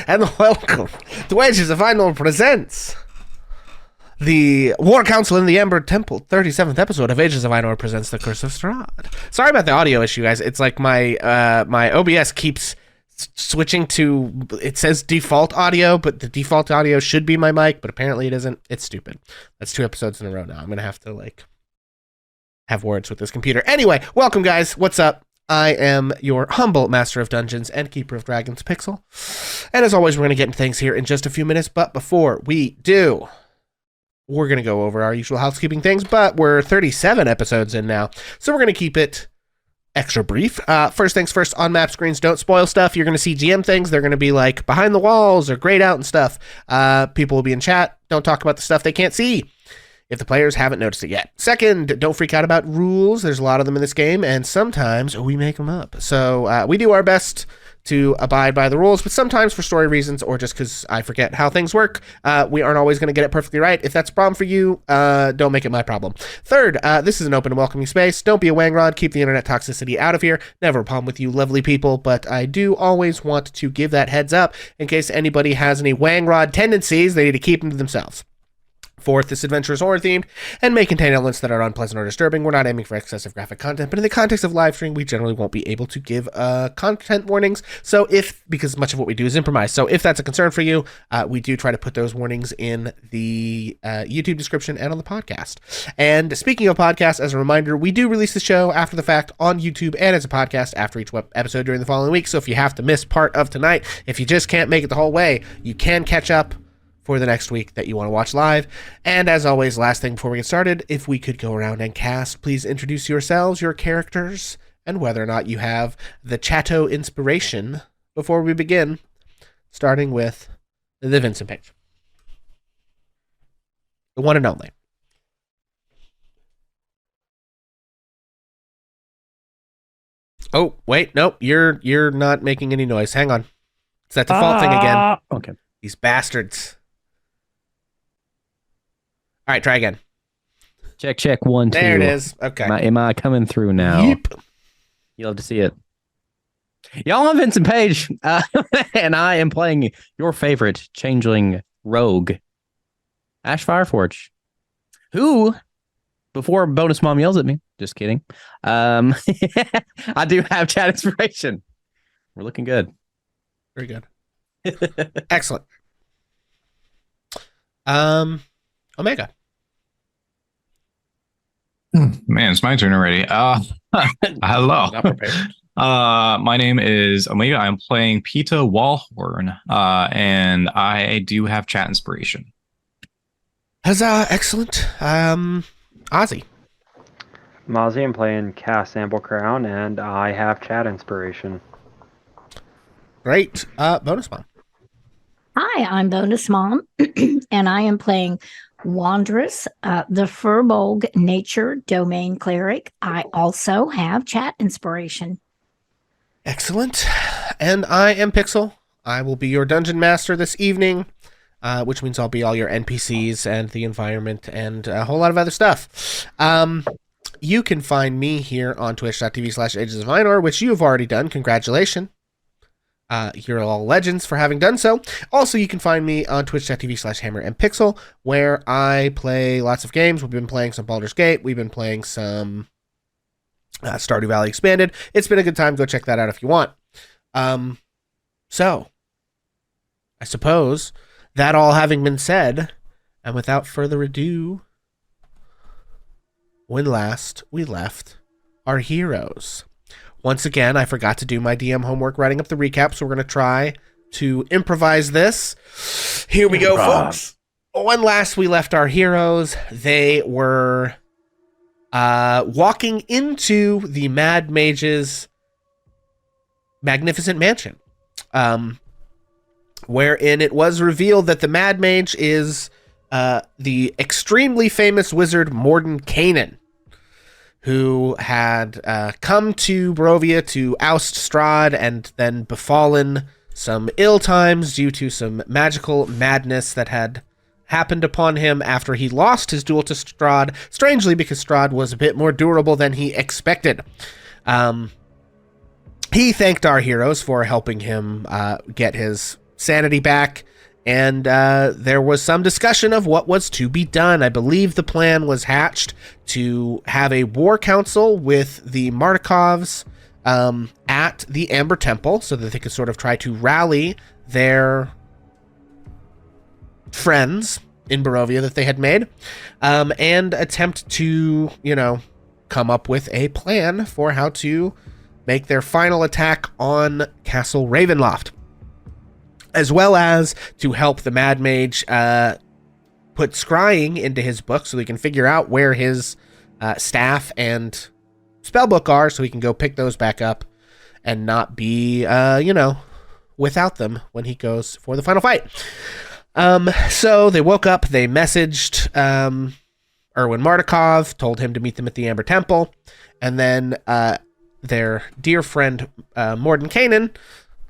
and welcome to Ages of Einor presents the War Council in the Amber Temple, 37th episode of Ages of Einor presents The Curse of Strahd. Sorry about the audio issue, guys. It's like my OBS keeps switching to, it says default audio, but the default audio should be my mic, but apparently it isn't. It's stupid. That's 2 episodes in a row now. I'm going to have to, have words with this computer. Anyway, welcome, guys. What's up? I am your humble master of dungeons and keeper of dragons, Pixel. And as always, we're going to get into things here in just a few minutes. But before we do, we're going to go over our usual housekeeping things. But we're 37 episodes in now, so we're going to keep it extra brief. First things first, on map screens, don't spoil stuff. You're going to see GM things. They're going to be like behind the walls or grayed out and stuff. People will be in chat. Don't talk about the stuff they can't see if the players haven't noticed it yet. Second, don't freak out about rules. There's a lot of them in this game, and sometimes we make them up. So we do our best to abide by the rules, but sometimes for story reasons or just because I forget how things work, we aren't always going to get it perfectly right. If that's a problem for you, don't make it my problem. Third, this is an open and welcoming space. Don't be a wangrod. Keep the internet toxicity out of here. Never a problem with you lovely people, but I do always want to give that heads up in case anybody has any wangrod tendencies. They need to keep them to themselves. Fourth, this adventure is horror-themed and may contain elements that are unpleasant or disturbing. We're not aiming for excessive graphic content, but in the context of live stream, we generally won't be able to give content warnings. So because much of what we do is improvise, so if that's a concern for you, we do try to put those warnings in the YouTube description and on the podcast. And speaking of podcasts, as a reminder, we do release the show after the fact on YouTube and as a podcast after each episode during the following week. So if you have to miss part of tonight, if you just can't make it the whole way, you can catch up for the next week that you want to watch live. And as always, last thing before we get started, if we could go around and cast, please introduce yourselves, your characters, and whether or not you have the Chatto inspiration before we begin, starting with the Vincent page. The one and only. Oh, wait, nope, you're not making any noise. Hang on. It's that default thing again. Okay. These bastards. All right, try again. Check, 1, 2. There it is. Okay. Am I coming through now? Yep. You'll have to see it. Y'all, I'm Vincent Page, and I am playing your favorite changeling rogue, Ash Fireforge, who, before Bonus Mom yells at me, just kidding, I do have chat inspiration. We're looking good. Very good. Excellent. Omega. Man, it's my turn already. Hello. Not prepared. My name is Omega. I'm playing Pita Wallhorn, and I do have chat inspiration. Huzzah, excellent. Ozzy. Mozzie, I'm playing Cass Amble Crown, and I have chat inspiration. Great. Bonus Mom. Hi, I'm Bonus Mom, and I am playing Wanderess, the Furbolg Nature Domain Cleric. I also have chat inspiration. Excellent. And I am Pixel. I will be your dungeon master this evening, which means I'll be all your NPCs and the environment and a whole lot of other stuff. You can find me here on twitch.tv/Ages of Einor, which you've already done. Congratulations. You're all legends for having done so. Also, you can find me on twitch.tv/HammerandPixel, where I play lots of games. We've been playing some Baldur's Gate. We've been playing some Stardew Valley Expanded. It's been a good time. Go check that out if you want. So, I suppose, that all having been said, and without further ado, when last we left our heroes. Once again, I forgot to do my DM homework writing up the recap, so we're going to try to improvise this. Here we go, folks. When last we left our heroes, they were walking into the Mad Mage's magnificent mansion, wherein it was revealed that the Mad Mage is the extremely famous wizard Morden Kanan, who had come to Barovia to oust Strahd and then befallen some ill times due to some magical madness that had happened upon him after he lost his duel to Strahd, strangely because Strahd was a bit more durable than he expected. He thanked our heroes for helping him get his sanity back, and there was some discussion of what was to be done. I believe the plan was hatched to have a war council with the Markovs at the Amber Temple so that they could sort of try to rally their friends in Barovia that they had made, and attempt to, come up with a plan for how to make their final attack on Castle Ravenloft, as well as to help the Mad Mage put scrying into his book so he can figure out where his staff and spellbook are, so he can go pick those back up and not be, without them when he goes for the final fight. So they woke up, they messaged Erwin Martikov, told him to meet them at the Amber Temple, and then their dear friend Mordenkainen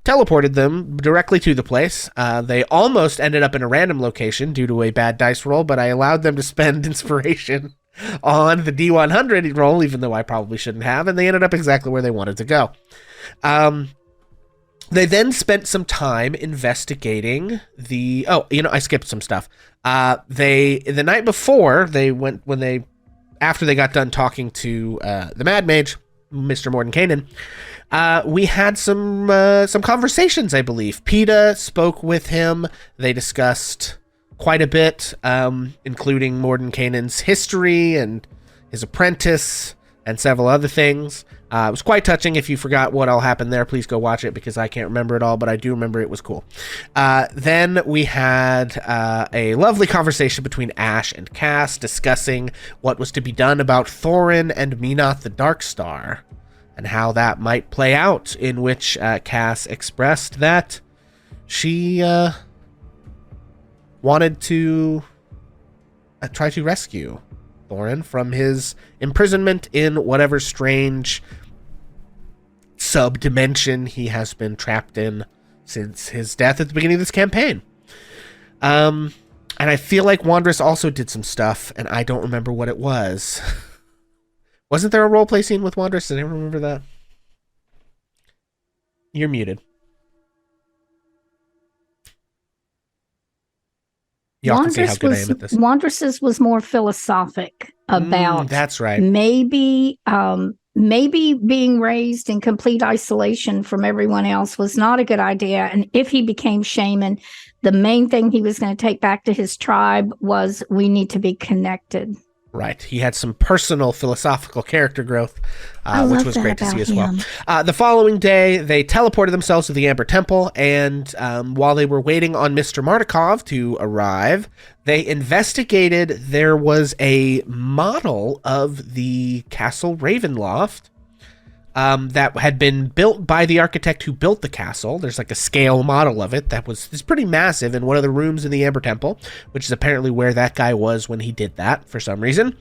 teleported them directly to the place. They almost ended up in a random location due to a bad dice roll, but I allowed them to spend inspiration on the D100 roll, even though I probably shouldn't have, and they ended up exactly where they wanted to go. They then spent some time investigating the... I skipped some stuff. The night before, after they got done talking to the Mad Mage, Mr. Mordenkainen, we had some conversations, I believe. PETA spoke with him. They discussed quite a bit, including Mordenkainen's history and his apprentice and several other things. It was quite touching. If you forgot what all happened there, please go watch it, because I can't remember it all, but I do remember it was cool. Then we had a lovely conversation between Ash and Cass discussing what was to be done about Thorin and Menoth the Darkstar, and how that might play out, in which Cass expressed that she wanted to try to rescue Thorin from his imprisonment in whatever strange sub-dimension he has been trapped in since his death at the beginning of this campaign. And I feel like Wanderous also did some stuff, and I don't remember what it was. Wasn't there a roleplay scene with Wanderous? Does anyone remember that? You're muted. Y'all can see how good I am at this. Wanderous's was more philosophic about that's right. Maybe being raised in complete isolation from everyone else was not a good idea. And if he became shaman, the main thing he was going to take back to his tribe was, we need to be connected. Right. He had some personal philosophical character growth, which was great to see as well. The following day, they teleported themselves to the Amber Temple, and while they were waiting on Mr. Martikov to arrive, they investigated. There was a model of the Castle Ravenloft that had been built by the architect who built the castle. There's like a scale model of it that was pretty massive in one of the rooms in the Amber Temple, which is apparently where that guy was when he did that for some reason.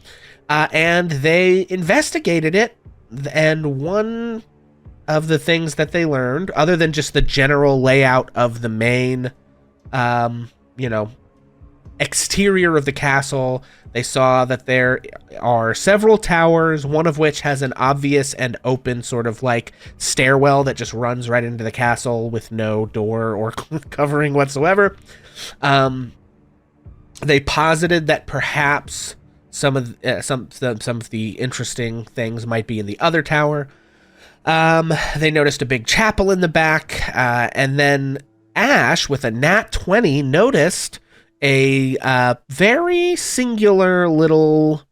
And they investigated it, and one of the things that they learned, other than just the general layout of the main, exterior of the castle, they saw that there are several towers, one of which has an obvious and open sort of like stairwell that just runs right into the castle with no door or covering whatsoever. They posited that perhaps some of the interesting things might be in the other tower. They noticed a big chapel in the back, and then Ash, with a nat 20, noticed a very singular little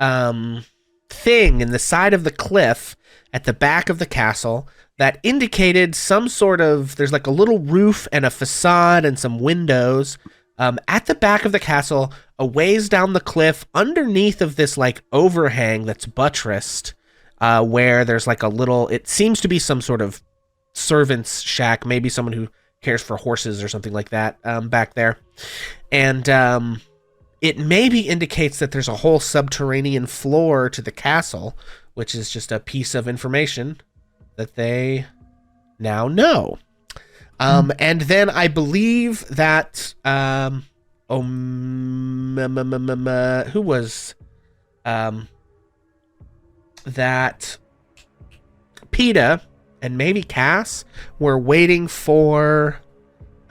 thing in the side of the cliff at the back of the castle that indicated some sort of, there's like a little roof and a facade and some windows at the back of the castle, a ways down the cliff, underneath of this like overhang that's buttressed, where there's like a little, it seems to be some sort of servant's shack, maybe someone who cares for horses or something like that, back there. And it maybe indicates that there's a whole subterranean floor to the castle, which is just a piece of information that they now know. And then I believe that who was that PETA and maybe Cass were waiting for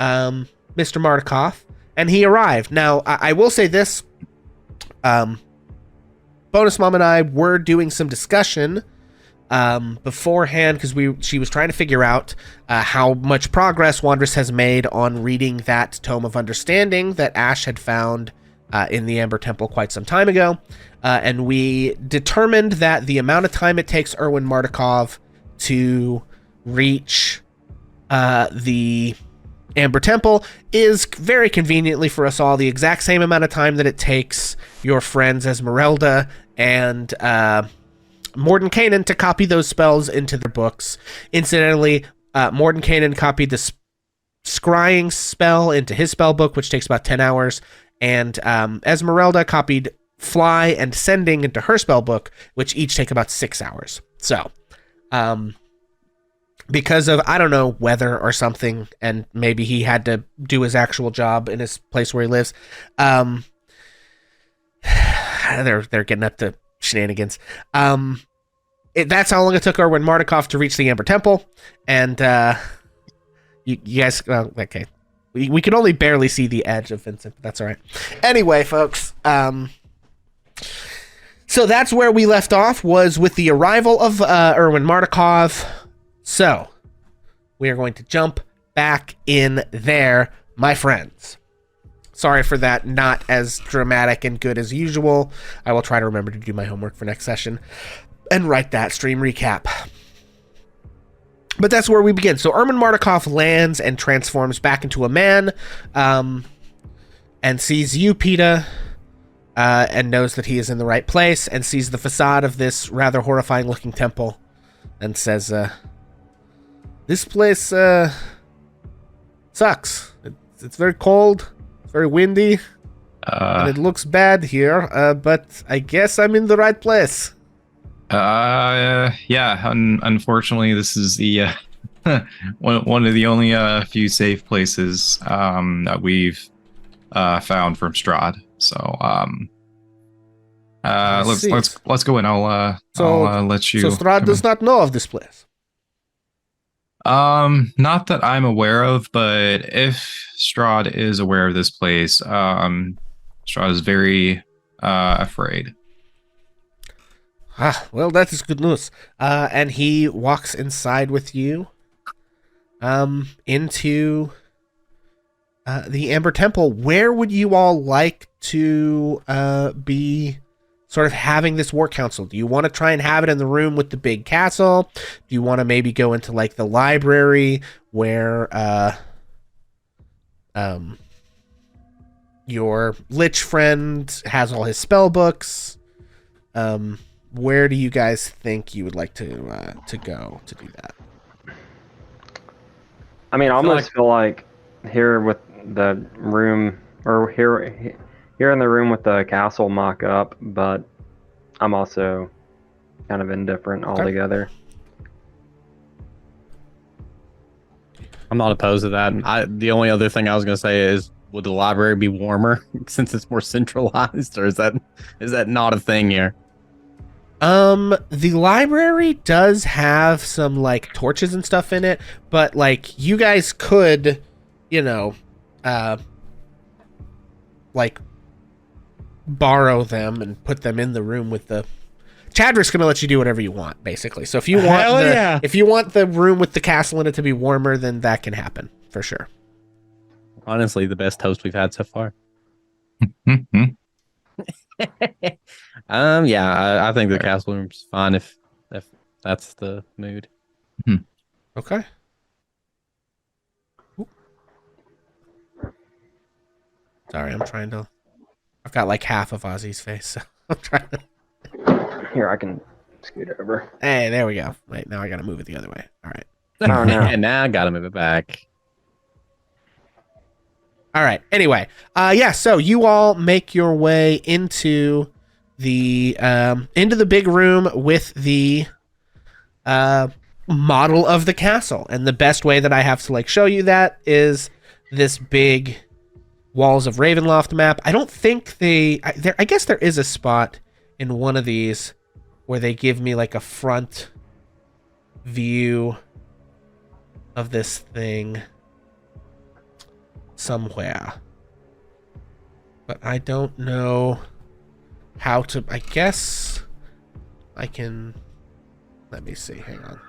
Mr. Martikov, and he arrived. Now, I will say this. Bonus Mom and I were doing some discussion beforehand because she was trying to figure out how much progress Wandress has made on reading that Tome of Understanding that Ash had found in the Amber Temple quite some time ago. And we determined that the amount of time it takes Erwin Martikov to reach the Amber Temple is very conveniently for us all the exact same amount of time that it takes your friends Esmeralda and Mordenkainen to copy those spells into their books. Incidentally, Mordenkainen copied the scrying spell into his spell book, which takes about 10 hours, and Esmeralda copied fly and sending into her spell book, which each take about 6 hours. So, because of, I don't know, weather or something, and maybe he had to do his actual job in his place where he lives, they're getting up to shenanigans. That's how long it took Erwin Martikov to reach the Amber Temple, and you guys, okay, we can only barely see the edge of Vincent, but that's all right. Anyway, folks, so that's where we left off, was with the arrival of Erwin Martikov. So we are going to jump back in there, my friends. Sorry for that, not as dramatic and good as usual. I will try to remember to do my homework for next session and write that stream recap. But that's where we begin. So Erwin Martikov lands and transforms back into a man, and sees you, Peta, and knows that he is in the right place, and sees the facade of this rather horrifying looking temple, and says, this place sucks. It's very cold, it's very windy, and it looks bad here, but I guess I'm in the right place. Yeah, unfortunately, this is the one of the only few safe places that we've found from Strahd. So let's go in. I'll let you. So Strahd does not know of this place. Not that I'm aware of, but if Strahd is aware of this place, Strahd is very afraid. Well, that is good news. And he walks inside with you, into the Amber Temple. Where would you all like to be sort of having this war council? Do you want to try and have it in the room with the big castle? Do you want to maybe go into like the library where your lich friend has all his spell books? Where do you guys think you would like to go to do that? I mean, I almost feel like here with the room, or here in the room with the castle mock up, but I'm also kind of indifferent altogether. I'm not opposed to that. The only other thing I was going to say is, would the library be warmer since it's more centralized, or is that not a thing here? The library does have some like torches and stuff in it, but like you guys could, like borrow them and put them in the room with the. Chadrick's gonna let you do whatever you want, basically. So if you want if you want the room with the castle in it to be warmer, then that can happen for sure. Honestly, the best toast we've had so far. Yeah, I think the castle room's fine if that's the mood. Okay. Ooh. Sorry, I've got like half of Ozzy's face, so I'm trying to. Here, I can scoot over. Hey, there we go. Wait, now I gotta move it the other way. All right. Oh, no. And now I gotta move it back. All right. Anyway, so you all make your way into the big room with the model of the castle, and the best way that I have to like show you that is this big Walls of Ravenloft map. I don't think I guess there is a spot in one of these where they give me like a front view of this thing. somewhere. But I don't know how to... I guess I can... Let me see. Hang on.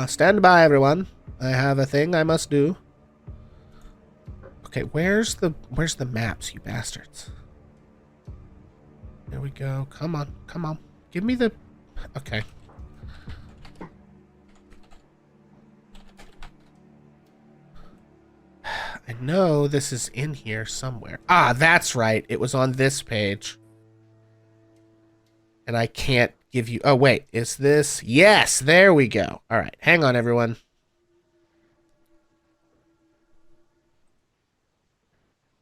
Stand by, everyone. I have a thing I must do. Okay, where's the maps, you bastards? There we go. Come on, come on. Give me the... Okay. I know this is in here somewhere. Ah, that's right. It was on this page. And I can't give you... Oh, wait. Is this... Yes, there we go. All right. Hang on, everyone.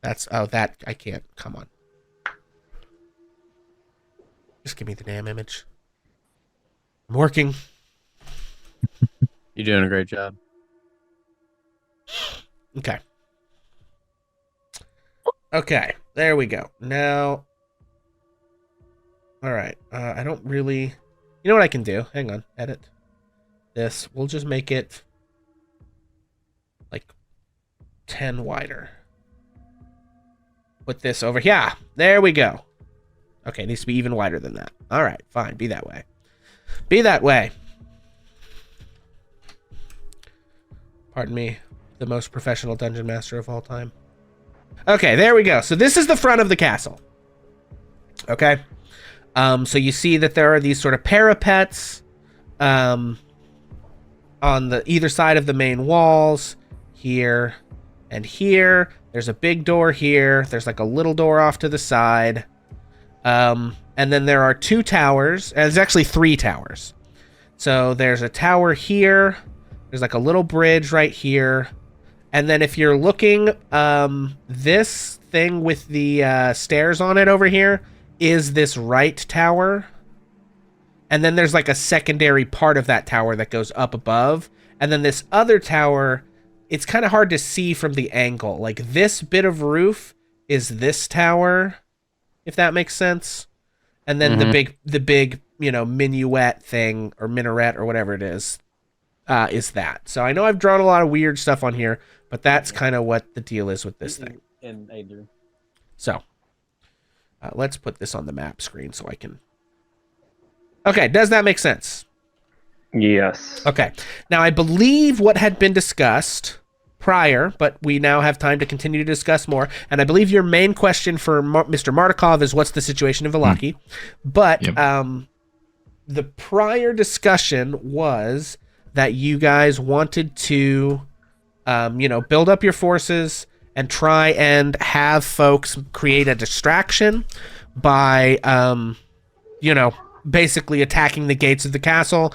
That's... Oh, that... I can't. Come on. Just give me the damn image. I'm working. You're doing a great job. Okay. Okay. There we go. Now... All right. I don't really... You know what I can do? Hang on. Edit. This. We'll just make it like 10 wider. Put this over here. There we go. Okay, it needs to be even wider than that. All right, fine. Be that way. Be that way. Pardon me. The most professional dungeon master of all time. Okay, there we go. So this is the front of the castle. Okay. So you see that there are these sort of parapets on the either side of the main walls, here and here. There's a big door here. There's like a little door off to the side. And then there are 2 towers. There's actually 3 towers. So there's a tower here. There's like a little bridge right here. And then if you're looking, this thing with the stairs on it over here is this right tower. And then there's like a secondary part of that tower that goes up above. And then this other tower, it's kind of hard to see from the angle. Like this bit of roof is this tower, if that makes sense. And then the big, you know, minuet thing or minaret or whatever it is that. So I know I've drawn a lot of weird stuff on here, but that's kind of what the deal is with this thing. And Adrian. So let's put this on the map screen so I can... Okay, does that make sense? Yes. Okay. Now, I believe what had been discussed prior, but we now have time to continue to discuss more. And I believe your main question for Mr. Martikov is what's the situation in Vallaki? But the prior discussion was that you guys wanted to, build up your forces and try and have folks create a distraction by, basically attacking the gates of the castle,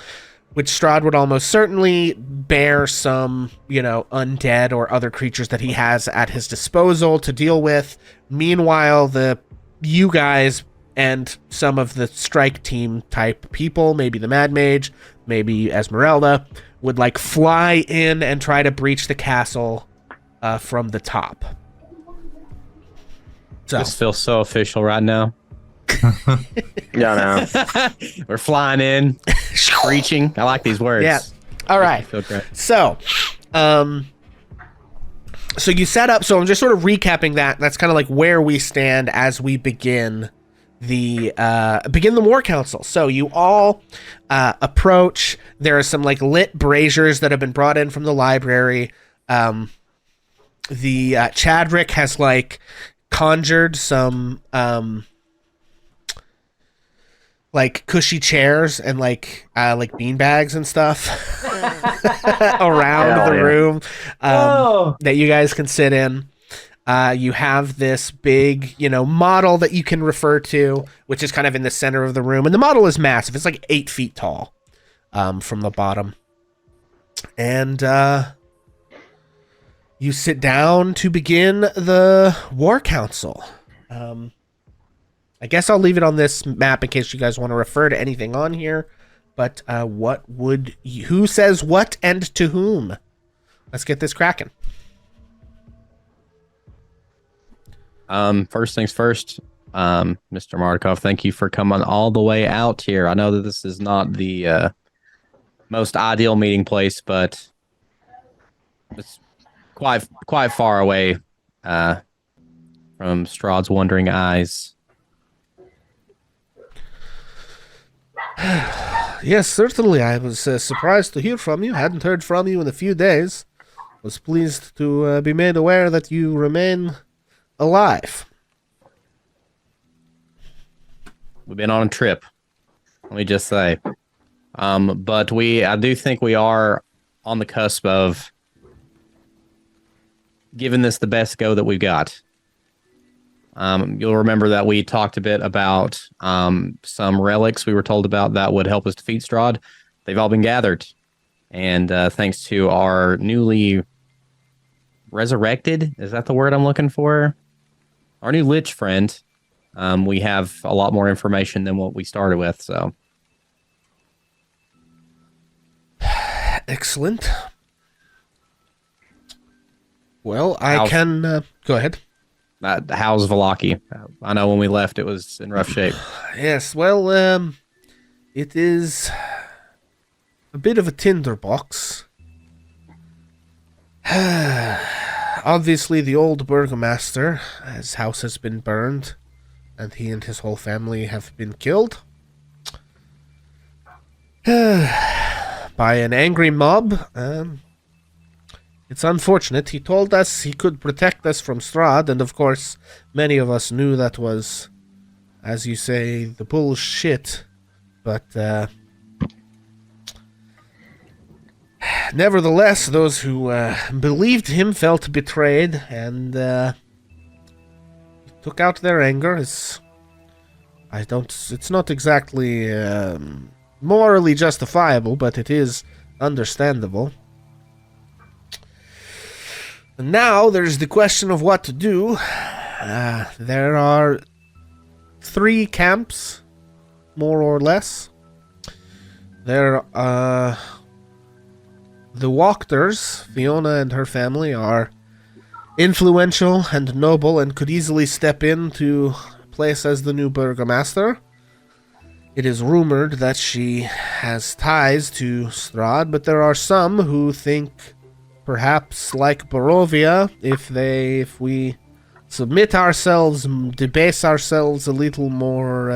which Strahd would almost certainly bear some, undead or other creatures that he has at his disposal to deal with. Meanwhile, you guys and some of the strike team type people, maybe the Mad Mage, maybe Esmeralda, would fly in and try to breach the castle from the top. So This feels so official right now. Yeah, no. We're flying in, screeching. I like these words. Yeah. All right. Feel great. So, so you set up. So I'm just sort of recapping that. That's kind of like where we stand as we begin the war council. So you all approach. There are some lit braziers that have been brought in from the library. The Chadrick has conjured some cushy chairs and bean bags and stuff around the room that you guys can sit in. You have this big, model that you can refer to, which is kind of in the center of the room. And the model is massive. It's 8 feet tall from the bottom. And you sit down to begin the war council. I guess I'll leave it on this map in case you guys want to refer to anything on here. But who says what and to whom? Let's get this cracking. First things first, Mr. Martikov, thank you for coming all the way out here. I know that this is not the most ideal meeting place, but it's quite far away from Strahd's wondering eyes. Yes, certainly. I was surprised to hear from you. Hadn't heard from you in a few days. Was pleased to be made aware that you remain alive. We've been on a trip. Let me just say. But I do think we are on the cusp of giving this the best go that we've got. You'll remember that we talked a bit about some relics we were told about that would help us defeat Strahd. They've all been gathered. And thanks to our newly resurrected, is that the word I'm looking for? Our new Lich friend, we have a lot more information than what we started with, so. Excellent. Well, I can... go ahead. How's Valaki? I know when we left, it was in rough shape. Yes, well, it is a bit of a tinderbox. Obviously, the old burgomaster, his house has been burned, and he and his whole family have been killed by an angry mob. It's unfortunate. He told us he could protect us from Strahd, and of course, many of us knew that was, as you say, the bullshit. But, nevertheless, those who believed him felt betrayed, and took out their anger. It's not exactly morally justifiable, but it is understandable. And now there's the question of what to do. There are 3 camps, more or less. There the Wachters, Fiona and her family, are influential and noble and could easily step into place as the new burgomaster. It is rumored that she has ties to Strahd, but there are some who think perhaps like Barovia, if we submit ourselves, debase ourselves a little more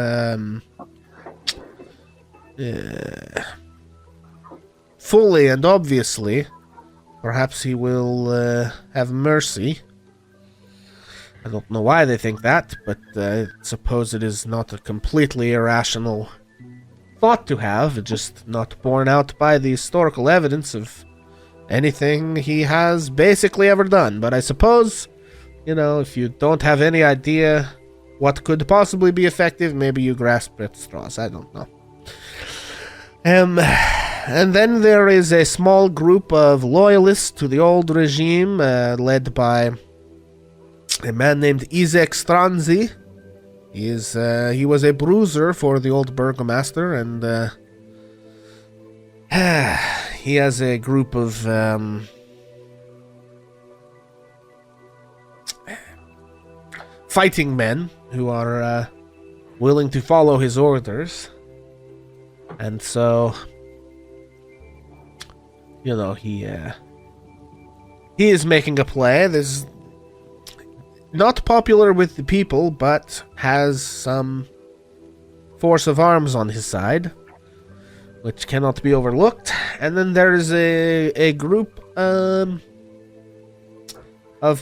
fully and obviously, perhaps he will have mercy. I don't know why they think that, but I suppose it is not a completely irrational thought to have, just not borne out by the historical evidence of anything he has basically ever done. But I suppose, if you don't have any idea what could possibly be effective, maybe you grasp at straws. I don't know. And then there is a small group of loyalists to the old regime, led by a man named Izek Stranzi. He was a bruiser for the old burgomaster, and he has a group of fighting men who are willing to follow his orders. And so, he is making a play. There's not popular with the people, but has some force of arms on his side, which cannot be overlooked. And then there is a group of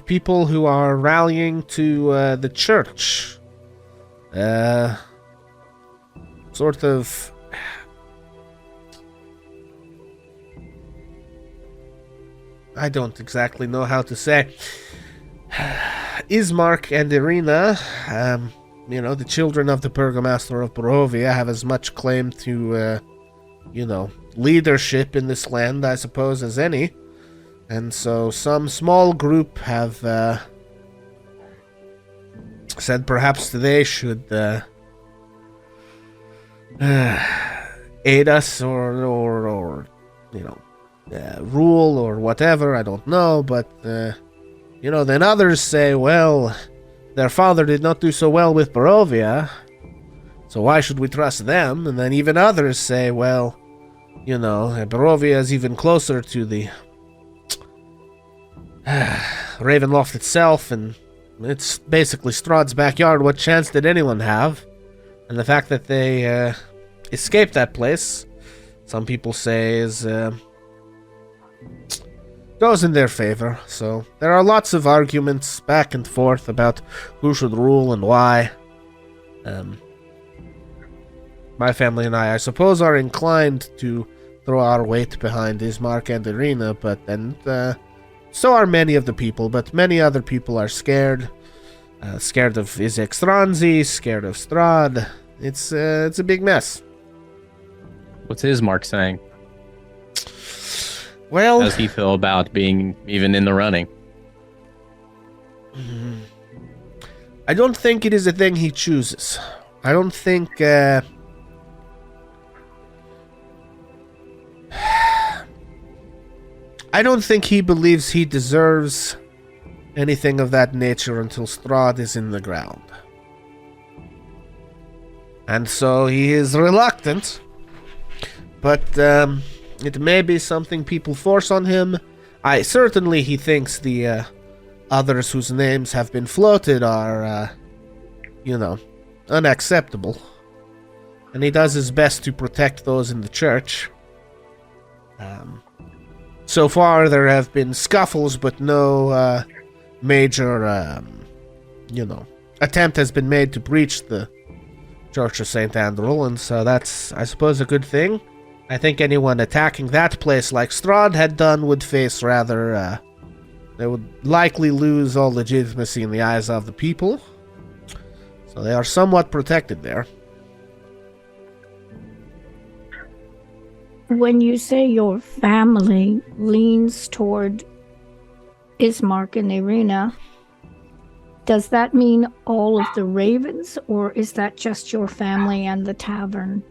people who are rallying to the church. Sort of... I don't exactly know how to say. Ismark and Irina, the children of the Burgomaster of Barovia, have as much claim to, leadership in this land, I suppose, as any. And so some small group have said perhaps they should aid us or rule or whatever, I don't know, but then others say, well, their father did not do so well with Barovia, so why should we trust them? And then even others say, well, Barovia is even closer to the Ravenloft itself, and it's basically Strahd's backyard. What chance did anyone have? And the fact that they escaped that place, some people say, goes in their favor. So there are lots of arguments back and forth about who should rule and why. My family and I suppose, are inclined to throw our weight behind Ismark and Irina, so are many of the people, but many other people are scared. Scared of Izek Stranzi, scared of Strahd. It's a big mess. What's Ismark saying? Well, how does he feel about being even in the running? I don't think it is a thing he chooses. I don't think he believes he deserves anything of that nature until Strahd is in the ground. And so he is reluctant, but it may be something people force on him. Certainly he thinks the others whose names have been floated are, unacceptable. And he does his best to protect those in the church. So far there have been scuffles, but no major, attempt has been made to breach the Church of St. Andrel, and so that's, I suppose, a good thing. I think anyone attacking that place like Strahd had done would face rather, they would likely lose all legitimacy in the eyes of the people. So they are somewhat protected there. When you say your family leans toward Ismark and Irina, does that mean all of the Ravens, or is that just your family and the tavern?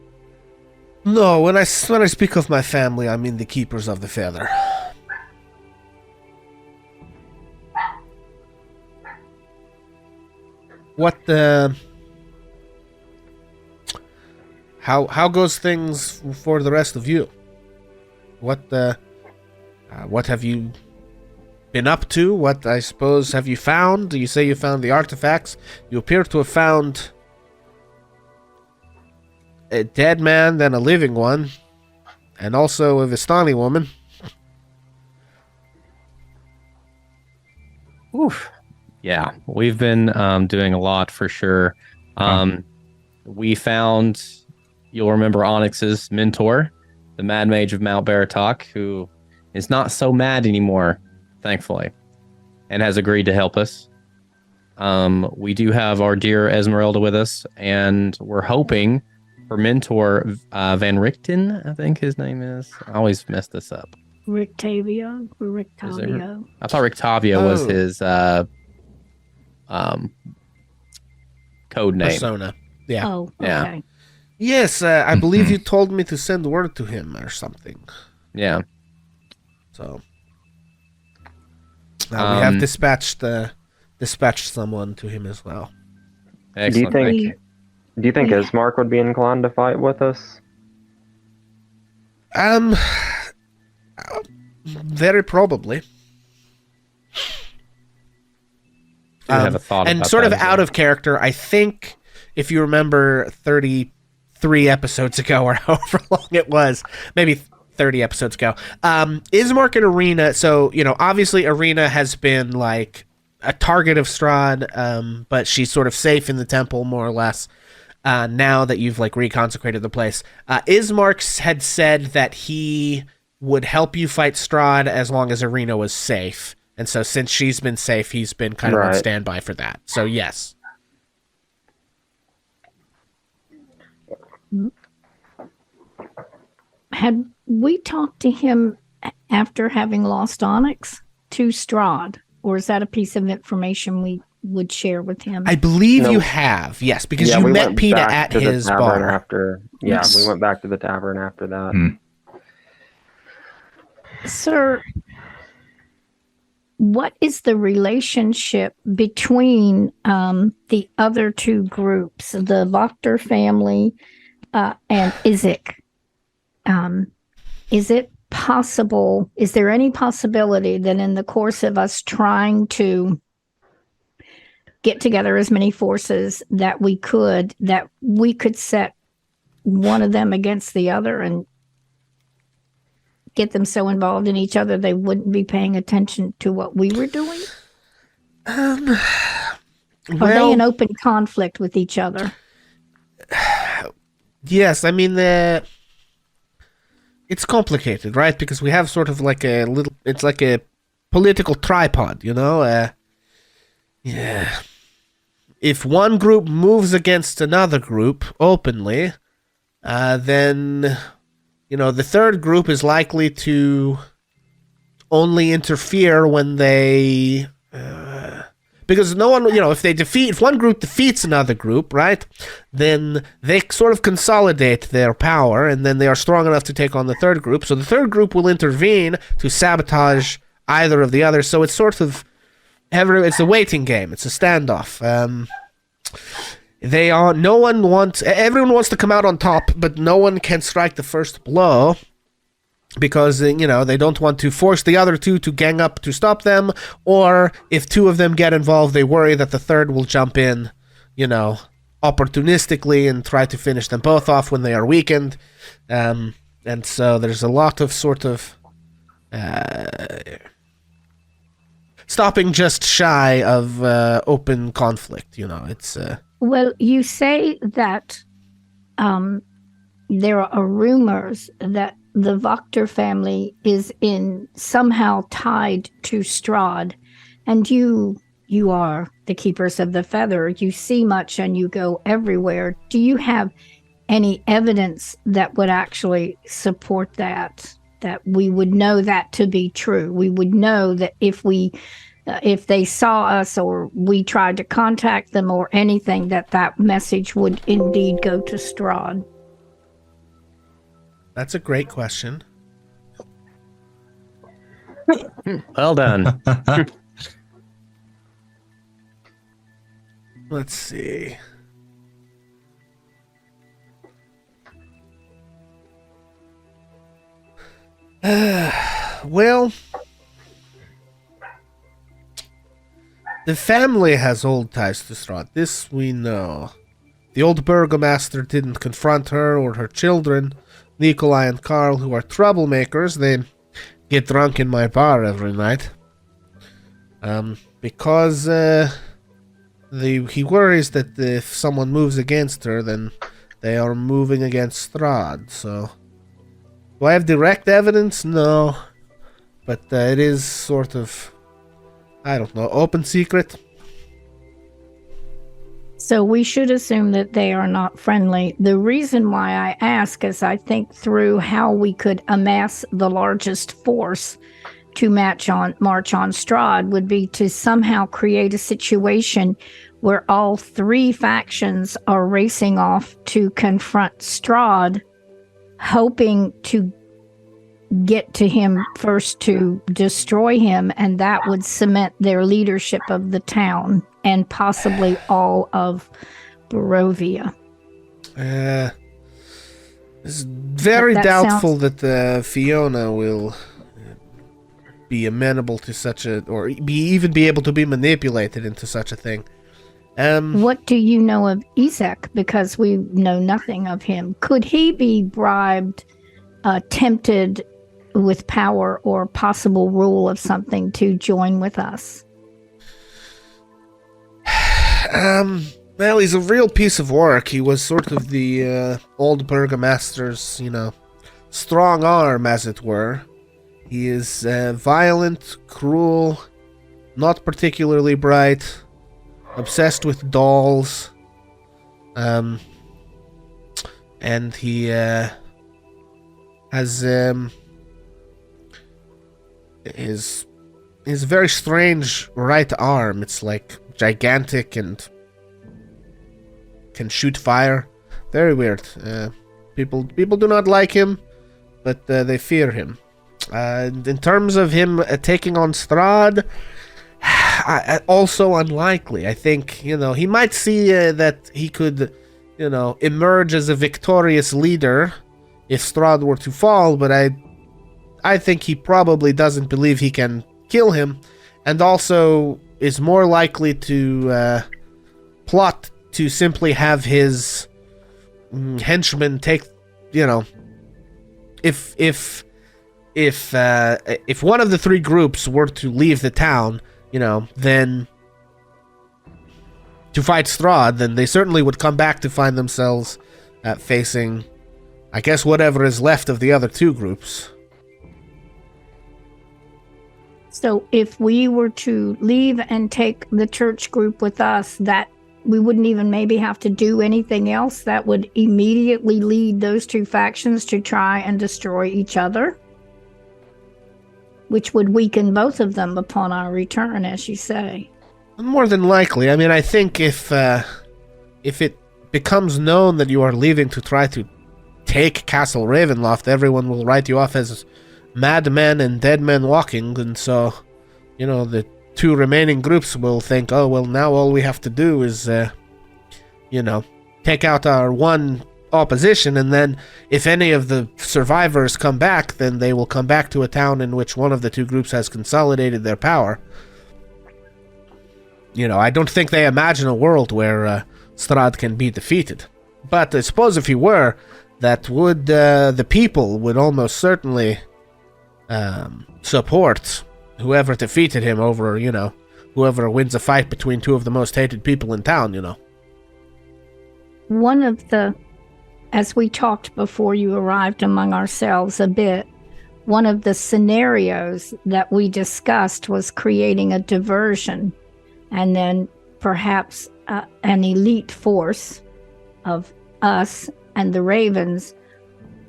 No, when I speak of my family, I mean the Keepers of the Feather. What the... How goes things for the rest of you? What have you been up to? What, I suppose, have you found? You say you found the artifacts. You appear to have found a dead man, then a living one, and also a Vistani woman. Oof. Yeah, we've been doing a lot for sure. We found, you'll remember Onyx's mentor, the Mad Mage of Mount Baratok, who is not so mad anymore, thankfully, and has agreed to help us. We do have our dear Esmeralda with us, and we're hoping her mentor, Van Richten, I think his name is. I always mess this up. Rictavio? I thought Rictavio was his code name. Persona. Yeah. Oh, okay. Yeah. Yes, I believe you told me to send word to him or something. Yeah. So we have dispatched someone to him as well. Excellent. Do you think Ismark would be inclined to fight with us? Very probably. I have a thought and about sort of that as out well. of character, I think, if you remember 33 episodes ago, or however long it was, maybe 30 episodes ago, Ismark and Irina, so, obviously Irina has been, like, a target of Strahd, but she's sort of safe in the temple, more or less, now that you've, like, reconsecrated the place. Ismark had said that he would help you fight Strahd as long as Irina was safe. And so since she's been safe, he's been kind of on standby for that. So, yes. Had we talked to him after having lost Onyx to Strahd, or is that a piece of information we would share with him? I believe you have, yes, because you met Peeta at his bar. We went back to the tavern after that. Sir, what is the relationship between the other two groups, the Wachter family and Izek? is it possible? Is there any possibility that in the course of us trying to get together as many forces that we could set one of them against the other and get them so involved in each other they wouldn't be paying attention to what we were doing? Are they in open conflict with each other? Yes, I mean, it's complicated, right? Because we have sort of like it's like a political tripod, you know? Yeah. If one group moves against another group openly, then, you know, the third group is likely to only interfere when they... because no one, you know, if one group defeats another group, right, then they sort of consolidate their power, and then they are strong enough to take on the third group. So the third group will intervene to sabotage either of the others. So it's sort of it's a waiting game. It's a standoff. Everyone wants to come out on top, but no one can strike the first blow. Because, you know, they don't want to force the other two to gang up to stop them, or if two of them get involved, they worry that the third will jump in, you know, opportunistically and try to finish them both off when they are weakened. And so there's a lot of sort of stopping just shy of open conflict, you know. It's Well, you say that there are rumors that the Wachter family is somehow tied to Strahd, and you are the keepers of the feather. You see much and you go everywhere. Do you have any evidence that would actually support that we would know that to be true? We would know that if they saw us or we tried to contact them or anything, that message would indeed go to Strahd. That's a great question. Well done. Let's see. Well, the family has old ties to Strahd. This we know. The old burgomaster didn't confront her or her children, Nikolai and Karl, who are troublemakers. They get drunk in my bar every night. Because he worries that if someone moves against her, then they are moving against Strahd. So, do I have direct evidence? No. But it is sort of, I don't know, open secret. So we should assume that they are not friendly. The reason why I ask is I think through how we could amass the largest force to march on Strahd would be to somehow create a situation where all three factions are racing off to confront Strahd, hoping to get to him first to destroy him, and that would cement their leadership of the town and possibly all of Barovia. It's very doubtful that Fiona will be amenable to such a, or even be able to be manipulated into such a thing. What do you know of Isaac? Because we know nothing of him. Could he be bribed, tempted with power or possible rule of something to join with us? Well, he's a real piece of work. He was sort of the old burgomaster's, you know, strong arm, as it were. He is violent, cruel, not particularly bright, obsessed with dolls, and he has his very strange right arm. It's like gigantic and can shoot fire. Very weird. People do not like him, but they fear him. In terms of him taking on Strahd, also unlikely. I think, you know, he might see that he could, you know, emerge as a victorious leader if Strahd were to fall, but I I think he probably doesn't believe he can kill him, and also is more likely to plot to simply have his henchmen take, if one of the three groups were to leave the town, then to fight Strahd, then they certainly would come back to find themselves facing, I guess, whatever is left of the other two groups. So if we were to leave and take the church group with us, that we wouldn't even maybe have to do anything else, that would immediately lead those two factions to try and destroy each other, which would weaken both of them upon our return, as you say. More than likely. I mean, I think if it becomes known that you are leaving to try to take Castle Ravenloft, everyone will write you off as madmen and dead men walking, and so, the two remaining groups will think, oh, well, now all we have to do is, take out our one opposition, and then if any of the survivors come back, then they will come back to a town in which one of the two groups has consolidated their power. I don't think they imagine a world where Strahd can be defeated. But I suppose if he were, that would, the people would almost certainly support whoever defeated him over, whoever wins a fight between two of the most hated people in town, One of the, as we talked before you arrived among ourselves a bit, one of the scenarios that we discussed was creating a diversion, and then perhaps an elite force of us and the Ravens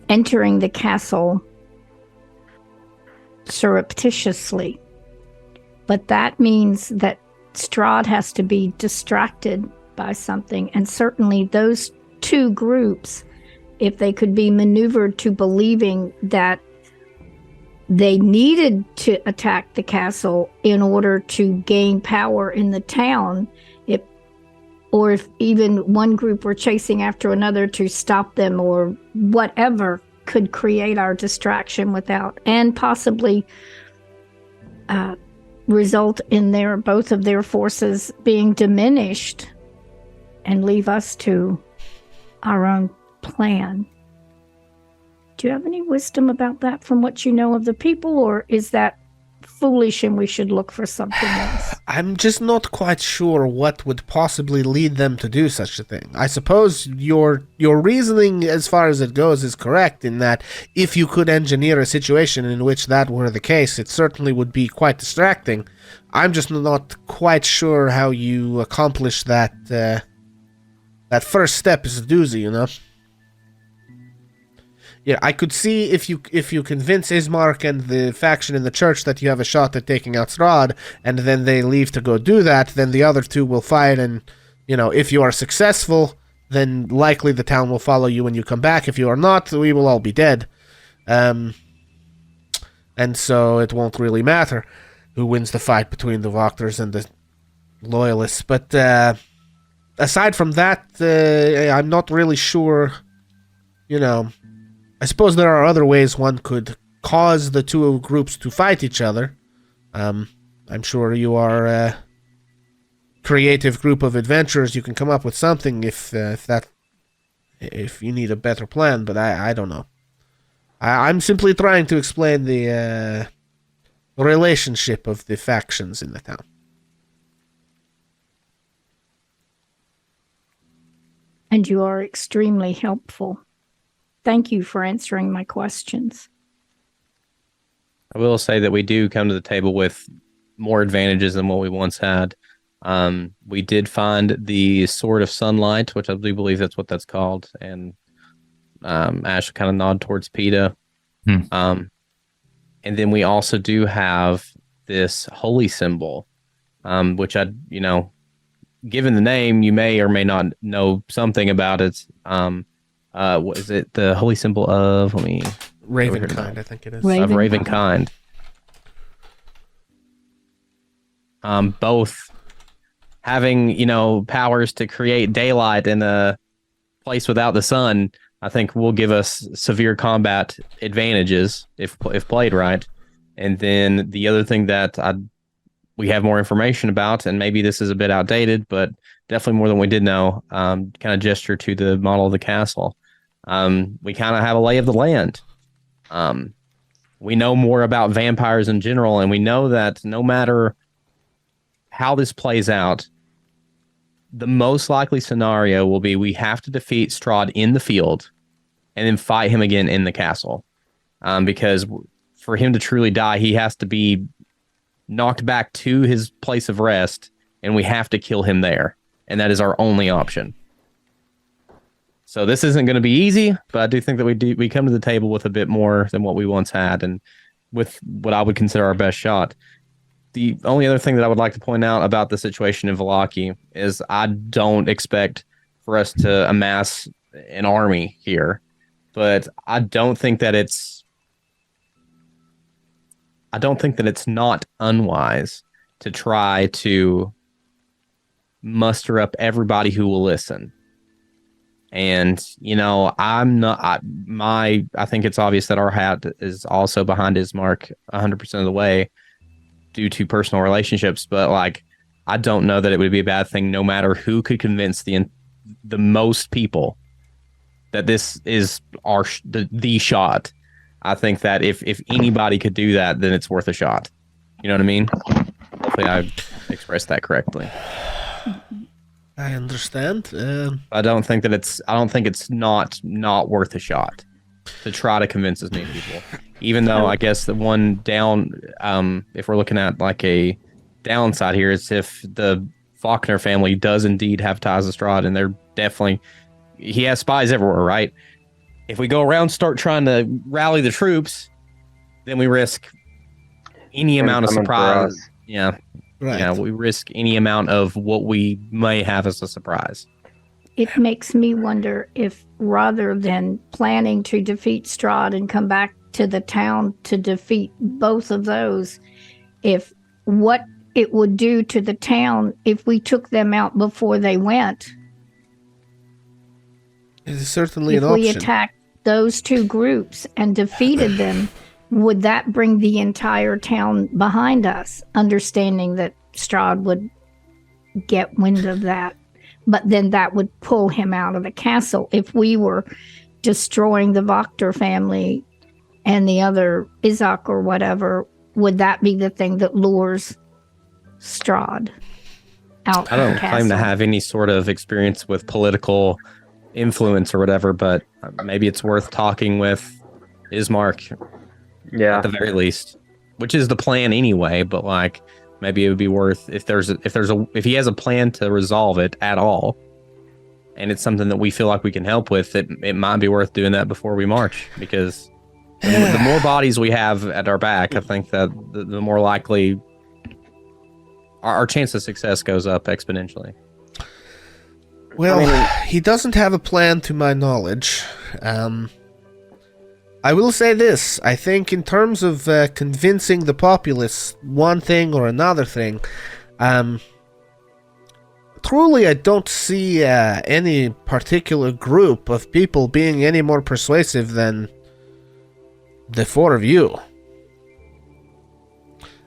entering the castle surreptitiously. But that means that Strahd has to be distracted by something, and certainly those two groups, if they could be maneuvered to believing that they needed to attack the castle in order to gain power in the town, or if even one group were chasing after another to stop them, or whatever could create our distraction without, and possibly result in both of their forces being diminished and leave us to our own plan. Do you have any wisdom about that from what you know of the people, or is that foolish and we should look for something else? I'm just not quite sure what would possibly lead them to do such a thing. I suppose your reasoning, as far as it goes, is correct in that if you could engineer a situation in which that were the case, it certainly would be quite distracting. I'm just not quite sure how you accomplish that. That first step is a doozy, Yeah, I could see if you convince Ismark and the faction in the church that you have a shot at taking out Strahd, and then they leave to go do that, then the other two will fight, and, if you are successful, then likely the town will follow you when you come back. If you are not, we will all be dead. And so it won't really matter who wins the fight between the Wachters and the Loyalists. But aside from that, I'm not really sure, I suppose there are other ways one could cause the two groups to fight each other. I'm sure you are a creative group of adventurers. You can come up with something if you need a better plan, but I don't know. I'm simply trying to explain the relationship of the factions in the town. And you are extremely helpful. Thank you for answering my questions. I will say that we do come to the table with more advantages than what we once had. We did find the Sword of Sunlight, which I do believe that's what that's called, and Ash will kind of nod towards PETA. And then we also do have this holy symbol, which given the name, you may or may not know something about it. What is it? The holy symbol of? Ravenkind, I think it is. Of Ravenkind. Both having, powers to create daylight in a place without the sun, I think will give us severe combat advantages if played right. And then the other thing that we have more information about, and maybe this is a bit outdated, but definitely more than we did know, kind of gesture to the model of the castle. We kind of have a lay of the land. We know more about vampires in general, and we know that no matter how this plays out, the most likely scenario will be we have to defeat Strahd in the field and then fight him again in the castle. Because for him to truly die, he has to be knocked back to his place of rest, and we have to kill him there. And that is our only option. So this isn't going to be easy, but I do think that we come to the table with a bit more than what we once had, and with what I would consider our best shot. The only other thing that I would like to point out about the situation in Vallaki is I don't expect for us to amass an army here, but I don't think that it's not unwise to try to muster up everybody who will listen. And, I think it's obvious that our hat is also behind Ismark 100% of the way due to personal relationships. But I don't know that it would be a bad thing no matter who could convince the most people that this is the shot. I think that if anybody could do that, then it's worth a shot. You know what I mean? Hopefully I expressed that correctly. I understand. I don't think it's not worth a shot to try to convince as many people. Even though I guess the one down, if we're looking at a downside here, is if the Faulkner family does indeed have ties to Strahd, and he has spies everywhere, right? If we go around start trying to rally the troops, then we risk any amount of surprise. Yeah. Right. Yeah, we risk any amount of what we may have as a surprise. It makes me wonder if rather than planning to defeat Strahd and come back to the town to defeat both of those, if what it would do to the town if we took them out before they went. It is certainly an option. If we attacked those two groups and defeated them, would that bring the entire town behind us, understanding that Strahd would get wind of that? But then that would pull him out of the castle. If we were destroying the Wachter family and the other Izak or whatever, would that be the thing that lures Strahd out I don't claim to have any sort of experience with political influence or whatever, but maybe it's worth talking with Ismark. Yeah, at the very least, which is the plan anyway. But maybe it would be worth if he has a plan to resolve it at all, and it's something that we feel like we can help with. It might be worth doing that before we march, because the more bodies we have at our back, I think that the more likely our chance of success goes up exponentially. Well, he doesn't have a plan to my knowledge. I will say this. I think in terms of convincing the populace one thing or another thing, truly I don't see any particular group of people being any more persuasive than the four of you.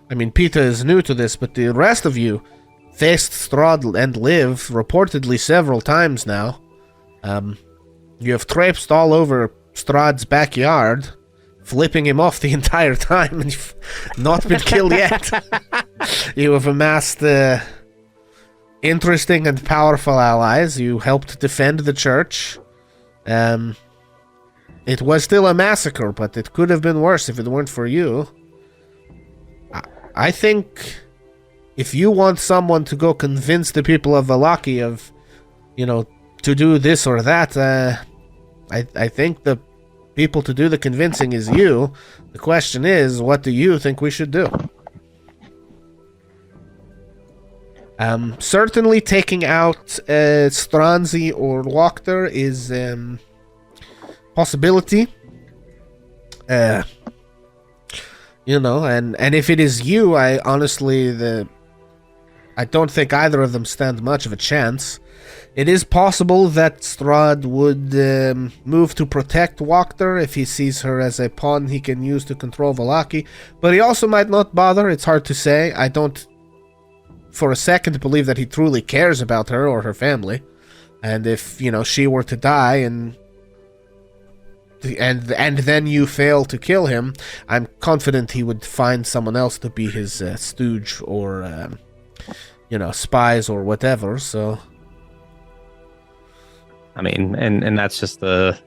I mean, Peter is new to this, but the rest of you faced Strahd and Liv reportedly several times now. You have traipsed all over Strahd's backyard, flipping him off the entire time, and you've not been killed yet. You have amassed interesting and powerful allies. You helped defend the church. It was still a massacre, but it could have been worse if it weren't for you. I think if you want someone to go convince the people of Vallaki of, to do this or that, I think the people to do the convincing is you. The question is, what do you think we should do? Certainly taking out Stranzi or Wachter is possibility. And if it is you, I honestly, I don't think either of them stand much of a chance. It is possible that Strahd would move to protect Wachter if he sees her as a pawn he can use to control Vallaki, but he also might not bother. It's hard to say. I don't for a second believe that he truly cares about her or her family. And if, she were to die and then you fail to kill him, I'm confident he would find someone else to be his stooge or, spies or whatever, so... I mean, and that's just the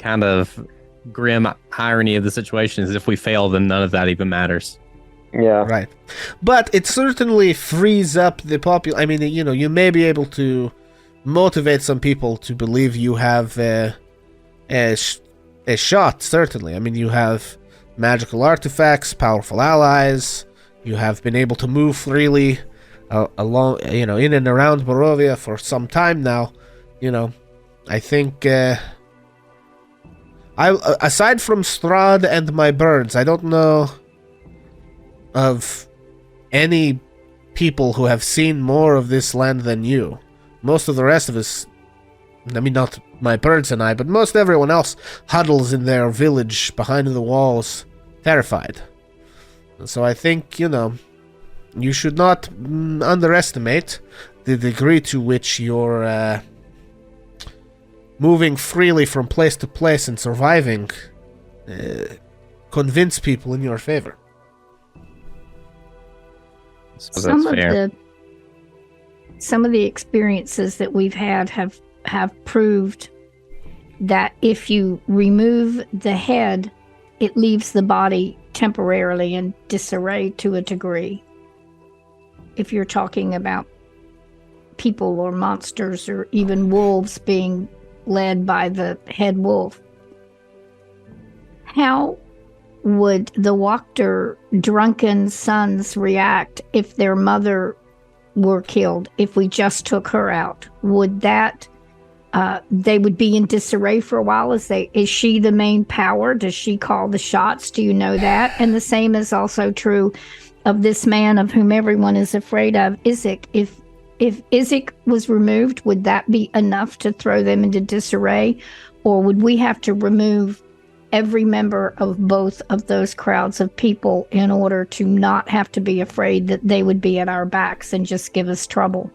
kind of grim irony of the situation is if we fail, then none of that even matters. Yeah. Right. But it certainly frees up the population. I mean, you may be able to motivate some people to believe you have a shot, certainly. I mean, you have magical artifacts, powerful allies, you have been able to move freely along, in and around Barovia for some time now. I think, aside from Strahd and my birds, I don't know of any people who have seen more of this land than you. Most of the rest of us, I mean, not my birds and I, but most everyone else huddles in their village behind the walls, terrified. So I think, you should not underestimate the degree to which you're moving freely from place to place and surviving convince people in your favor. So that's fair. Some of the experiences that we've had have proved that if you remove the head, it leaves the body temporarily in disarray to a degree. If you're talking about people or monsters or even wolves being led by the head wolf, how would the Wachter drunken sons react if their mother were killed, if we just took her out? Would that they would be in disarray for a while? Is she the main power? Does she call the shots? Do you know that? And the same is also true of this man of whom everyone is afraid of, Isaac. If Isaac was removed, would that be enough to throw them into disarray? Or would we have to remove every member of both of those crowds of people in order to not have to be afraid that they would be at our backs and just give us trouble?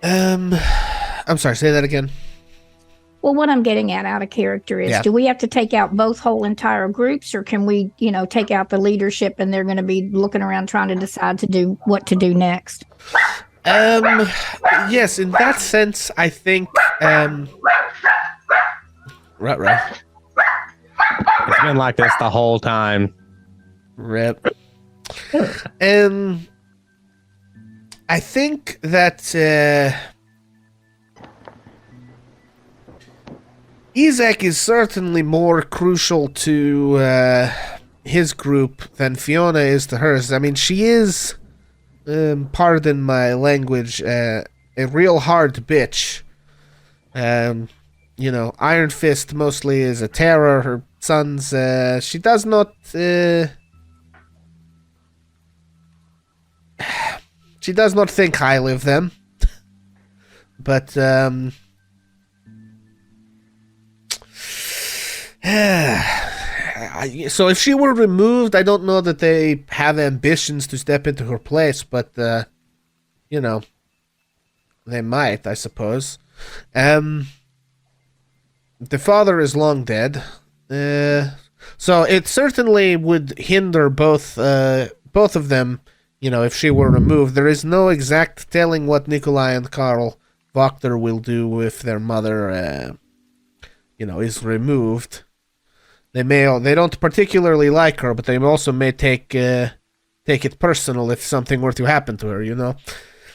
I'm sorry, say that again. Well, what I'm getting at out of character is, do we have to take out both whole entire groups, or can we, take out the leadership and they're going to be looking around trying to decide what to do next? Yes, in that sense, I think, right. It's been like this the whole time. Rip. I think that Isaac is certainly more crucial to his group than Fiona is to hers. I mean, she is, pardon my language, a real hard bitch. Iron Fist mostly is a terror. Her sons, she does not... she does not think highly of them. But, so if she were removed, I don't know that they have ambitions to step into her place, but, they might, I suppose. The father is long dead. So it certainly would hinder both of them, if she were removed. There is no exact telling what Nikolai and Karl Wachter will do if their mother, is removed. They don't particularly like her, but they also may take it personal if something were to happen to her,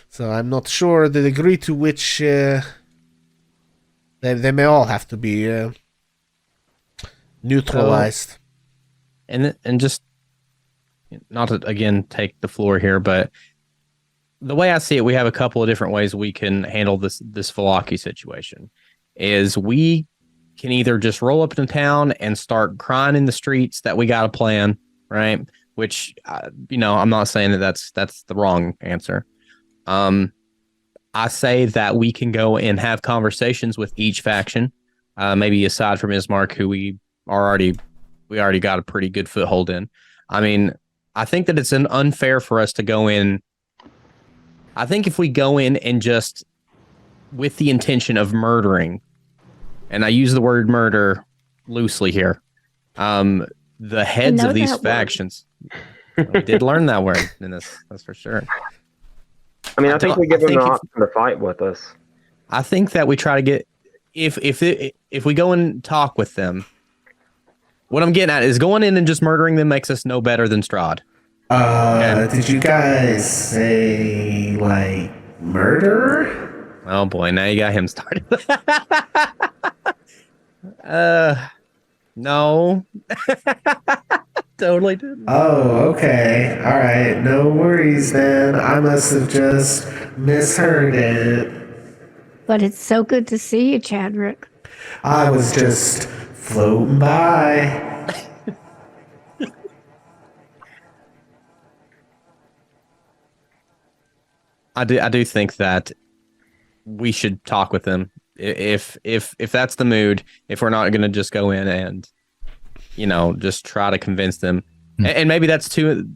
So I'm not sure the degree to which they may all have to be neutralized. And just not to again take the floor here, but the way I see it, we have a couple of different ways we can handle this Vallaki situation. Is we can either just roll up into town and start crying in the streets that we got a plan, right? which I'm not saying that that's the wrong answer. I say that we can go and have conversations with each faction, maybe aside from Ismark, who we already got a pretty good foothold in. I mean, I think that it's unfair for us to go in. I think if we go in and just with the intention of murdering, and I use the word murder loosely here, the heads of these factions. We did learn that word in this, that's for sure. I mean, I think we give them the option to fight with us. I think that we try to get if we go and talk with them. What I'm getting at is going in and just murdering them makes us no better than Strahd. Did you guys say like murder? Oh boy, now you got him started. No. Totally didn't. Oh, okay. All right. No worries then. I must have just misheard it. But it's so good to see you, Chadrick. I was just floating by. I do think that we should talk with them. If that's the mood, if we're not going to just go in and just try to convince them. And maybe that's two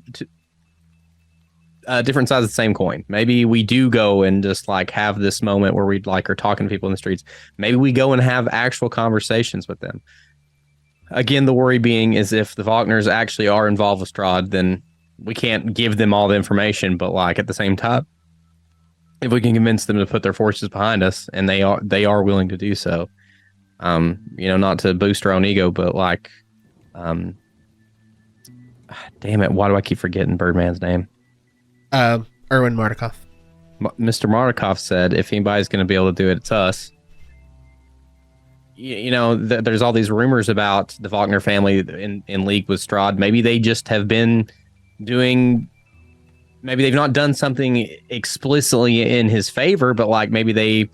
different sides of the same coin. Maybe we do go and just like have this moment where we like are talking to people in the streets. Maybe we go and have actual conversations with them. Again, the worry being is if the Wagner's actually are involved with Strahd, then we can't give them all the information. But like at the same time, if we can convince them to put their forces behind us, and they are willing to do so, not to boost our own ego, but like, damn it, why do I keep forgetting Birdman's name? Erwin Mardukov. Mr. Mardukov said, if anybody's going to be able to do it, it's us. There's all these rumors about the Wagner family in league with Strahd. Maybe they just have been doing. Maybe they've not done something explicitly in his favor, but like maybe they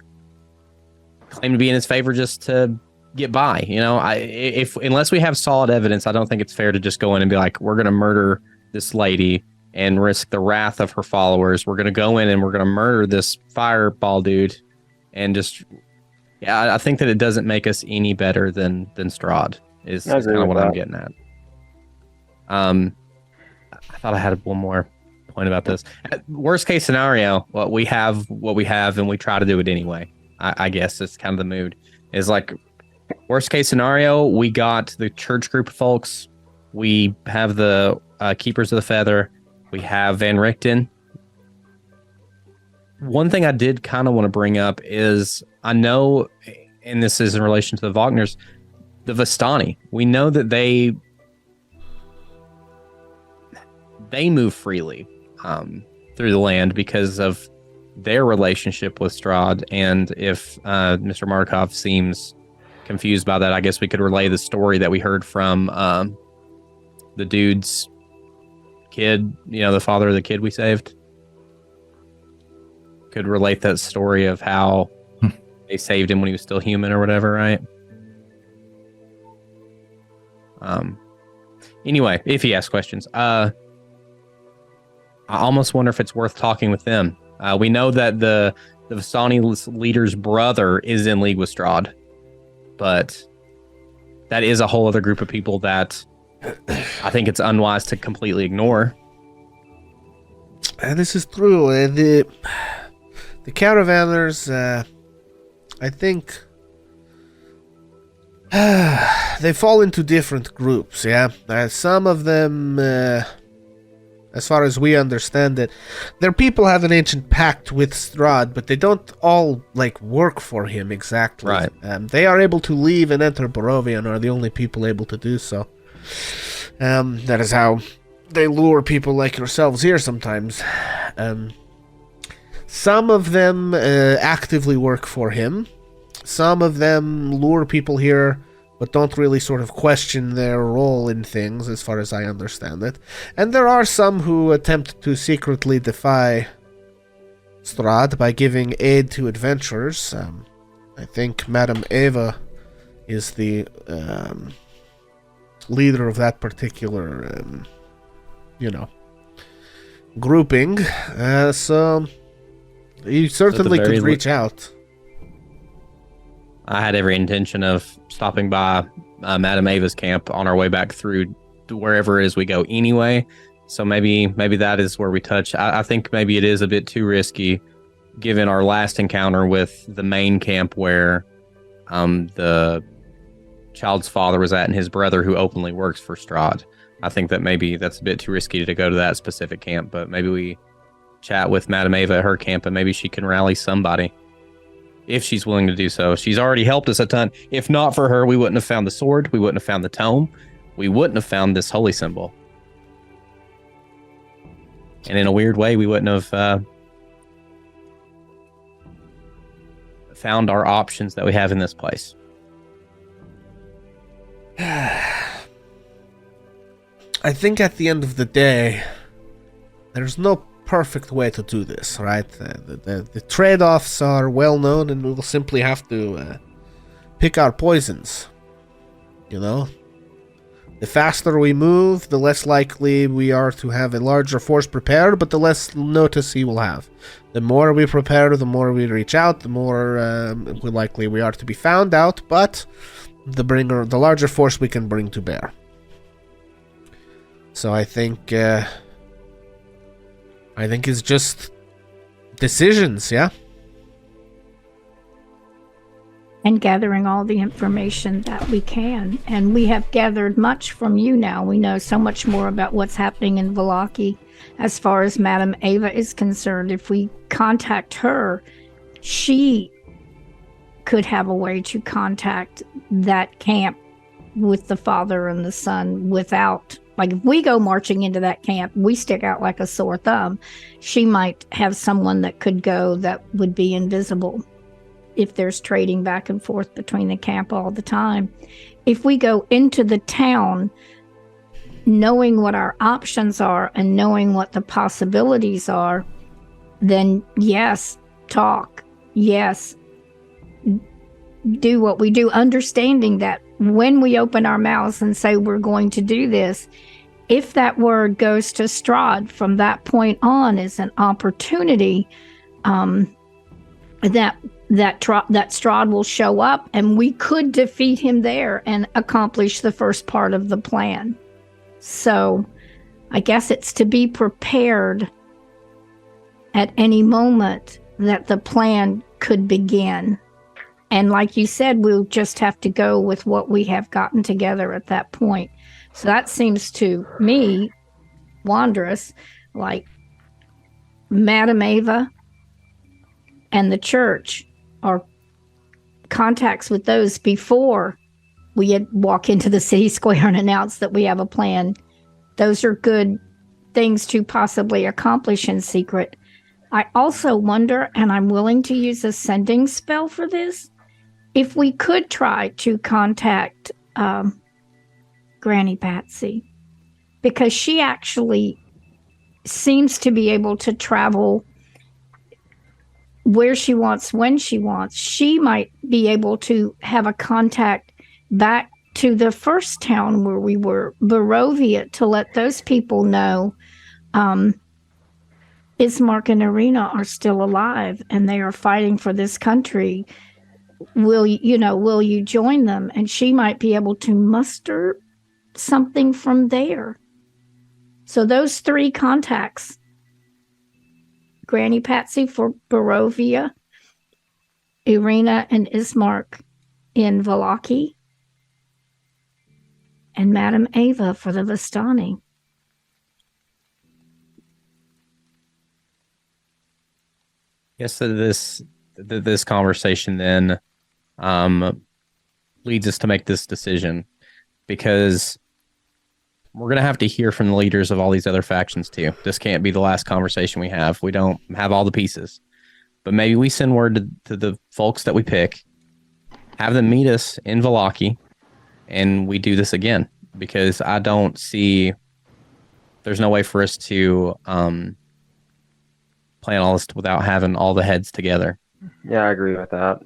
claim to be in his favor just to get by. Unless we have solid evidence, I don't think it's fair to just go in and be like, we're going to murder this lady and risk the wrath of her followers. We're going to go in and we're going to murder this fireball dude, and just I think that it doesn't make us any better than Strahd is kind of what I'm getting at. I thought I had one more point about this. Worst case scenario, what we have, and we try to do it anyway. I guess it's kind of the mood. Is like worst case scenario, we got the church group of folks. We have the Keepers of the Feather. We have Van Richten. One thing I did kind of want to bring up is I know, and this is in relation to the Wagners, the Vistani. We know that they move freely through the land because of their relationship with Strahd. And if Mr. Markov seems confused by that, I guess we could relay the story that we heard from the dude's kid, the father of the kid we saved. Could relate that story of how they saved him when he was still human or whatever, right? Anyway, if he asks questions, I almost wonder if it's worth talking with them. We know that the Vistani leader's brother is in league with Strahd, but that is a whole other group of people that I think it's unwise to completely ignore. This is true. The caravanners, I think, they fall into different groups, yeah? Some of them, as far as we understand it, their people have an ancient pact with Strahd, but they don't all, work for him exactly. Right. They are able to leave and enter Barovia and are the only people able to do so. That is how they lure people like yourselves here sometimes. Some of them actively work for him. Some of them lure people here, but don't really sort of question their role in things, as far as I understand it. And there are some who attempt to secretly defy Strahd by giving aid to adventurers. I think Madame Eva is the leader of that particular grouping. So you certainly could reach out. I had every intention of stopping by Madame Ava's camp on our way back through to wherever it is we go anyway. So maybe that is where we touch. I think maybe it is a bit too risky given our last encounter with the main camp where the child's father was at and his brother who openly works for Strahd. I think that maybe that's a bit too risky to go to that specific camp, but maybe we chat with Madame Ava at her camp and maybe she can rally somebody. If she's willing to do so. She's already helped us a ton. If not for her, we wouldn't have found the sword. We wouldn't have found the tome. We wouldn't have found this holy symbol. And in a weird way, we wouldn't have found our options that we have in this place. I think at the end of the day, there's no perfect way to do this, right? The trade-offs are well known, and we will simply have to pick our poisons. The faster we move, the less likely we are to have a larger force prepared, but the less notice he will have. The more we prepare, the more we reach out, the more likely we are to be found out, but the larger force we can bring to bear. So I think it's just decisions, yeah? And gathering all the information that we can. And we have gathered much from you now. We know so much more about what's happening in Vallaki as far as Madame Ava is concerned. If we contact her, she could have a way to contact that camp with the father and the son without... Like, if we go marching into that camp, we stick out like a sore thumb. She might have someone that could go that would be invisible if there's trading back and forth between the camp all the time. If we go into the town, knowing what our options are and knowing what the possibilities are, then yes, talk. Yes, do what we do, understanding that when we open our mouths and say we're going to do this, if that word goes to Strahd from that point on is an opportunity that Strahd will show up, and we could defeat him there and accomplish the first part of the plan. So I guess it's to be prepared at any moment that the plan could begin. And like you said, we'll just have to go with what we have gotten together at that point. So that seems to me, Wanderous, like Madame Ava and the church are contacts with those before we walk into the city square and announce that we have a plan. Those are good things to possibly accomplish in secret. I also wonder, and I'm willing to use a sending spell for this, if we could try to contact Granny Patsy, because she actually seems to be able to travel where she wants, when she wants. She might be able to have a contact back to the first town where we were, Barovia, to let those people know Ismark and Irina are still alive and they are fighting for this country. Will you join them? And she might be able to muster something from there. So those three contacts, Granny Patsy for Barovia, Irina and Ismark in Vallaki, and Madame Ava for the Vistani. Yes, so this conversation then leads us to make this decision, because we're going to have to hear from the leaders of all these other factions too. This can't be the last conversation we have. We don't have all the pieces. But maybe we send word to the folks that we pick, have them meet us in Vallaki, and we do this again. Because I don't see... There's no way for us to plan all this without having all the heads together. Yeah, I agree with that.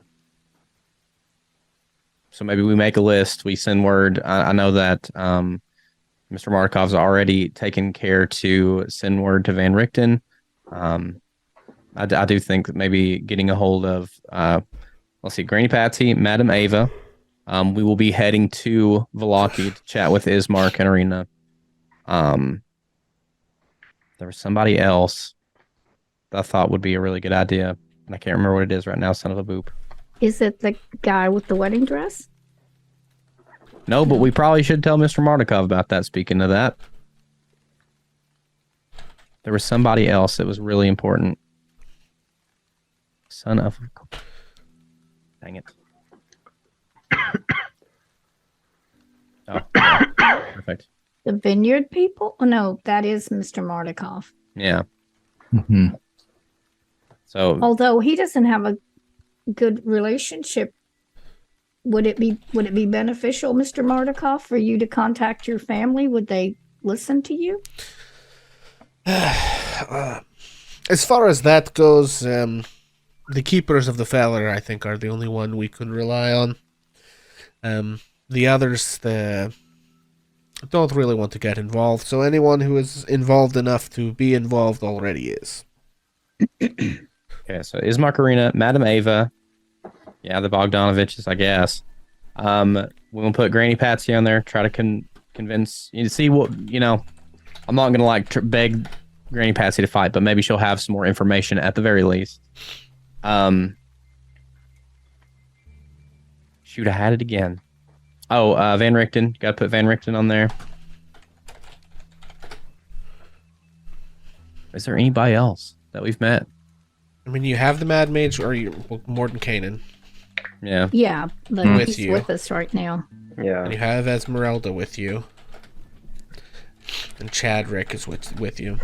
So maybe we make a list. We send word. I know that Mr. Markov's already taken care to send word to Van Richten. I do think that maybe getting a hold of, let's see, Granny Patsy, Madam Ava. We will be heading to Velaki to chat with Ismark and Arena. There was somebody else that I thought would be a really good idea, and I can't remember what it is right now, son of a boop. Is it the guy with the wedding dress? No, but we probably should tell Mr. Martikov about that, speaking of that. There was somebody else that was really important. Son of a... Dang it. Oh, yeah. Perfect. The vineyard people? Oh, no, that is Mr. Martikov. Yeah. Mhm. So, Although he doesn't have a good relationship, would it be beneficial, Mr. Martikov, for you to contact your family? Would they listen to you? As far as that goes, the keepers of the Feller, I think, are the only one we could rely on. The others, don't really want to get involved, so anyone who is involved enough to be involved already is. okay, so Ismark Arena, Madam Ava. Yeah, the Bogdanoviches, I guess. We'll put Granny Patsy on there, try to convince you to see what, I'm not going to beg Granny Patsy to fight, but maybe she'll have some more information at the very least. Shoot, I had it again. Oh, Van Richten. Got to put Van Richten on there. Is there anybody else that we've met? I mean, you have the Mad Mage or Morton Kanan, Yeah. Yeah, but With he's you. with us right now. Yeah. and you have Esmeralda with you, and Chadrick is with you.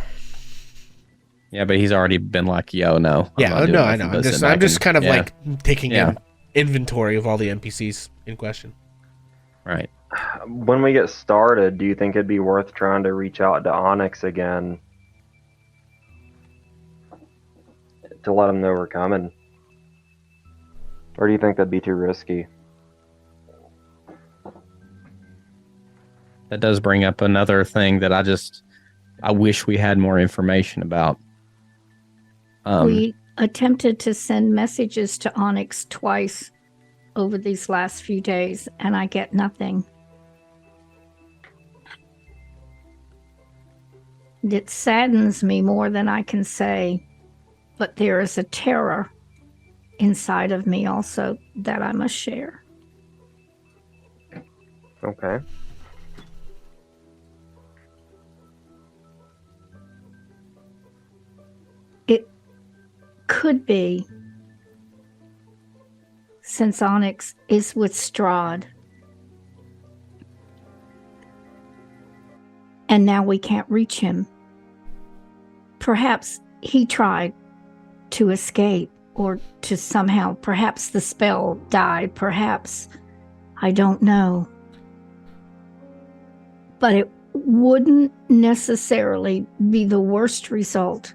Yeah, but he's already been like, yo, no. I'm not doing No, I nothing know. but I'm sit back just and- kind of yeah, like taking Yeah. an inventory of all the NPCs in question. Right. When we get started, do you think it'd be worth trying to reach out to Onyx again to let him know we're coming? Or do you think that'd be too risky? That does bring up another thing that I wish we had more information about. We attempted to send messages to Onyx twice over these last few days, and I get nothing. It saddens me more than I can say, but there is a terror inside of me also that I must share. Okay. It could be, since Onyx is with Strahd, and now we can't reach him. Perhaps he tried to escape or to somehow, perhaps the spell died, perhaps, I don't know. But it wouldn't necessarily be the worst result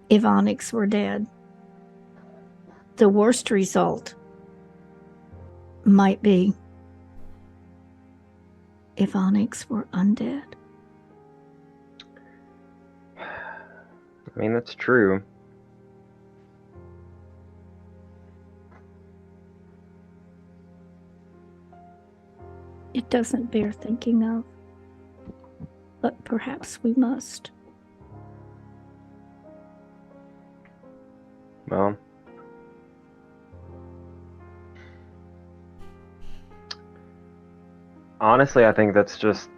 if Onyx were dead. The worst result might be if Onyx were undead. I mean, that's true. It doesn't bear thinking of, but perhaps we must. Well, honestly, I think that's just,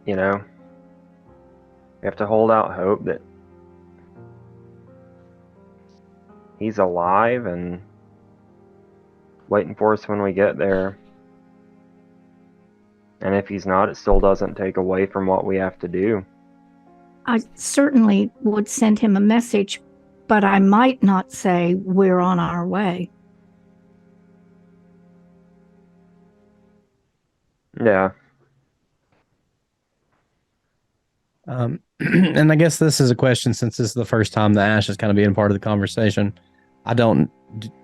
we have to hold out hope that he's alive and waiting for us when we get there. And if he's not, it still doesn't take away from what we have to do. I certainly would send him a message, but I might not say we're on our way. Yeah. And I guess this is a question, since this is the first time the Ash is kind of being part of the conversation.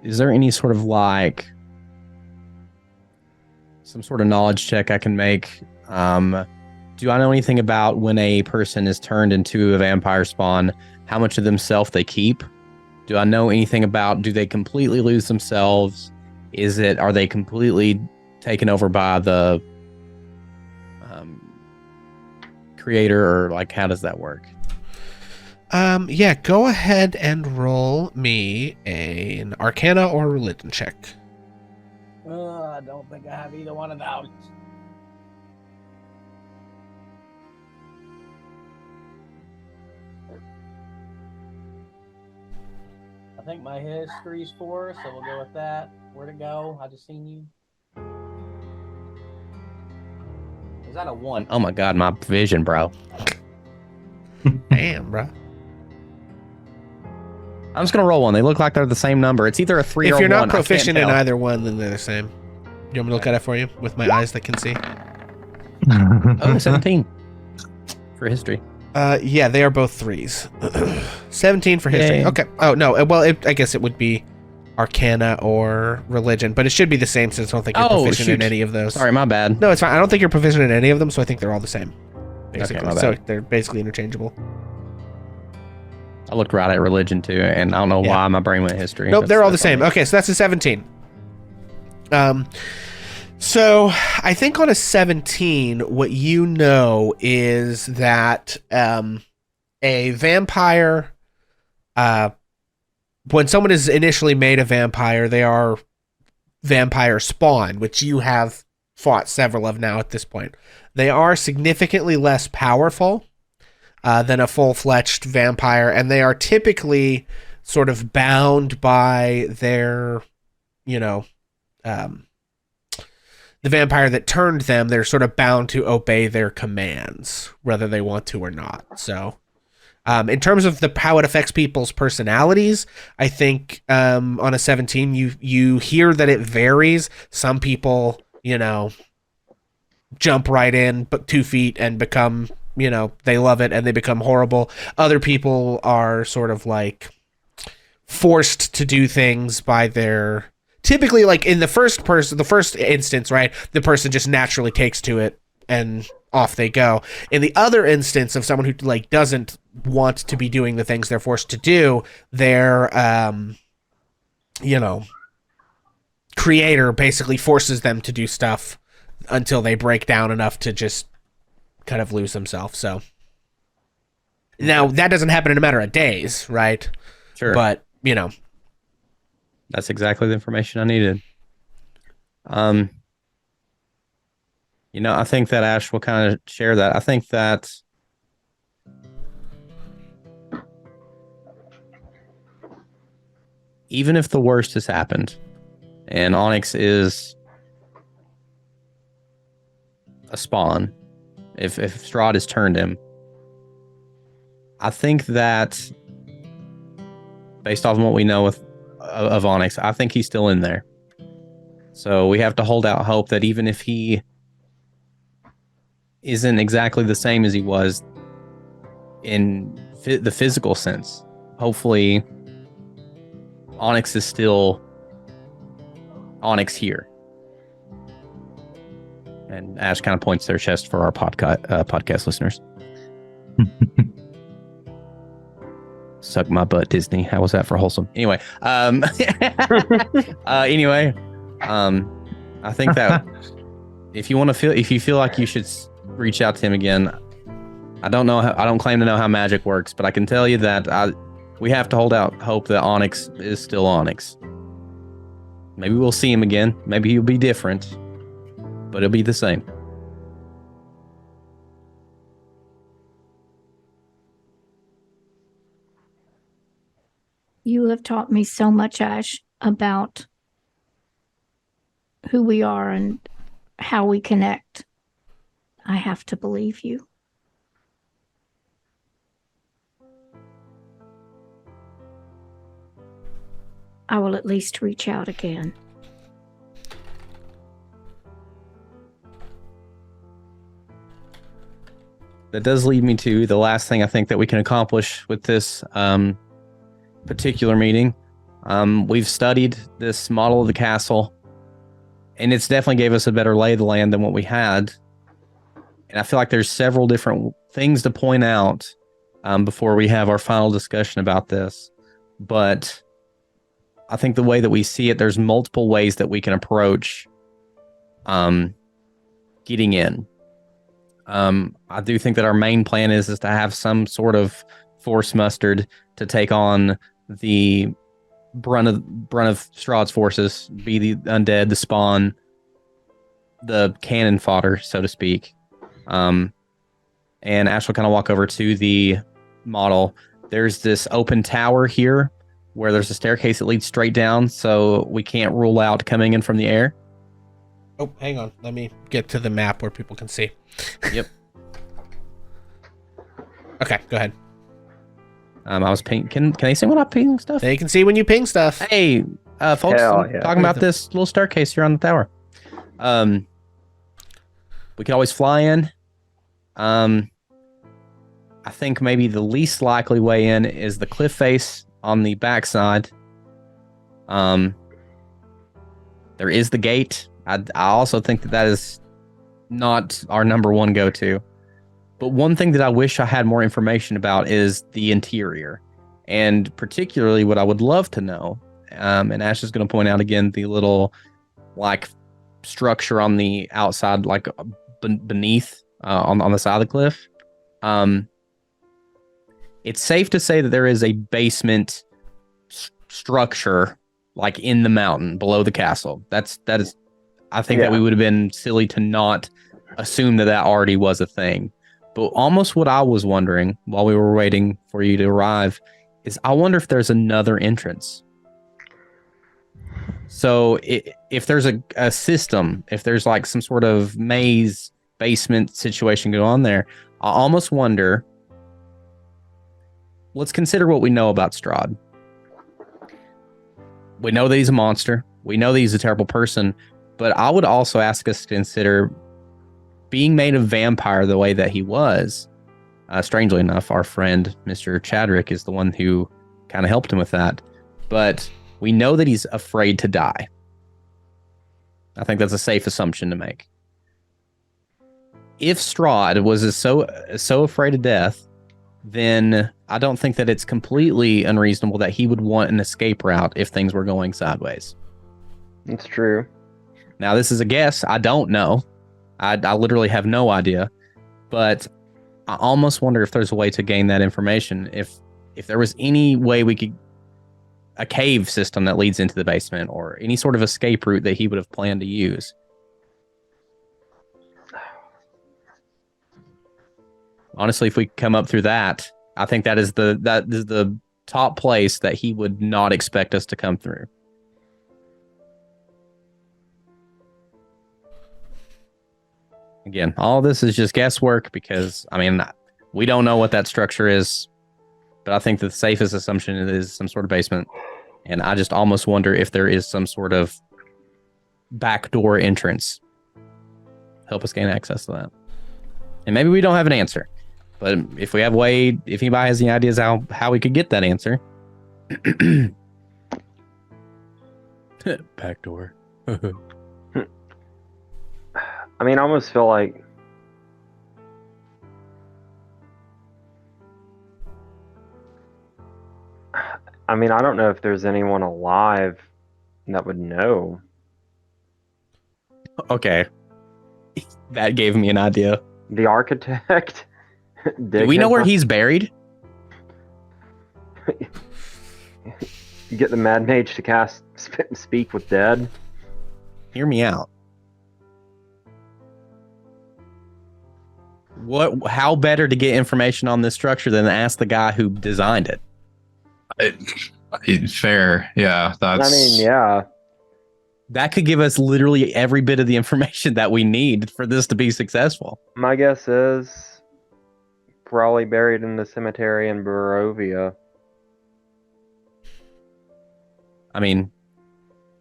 Is there any sort of some sort of knowledge check I can make. Do I know anything about when a person is turned into a vampire spawn, how much of themselves they keep? Do I know anything about, do they completely lose themselves? Are they completely taken over by the creator, or like, how does that work? Yeah, go ahead and roll me an Arcana or Religion check. I don't think I have either one of those. I think my history's 4, so we'll go with that. Where to go? I just seen you. Is that a 1? Oh my god, my vision, bro. Damn, bro. I'm just gonna roll one. They look like they're the same number. It's either a 3 or a 1. If you're not proficient in tell. either one, then they're the same. You want me to look at it for you with my eyes that can see? Oh, 17 for history. Yeah, they are both 3s. 17 for history. Yay. Okay. Oh no. Well, I guess it would be Arcana or Religion, but it should be the same since I don't think you're proficient in any of those. Sorry, my bad. No, it's fine. I don't think you're proficient in any of them, so I think they're all the same. Basically, Okay, my so bad. they're basically interchangeable. I looked right at religion too, and I don't know why my brain went history. Nope, they're all the That's same. funny. Okay, so that's a 17. So I think on a 17, what you know is that a vampire, when someone is initially made a vampire, they are vampire spawn, which you have fought several of now at this point. They are significantly less powerful than a full-fledged vampire, and they are typically sort of bound by their, the vampire that turned them. They're sort of bound to obey their commands, whether they want to or not. So, in terms of how it affects people's personalities, I think on a 17, you hear that it varies. Some people, jump right in, but 2 feet and become, they love it and they become horrible. Other people are sort of like forced to do things by their, typically like in the first instance, right? The person just naturally takes to it and off they go. In the other instance of someone who like doesn't want to be doing the things they're forced to do, their, creator basically forces them to do stuff until they break down enough to just kind of lose themselves. So now that doesn't happen in a matter of days, right? Sure. But, That's exactly the information I needed. I think that Ash will kind of share that. I think that even if the worst has happened and Onyx is a spawn, if Strahd has turned him, I think that based off of what we know of Onyx, I think he's still in there. So we have to hold out hope that even if he isn't exactly the same as he was in the physical sense, hopefully Onyx is still Onyx here. And Ash kind of points their chest for our podcast listeners. Suck my butt, Disney. How was that for wholesome? Anyway, I think that if you feel like you should reach out to him again, I don't claim to know how magic works, but I can tell you that we have to hold out hope that Onyx is still Onyx. Maybe we'll see him again. Maybe he'll be different, but it'll be the same. You have taught me so much, Ash, about who we are and how we connect. I have to believe you. I will at least reach out again. That does lead me to the last thing I think that we can accomplish with this particular meeting. We've studied this model of the castle. And it's definitely gave us a better lay of the land than what we had. And I feel like there's several different things to point out before we have our final discussion about this. But I think the way that we see it, there's multiple ways that we can approach getting in. I do think that our main plan is to have some sort of force mustered to take on the brunt of Strahd's forces, be the undead, the spawn, the cannon fodder, so to speak. And Ash will kind of walk over to the model. There's this open tower here where there's a staircase that leads straight down, so we can't rule out coming in from the air. Oh, hang on. Let me get to the map where people can see. Yep. Okay, go ahead. I was ping. Can they see when I ping stuff? They can see when you ping stuff. Hey, folks, Hell yeah. talking about this little staircase here on the tower. We could always fly in. I think maybe the least likely way in is the cliff face on the backside. There is the gate. I also think that is not our number one go-to. But one thing that I wish I had more information about is the interior. And particularly what I would love to know, and Ash is going to point out again the little like structure on the outside, like beneath on the side of the cliff. It's safe to say that there is a basement structure like in the mountain below the castle. That is, I think that we would have been silly to not assume that already was a thing. But almost what I was wondering while we were waiting for you to arrive is I wonder if there's another entrance. So if there's a system, if there's like some sort of maze basement situation going on there, I almost wonder. Let's consider what we know about Strahd. We know that he's a monster. We know that he's a terrible person. But I would also ask us to consider being made a vampire the way that he was. Strangely enough, our friend, Mr. Chadrick, is the one who kind of helped him with that. But we know that he's afraid to die. I think that's a safe assumption to make. If Strahd was so afraid of death, then I don't think that it's completely unreasonable that he would want an escape route if things were going sideways. It's true. Now, this is a guess. I don't know. I literally have no idea. But I almost wonder if there's a way to gain that information. If there was any way we could... a cave system that leads into the basement or any sort of escape route that he would have planned to use. Honestly, if we come up through that, I think that is the top place that he would not expect us to come through. Again, all this is just guesswork because, I mean, we don't know what that structure is, but I think the safest assumption is some sort of basement. And I just almost wonder if there is some sort of backdoor entrance. Help us gain access to that. And maybe we don't have an answer. But if we have if anybody has any ideas how we could get that answer. Backdoor. I mean, I almost feel like I mean, I don't know if there's anyone alive that would know. Okay. That gave me an idea. The architect? Do we know where he's buried? You get the Mad Mage to cast Speak with Dead? Hear me out. How better to get information on this structure than to ask the guy who designed it? Fair, yeah. That's. I mean, yeah. That could give us literally every bit of the information that we need for this to be successful. My guess is probably buried in the cemetery in Barovia. I mean,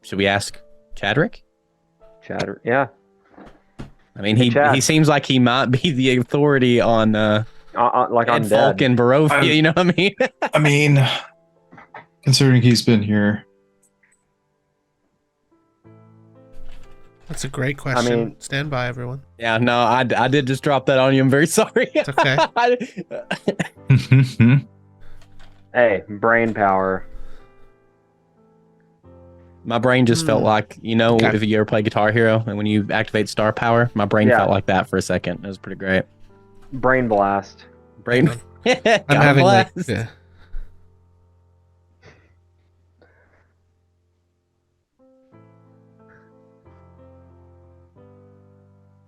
should we ask Chadrick? Yeah. I mean, he seems like he might be the authority on like on Folk and Barovia. You know what I mean? I mean, considering he's been here. That's a great question. mean- Stand by, everyone. Yeah, no, I did just drop that on you. I'm very sorry. It's okay. Hey, brain power. My brain just felt like, Okay. if you ever play Guitar Hero and when you activate star power, my brain Yeah. felt like that for a second. It was pretty great. Brain blast. Brain. I'm God having like, bless. yeah.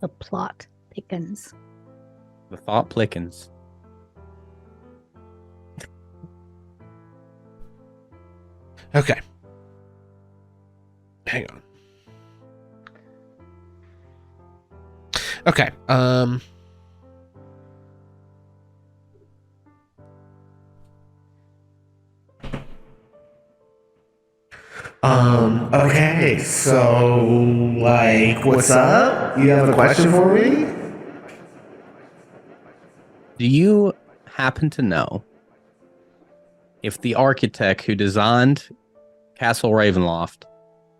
The plot thickens. The thought plickens. Okay. Hang on. Okay. Okay, so, like, what's up? You have a question for me? Do you happen to know if the architect who designed Castle Ravenloft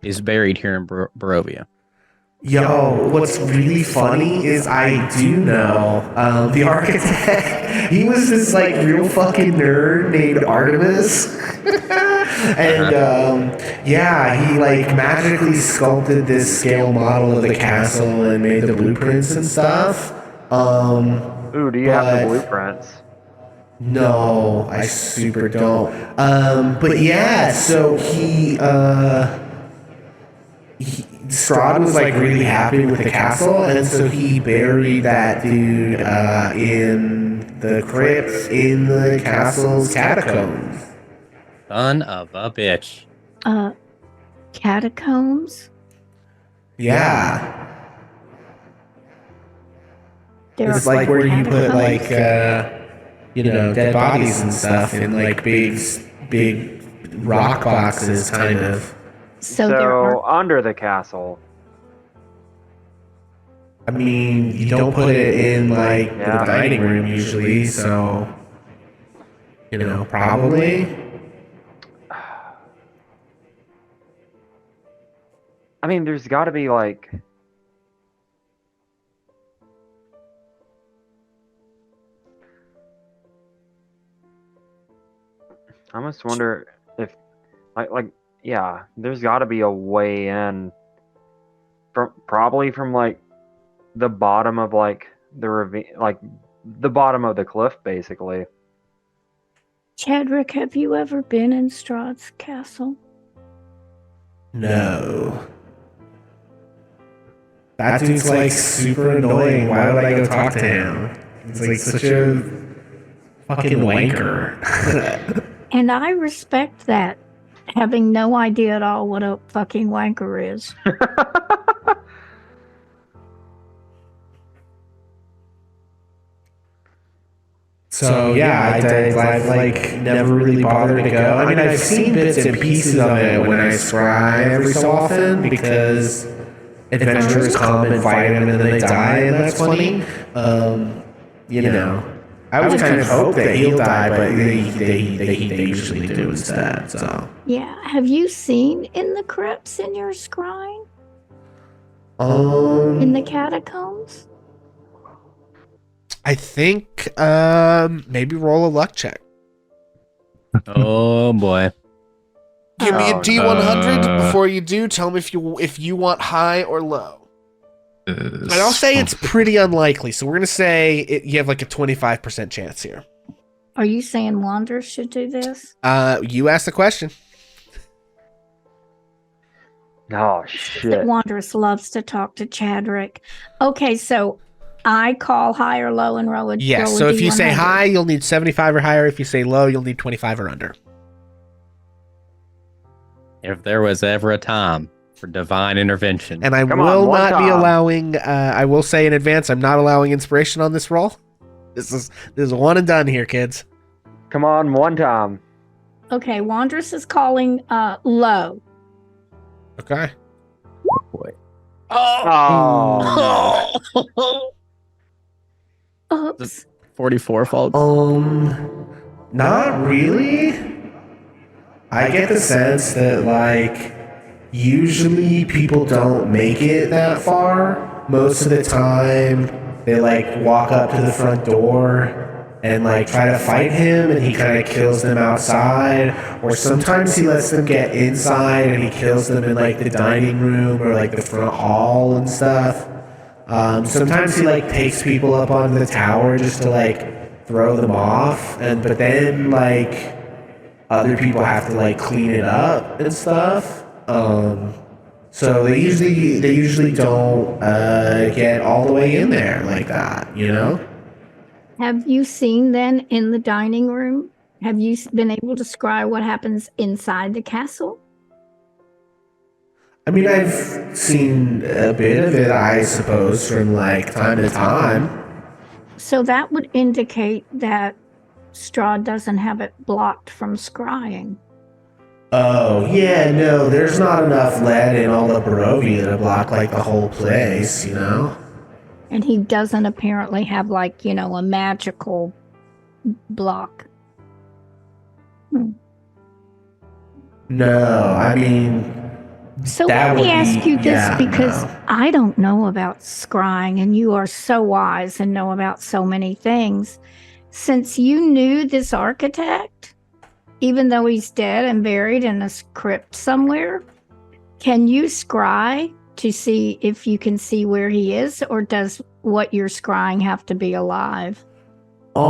is buried here in Barovia? Yo, what's really funny is I do know the architect. He was this like real fucking nerd named Artemis, and yeah, he like magically sculpted this scale model of the castle and made the blueprints and stuff. Ooh, do you have But- the blueprints? No, I super don't. But yeah, so Strahd was like really happy with the castle, and so he buried that dude in the crypt in the castle's catacombs. Son of a bitch. Catacombs. Yeah, There it's are like where you put catacombs? like dead bodies and stuff in like big rock boxes, kind of. So there are. Under the castle. I mean, you don't put it in like Yeah. the dining room usually, so probably. I mean, there's got to be like. I almost wonder if, yeah, there's got to be a way in. Probably from like the bottom of like the ravine, like the bottom of the cliff, basically. Chadrick, have you ever been in Strahd's castle? No. That dude's like super annoying. Why would I go talk to him? He's like such a fucking wanker. And I respect that, having no idea at all what a fucking wanker is. So yeah, I've like never really bothered to go. I mean, I've seen bits and pieces of it when I scry every so often because adventurers come and fight him and then they die, and that's funny. I would kind of hope that he'll die, but they usually do instead. So Yeah. Have you seen in the crypts in your scrying? um, In the catacombs? I think maybe roll a luck check. Oh boy. Give me a Oh, D100 before you do. Tell me if you want high or low. And I'll say it's pretty unlikely. So we're gonna say you have like a 25% chance here. Are you saying Wander should do this? You asked the question. Oh That shit! Wanderous loves to talk to Chadrick. Okay, so I call high or low and roll a Yes. roll a So if you say D100. high, you'll need 75 or higher. If you say low, you'll need 25 or under. If there was ever a time for divine intervention. And I Come on, will one not be time. allowing. I will say in advance, I'm not allowing inspiration on this roll. This is one and done here, kids. Come on, one time. Okay, Wanderous is calling low. Okay. boy. Oh, Oops. 44, folks. Not really. I get the sense that like usually people don't make it that far. Most of the time, they like walk up to the front door and like try to fight him, and he kind of kills them outside. Or sometimes he lets them get inside and he kills them in like the dining room or like the front hall and stuff. Sometimes he like takes people up onto the tower just to like throw them off, and but then like other people have to like clean it up and stuff. So they usually don't get all the way in there like that, you know? Have you seen then in the dining room? Have you been able to scry what happens inside the castle? I mean, I've seen a bit of it, I suppose, from like time to time. So that would indicate that Strahd doesn't have it blocked from scrying. Oh, yeah, no, there's not enough lead in all the Barovia to block like the whole place, you know? And he doesn't apparently have like, you know, a magical block. No, I mean, So that let me would ask be- you this yeah, because no. I don't know about scrying and you are so wise and know about so many things. Since you knew this architect, even though he's dead and buried in a crypt somewhere, can you scry to see if you can see where he is, or does what you're scrying have to be alive? I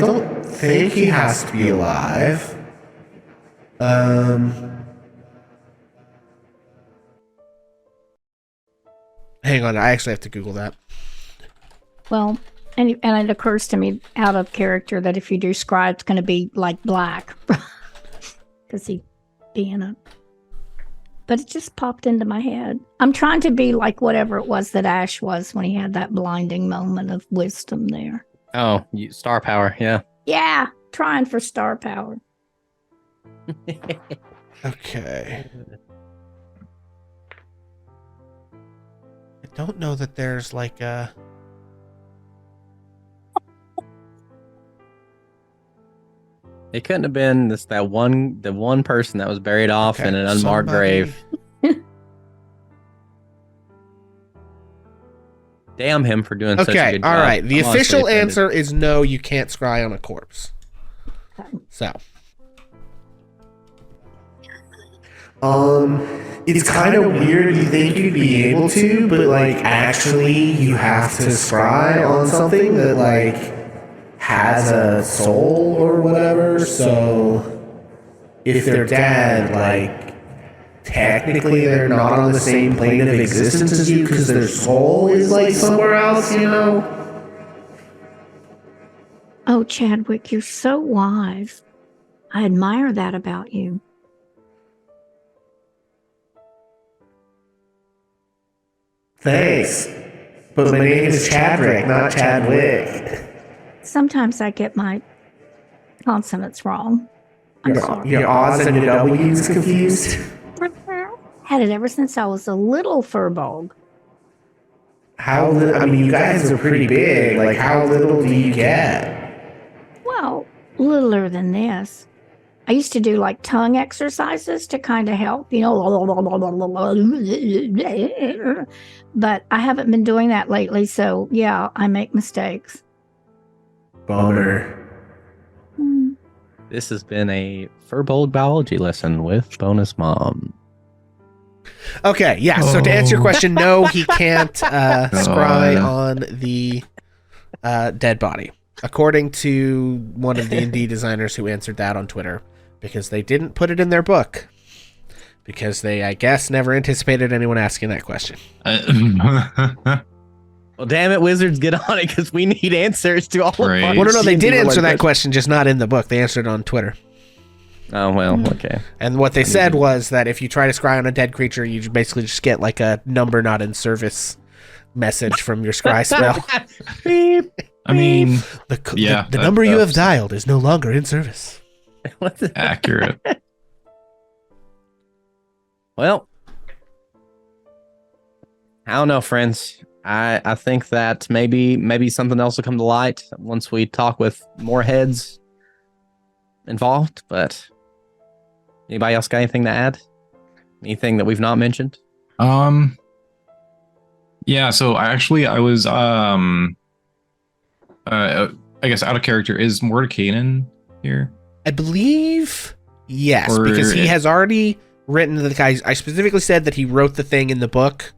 don't think he has to be alive. Hang on, I actually have to Google that. Well, and it occurs to me out of character that if you do scry, it's going to be like black because he being a. But it just popped into my head. I'm trying to be like whatever it was that Ash was when he had that blinding moment of wisdom there. Oh, star power. Yeah. Yeah, trying for star power. Okay. I don't know that there's like a... It couldn't have been the one person that was buried off in an unmarked grave. Damn him for doing such a Okay, good all job. right. The I'm honestly official offended. answer is no, you can't scry on a corpse. So. It's kind of weird. You think you'd be able to, but like actually you have to scry on something that like has a soul or whatever. So if they're dead, like technically they're not on the same plane of existence as you because their soul is like somewhere else, you know? Oh, Chadwick, you're so wise. I admire that about you. Thanks. But my name is Chadrick, not Chadwick. Sometimes I get my consonants wrong. I'm sorry. Your O's and your W's confused? Had it ever since I was a little furball. How little? I mean, you guys are pretty big. Like, how little do you get? Well, littler than this. I used to do like tongue exercises to kind of help, you know. But I haven't been doing that lately, so yeah, I make mistakes. Boner. This has been a Furbolg biology lesson with Bonus Mom. Okay, yeah. So to answer your question, no, he can't scry on the dead body, according to one of the indie designers who answered that on Twitter, because they didn't put it in their book, because they, I guess, never anticipated anyone asking that question. Well, damn it, Wizards, get on it, because we need answers to all Right. of our Well, no, they did D&D answer that questions. question, just not in the book. They answered it on Twitter. Oh, well, okay. And what they said was that if you try to scry on a dead creature, you basically just get like a number not in service message from your scry spell. Beep. I mean, The number you have dialed is no longer in service. What's it? accurate. Well, I don't know, friends. I think that maybe something else will come to light once we talk with more heads involved. But anybody else got anything to add? Anything that we've not mentioned? Yeah, so I was I guess out of character. Is Mordekainen here? I believe yes, Or because he has already written the guy. I specifically said that he wrote the thing in the book.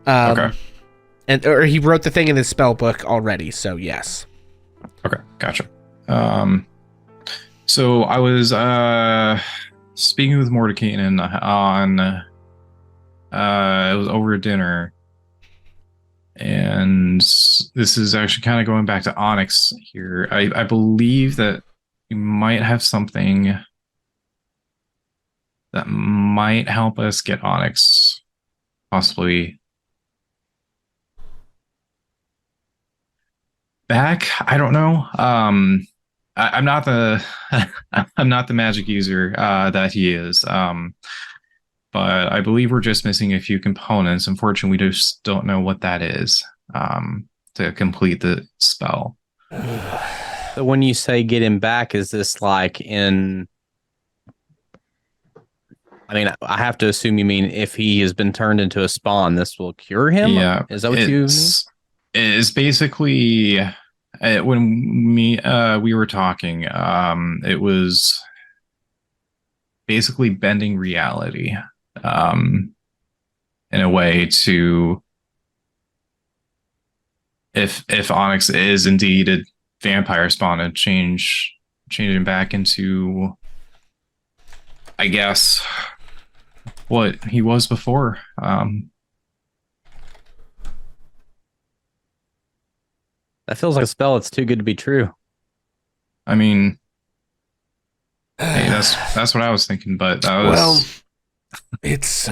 Okay. Or he wrote the thing in his spell book already, so yes. Okay, gotcha. So I was speaking with Mordekainen on it was over dinner, and this is actually kind of going back to Onyx here. I believe that you might have something that might help us get Onyx possibly back. I don't know. I'm not the I'm not the magic user that he is. But I believe we're just missing a few components. Unfortunately, we just don't know what that is to complete the spell. So when you say get him back, is this like in? I mean, I have to assume you mean if he has been turned into a spawn, this will cure him? Yeah. Is that what you mean? It's basically when we were talking, it was basically bending reality in a way to if Onyx is indeed a vampire spawn, to change him back into, I guess, what he was before. That feels like a spell that's too good to be true. I mean, hey, that's what I was thinking, but that was Well, it's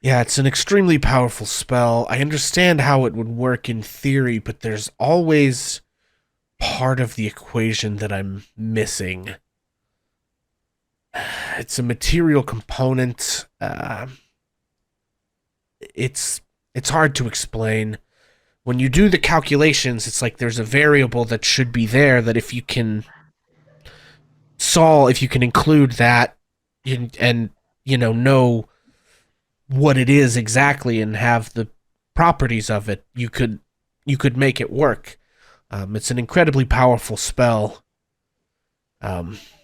yeah, it's an extremely powerful spell. I understand how it would work in theory, but there's always part of the equation that I'm missing. It's a material component. It's hard to explain. When you do the calculations, it's like there's a variable that should be there that if you can include that and know what it is exactly and have the properties of it, you could make it work. It's an incredibly powerful spell.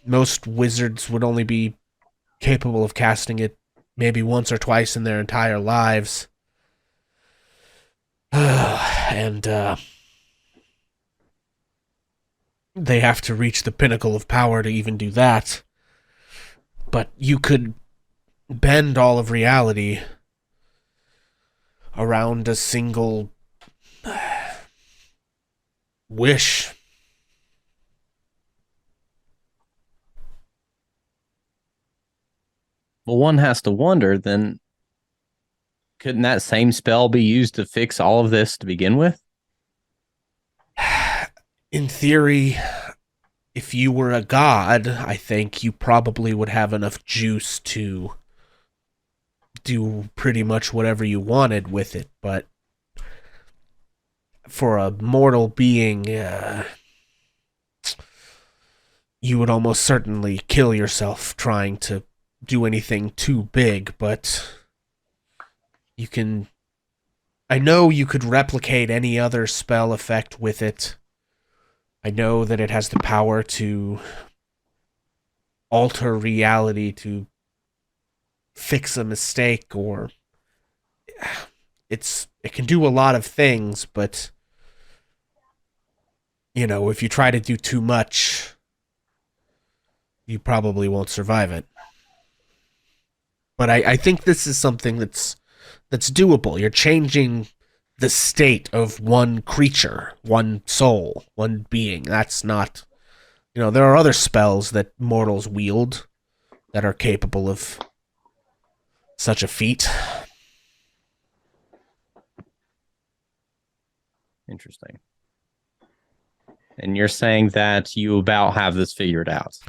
Most wizards would only be capable of casting it maybe once or twice in their entire lives. And they have to reach the pinnacle of power to even do that. But you could bend all of reality around a single wish. Well, one has to wonder then, couldn't that same spell be used to fix all of this to begin with? In theory, if you were a god, I think you probably would have enough juice to do pretty much whatever you wanted with it, but for a mortal being, you would almost certainly kill yourself trying to do anything too big, but I know you could replicate any other spell effect with it. I know that it has the power to alter reality, to fix a mistake, or it can do a lot of things, but if you try to do too much, you probably won't survive it. But I think this is something that's doable. You're changing the state of one creature, one soul, one being. That's not, there are other spells that mortals wield that are capable of such a feat. Interesting. And you're saying that you about have this figured out?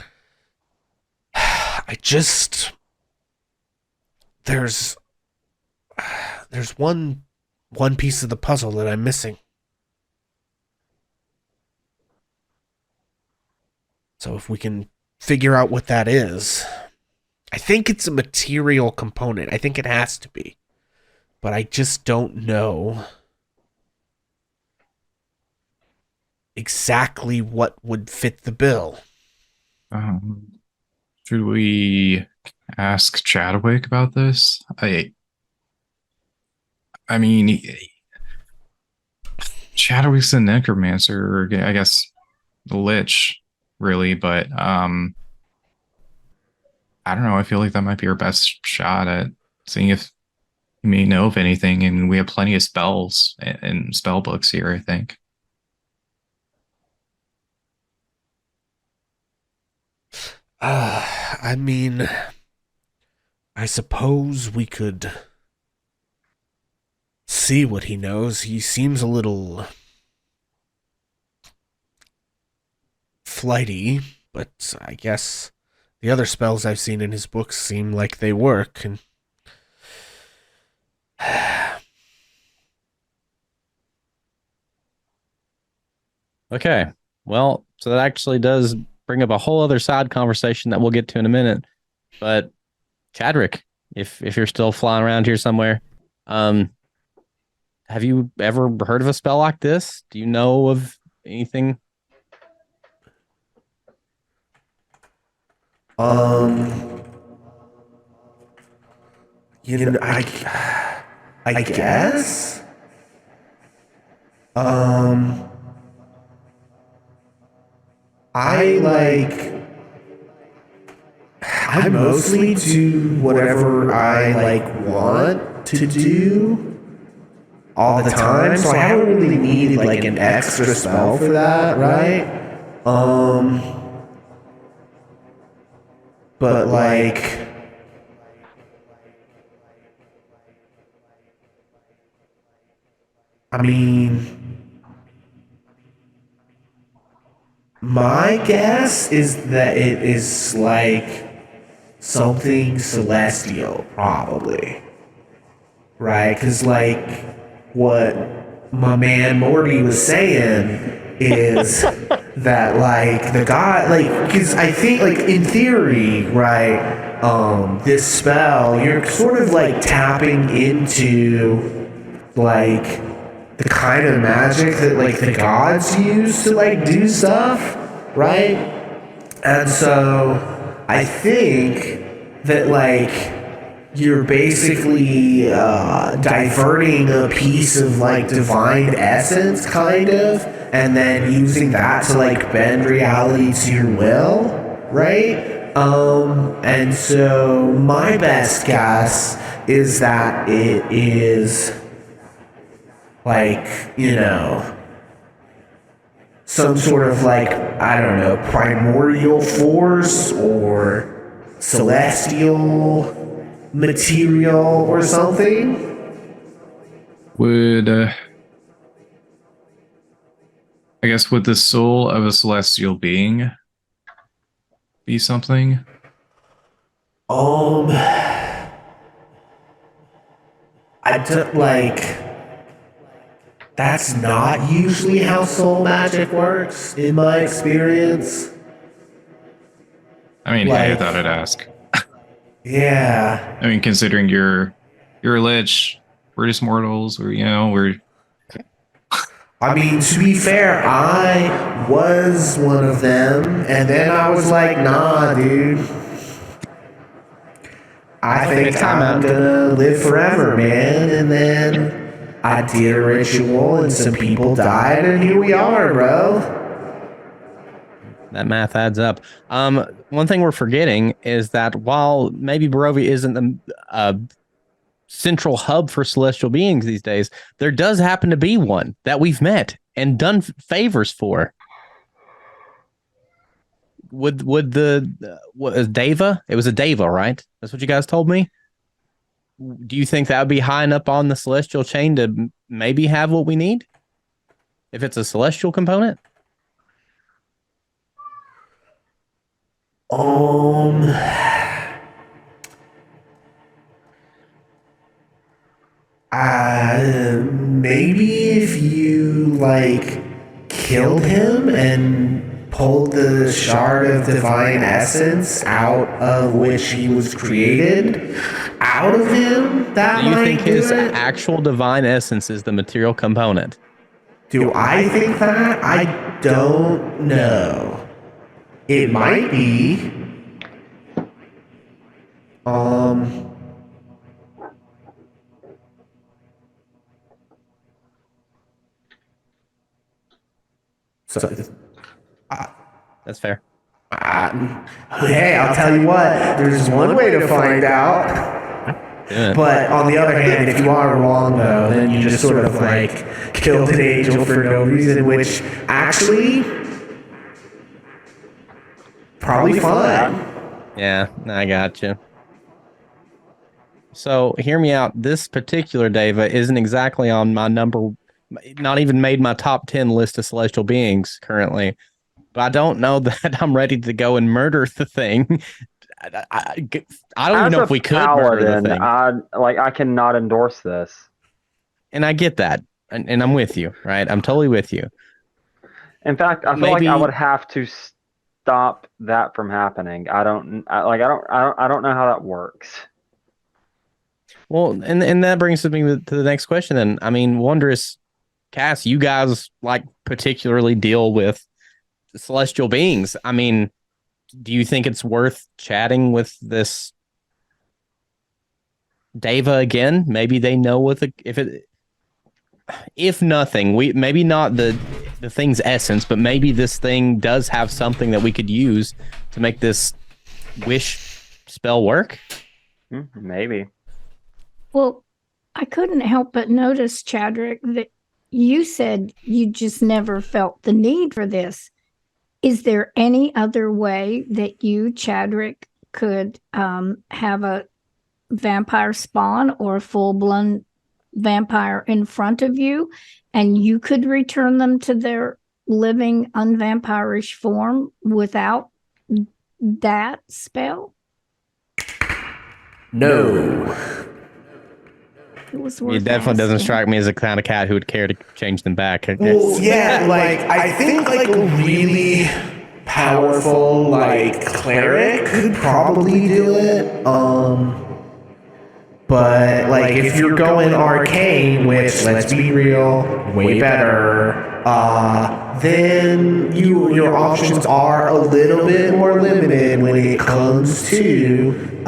there's one piece of the puzzle that I'm missing. So if we can figure out what that is, I think it's a material component. I think it has to be, but I just don't know exactly what would fit the bill. Should we ask Chadwick about this? I mean, Chadwick's a necromancer, or I guess the lich, really, but I don't know. I feel like that might be our best shot at seeing if he may know of anything, and we have plenty of spells and spell books here, I think. I mean, I suppose we could see what he knows. He seems a little flighty, but I guess the other spells I've seen in his books seem like they work. And Okay. Well, so that actually does bring up a whole other side conversation that we'll get to in a minute. But Chadrick, if you're still flying around here somewhere, have you ever heard of a spell like this? Do you know of anything? you know, I guess. I like. I mostly do whatever I like want to do all the time, so I don't really need like an extra spell for that, right? But like, I mean, my guess is that it is like something celestial, probably. Right? Because, like, what my man Morty was saying is that, like, the god, like, because I think, like, in theory, right, this spell, you're sort of, like, tapping into, like, the kind of magic that, like, the gods use to, like, do stuff, right? And so I think that, like, you're basically diverting a piece of, like, divine essence, kind of, and then using that to, like, bend reality to your will, right? And so my best guess is that it is, like, some sort of, like, I don't know, primordial force or celestial material or something. Would I guess would the soul of a celestial being be something? I don't like. That's not usually how soul magic works, in my experience. I mean, hey, I Like, thought I'd ask. yeah. I mean, considering you're a lich, we're just mortals, or we're I mean, to be fair, I was one of them, and then I was like, nah, dude. I think I'm gonna live forever, man. And then I did a ritual, and some people died, and here we are, bro. That math adds up. One thing we're forgetting is that while maybe Barovia isn't the central hub for celestial beings these days, there does happen to be one that we've met and done favors for. Would what is Deva? It was a Deva, right? That's what you guys told me. Do you think that would be high enough on the celestial chain to maybe have what we need? If it's a celestial component? Maybe if you like killed him and pulled the shard of divine essence out of which he was created out of him, that Do you might think do his it. actual divine essence is the material component? Do I think that? I don't know. It might be. Um. So, That's fair. hey, I'll tell you what. There's one way to find out. Yeah. But on the other hand, if you are wrong, though, then you just sort of like killed an angel for no reason, which actually probably fun. Yeah, I got you. So hear me out. This particular Deva isn't exactly on my not even made my top 10 list of celestial beings currently. But I don't know that I'm ready to go and murder the thing. I don't even As know a if we could murder the paladin, thing. I cannot endorse this. And I get that. And I'm with you, right? I'm totally with you. In fact, I feel like I Maybe- would have to stop that from happening. I don't know how that works. Well, and that brings me to the next question then. I mean, Wondrous, Cass, you guys like particularly deal with celestial beings. I mean, do you think it's worth chatting with this Deva again? Maybe they know if nothing, we maybe not the thing's essence, but maybe this thing does have something that we could use to make this wish spell work. Maybe. Well, I couldn't help but notice, Chadrick, that you said you just never felt the need for this. Is there any other way that you, Chadrick, could have a vampire spawn or a full-blown vampire in front of you, and you could return them to their living unvampirish form without that spell? No. It was It worth definitely doesn't asking. strike me as the kind of cat who would care to change them back. Well, yeah, like I think like a really powerful like cleric could probably do it. But like if you're going arcane, which let's be real, way better, then your options are a little bit more limited when it comes to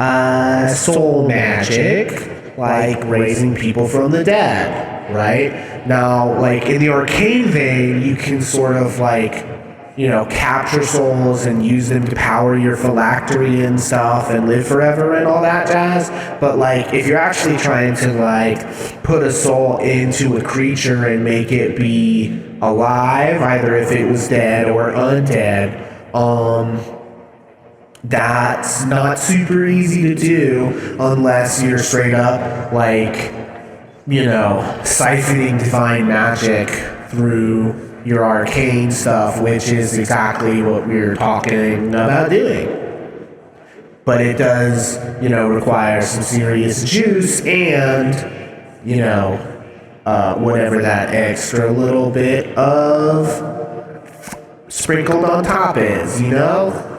soul magic, like raising people from the dead, right? Now, like in the arcane vein, you can sort of like, you know, capture souls and use them to power your phylactery and stuff and live forever and all that jazz. But like, if you're actually trying to like put a soul into a creature and make it be alive, either if it was dead or undead, that's not super easy to do unless you're straight up like, you know, siphoning divine magic through your arcane stuff, which is exactly what we were talking about doing. But it does, you know, require some serious juice and, you know, whatever that extra little bit of sprinkled on top is, you know?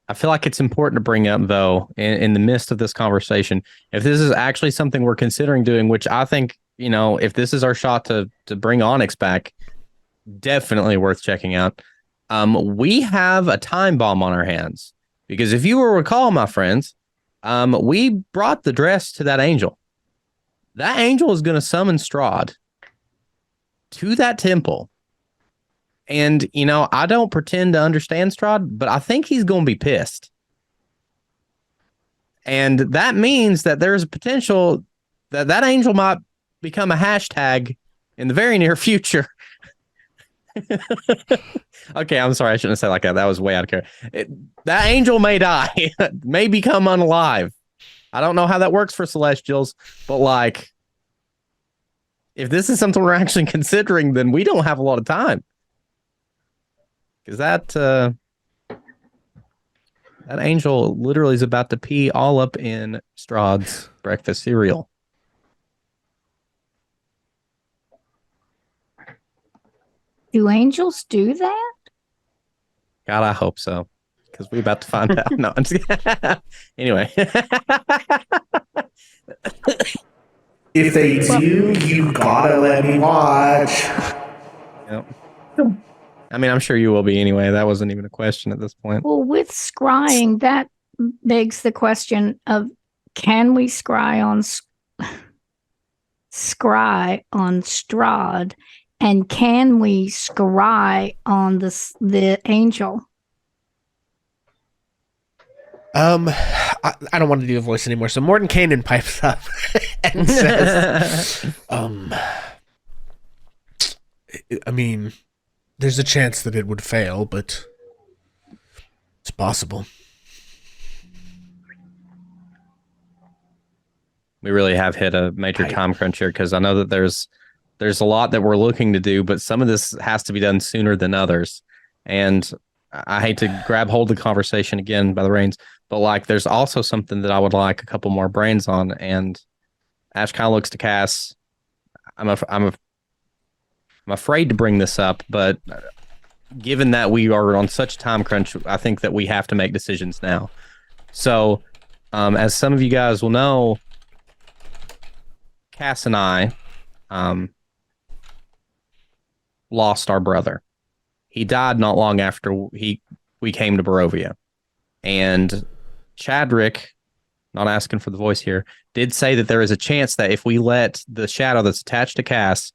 I feel like it's important to bring up, though, in the midst of this conversation, if this is actually something we're considering doing, which I think, you know, if this is our shot to bring Onyx back, definitely worth checking out. We have a time bomb on our hands because if you will recall, my friends, we brought the dress to that angel. That angel is going to summon Strahd to that temple. And, you know, I don't pretend to understand Strahd, but I think he's going to be pissed. And that means that there's a potential that that angel might become a hashtag in the very near future. Okay, I'm sorry. I shouldn't have said it like that. That was way out of character. That angel may die, may become unalive. I don't know how that works for Celestials, but like, if this is something we're actually considering, then we don't have a lot of time. Because That angel literally is about to pee all up in Strahd's breakfast cereal. Do angels do that? God, I hope so. Because we're about to find out. No, I'm just kidding. Anyway. If they do, you gotta let me watch. Yep. I mean, I'm sure you will be anyway. That wasn't even a question at this point. Well, with scrying, that begs the question of can we scry on Strahd, and can we scry on the angel? I don't want to do a voice anymore. So Morton Kanan pipes up and says, I mean, there's a chance that it would fail, but it's possible. We really have hit a major time crunch here because I know that there's a lot that we're looking to do, but some of this has to be done sooner than others. And I hate to grab hold of the conversation again by the reins, but like there's also something that I would like a couple more brains on. And Ash kind of looks to Cass. I'm afraid to bring this up, but given that we are on such a time crunch, I think that we have to make decisions now. So, as some of you guys will know, Cass and I lost our brother. He died not long after we came to Barovia. And Chadrick, not asking for the voice here, did say that there is a chance that if we let the shadow that's attached to Cass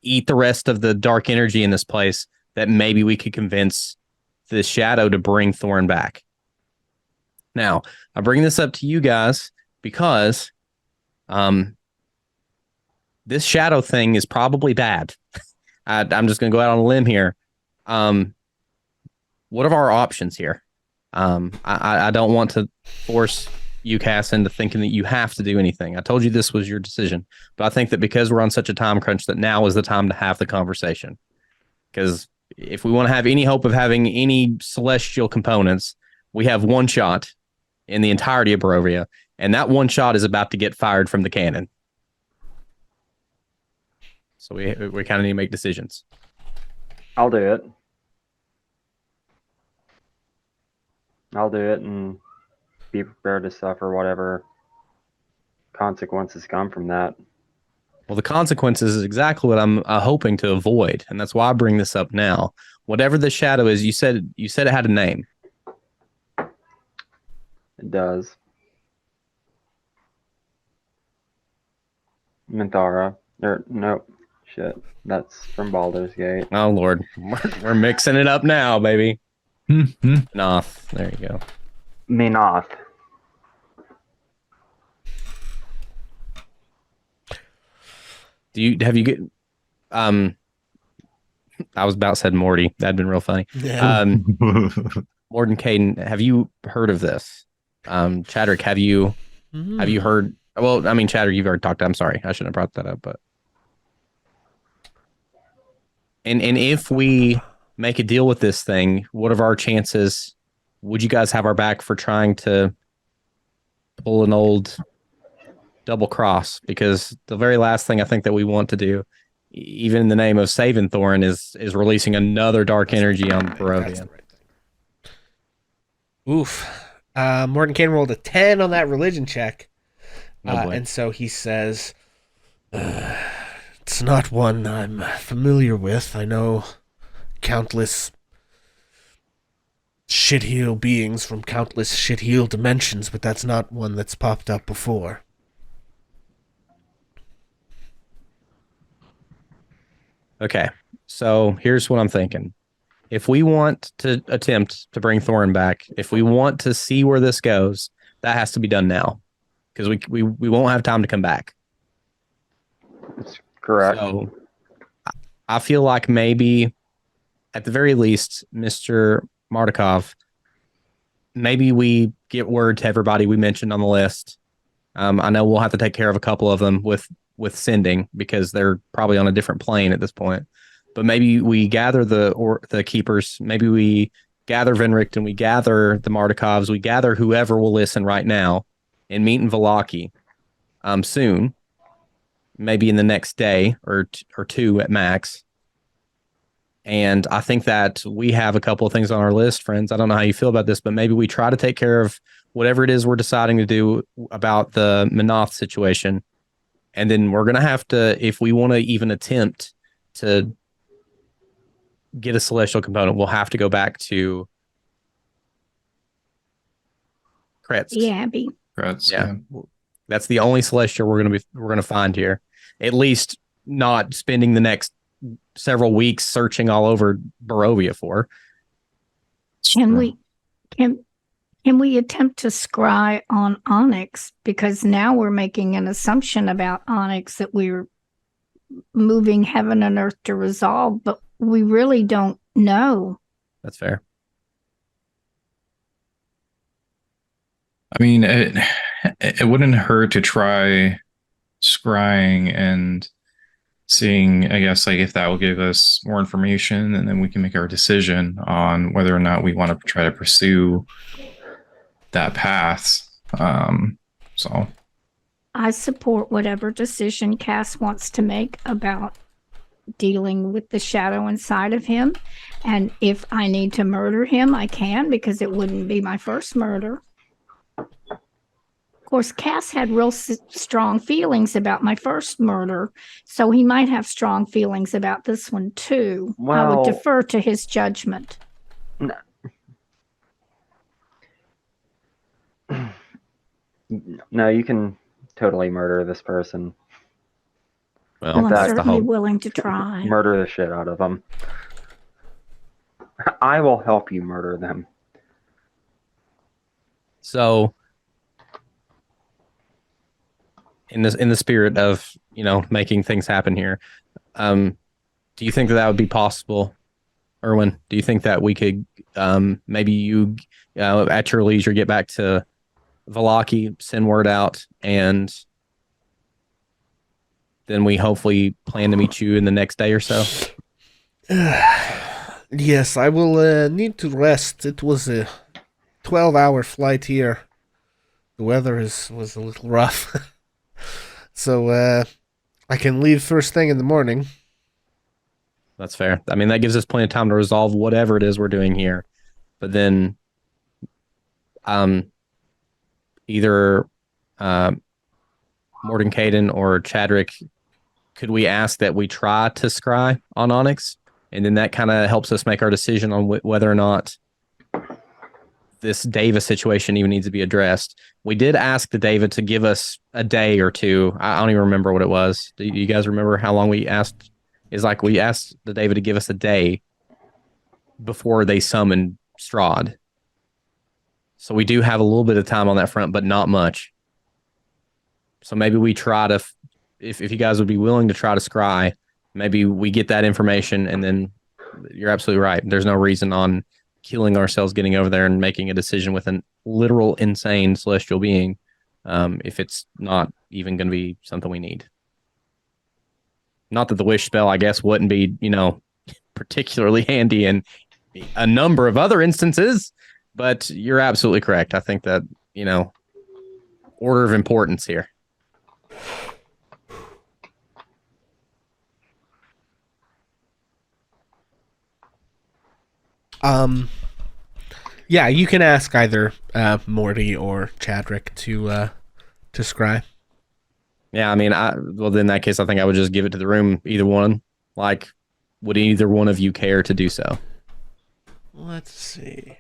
eat the rest of the dark energy in this place, that maybe we could convince the shadow to bring Thorn back. Now, I bring this up to you guys because this shadow thing is probably bad. I'm just going to go out on a limb here. What are our options here? I don't want to force you, Cass, into thinking that you have to do anything. I told you this was your decision, but I think that because we're on such a time crunch, that now is the time to have the conversation. Because if we want to have any hope of having any celestial components, we have one shot in the entirety of Barovia, and that one shot is about to get fired from the cannon. So we kind of need to make decisions. I'll do it. I'll do it and be prepared to suffer whatever consequences come from that. Well, the consequences is exactly what I'm hoping to avoid, and that's why I bring this up now. Whatever the shadow is, you said it had a name. It does. Minthara. Nope. Shit. That's from Baldur's Gate. Oh, Lord. We're mixing it up now, baby. Noth. There you go. Minoth. Have you get I was about said Morty. That'd been real funny. Yeah. Morton Caden, have you heard of this? Chadrick, have you heard? Well, I mean, Chadrick, you've already talked. I'm sorry, I shouldn't have brought that up, but and if we make a deal with this thing, what are our chances? Would you guys have our back for trying to pull an old double cross? Because the very last thing I think that we want to do, even in the name of saving Thorin, is releasing another dark energy on Barovia. Right. Oof. Morton Kane rolled a 10 on that religion check. And so he says, it's not one I'm familiar with. I know countless shitheel beings from countless shitheel dimensions, but that's not one that's popped up before. Okay, so here's what I'm thinking. If we want to attempt to bring Thorin back, if we want to see where this goes, that has to be done now, because we won't have time to come back. That's correct. So I feel like maybe, at the very least, Mr. Mardukov, maybe we get word to everybody we mentioned on the list. I know we'll have to take care of a couple of them with sending, because they're probably on a different plane at this point. But maybe we gather the keepers. Maybe we gather Venricht and we gather the Mardikovs, we gather whoever will listen right now, and meet in Vallaki soon, maybe in the next day or two at max. And I think that we have a couple of things on our list, friends. I don't know how you feel about this, but maybe we try to take care of whatever it is we're deciding to do about the Manoth situation. And then we're going to have to, if we want to even attempt to get a celestial component, we'll have to go back to Kretsk. The Abbey. Congrats, Yeah. That's the only celestial we're going to find here. At least not spending the next several weeks searching all over Barovia for. Can we attempt to scry on Onyx? Because now we're making an assumption about Onyx that we're moving heaven and earth to resolve, but we really don't know. That's fair. I mean, it wouldn't hurt to try scrying and seeing, I guess, like if that will give us more information, and then we can make our decision on whether or not we want to try to pursue that path. So I support whatever decision Cass wants to make about dealing with the shadow inside of him. And if I need to murder him, I can, because it wouldn't be my first murder. Of course, Cass had real strong feelings about my first murder, so he might have strong feelings about this one too. I would defer to his judgment. No, you can totally murder this person. Well, I'm that's the certainly hope. willing to try. Murder the shit out of them. I will help you murder them. So, in the spirit of, you know, making things happen here, do you think that would be possible, Erwin? Do you think that we could maybe you at your leisure get back to Vallaki, send word out, and then we hopefully plan to meet you in the next day or so? Yes, I will need to rest. It was a 12-hour flight here. The weather was a little rough. So I can leave first thing in the morning. That's fair. I mean, that gives us plenty of time to resolve whatever it is we're doing here. But then either Morton Caden or Chadrick, could we ask that we try to scry on Onyx? And then that kind of helps us make our decision on whether or not this David situation even needs to be addressed. We did ask the David to give us a day or two. I don't even remember what it was. Do you guys remember how long we asked? It's like we asked the David to give us a day before they summoned Strahd. So we do have a little bit of time on that front, but not much. So maybe we try to, if you guys would be willing to try to scry, maybe we get that information, and then you're absolutely right. There's no reason on killing ourselves getting over there and making a decision with an literal insane celestial being if it's not even going to be something we need. Not that the wish spell, I guess, wouldn't be, you know, particularly handy in a number of other instances, but you're absolutely correct. I think that, you know, order of importance here. Yeah, you can ask either Morty or Chadrick to scry. Yeah, I mean, well, in that case, I think I would just give it to the room, either one. Like, would either one of you care to do so? Let's see.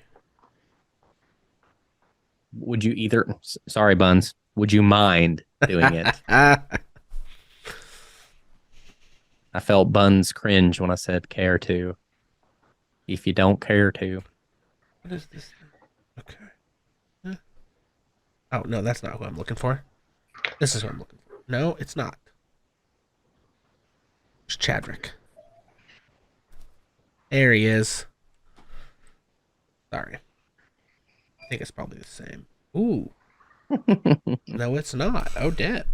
Would you either? Sorry, Buns. Would you mind doing it? I felt Buns cringe when I said care to. If you don't care to. What is this? Okay. Oh, no, that's not who I'm looking for. This is who I'm looking for. No, it's not. It's Chadrick. There he is. Sorry. I think it's probably the same. Ooh. No, it's not. Oh, damn.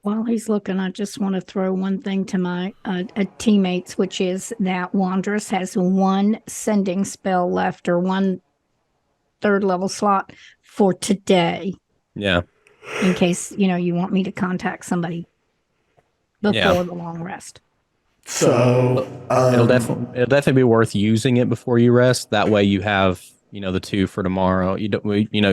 While he's looking, I just want to throw one thing to my teammates, which is that Wanderous has one sending spell left, or one third level slot for today, Yeah. in case you want me to contact somebody before the long rest. So It'll definitely be worth using it before you rest. That way you have, the 2 for tomorrow. You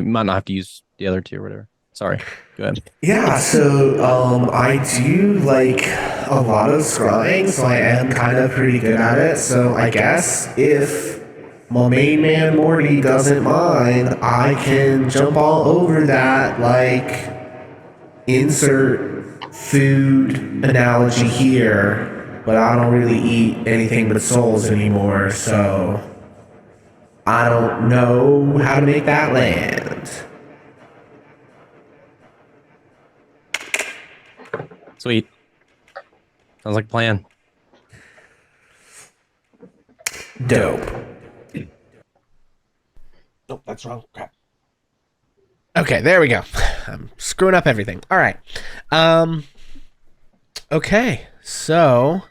might not have to use the other 2 or whatever. Sorry. Go ahead. yeah, so I do like a lot of scrying, so I am kind of pretty good at it. So I guess if my main man Morty doesn't mind, I can jump all over that, like, insert food analogy here, but I don't really eat anything but souls anymore, so I don't know how to make that land. Sweet. Sounds like a plan. Dope. Nope, that's wrong. Crap. Okay, there we go. I'm screwing up everything. All right. Okay, so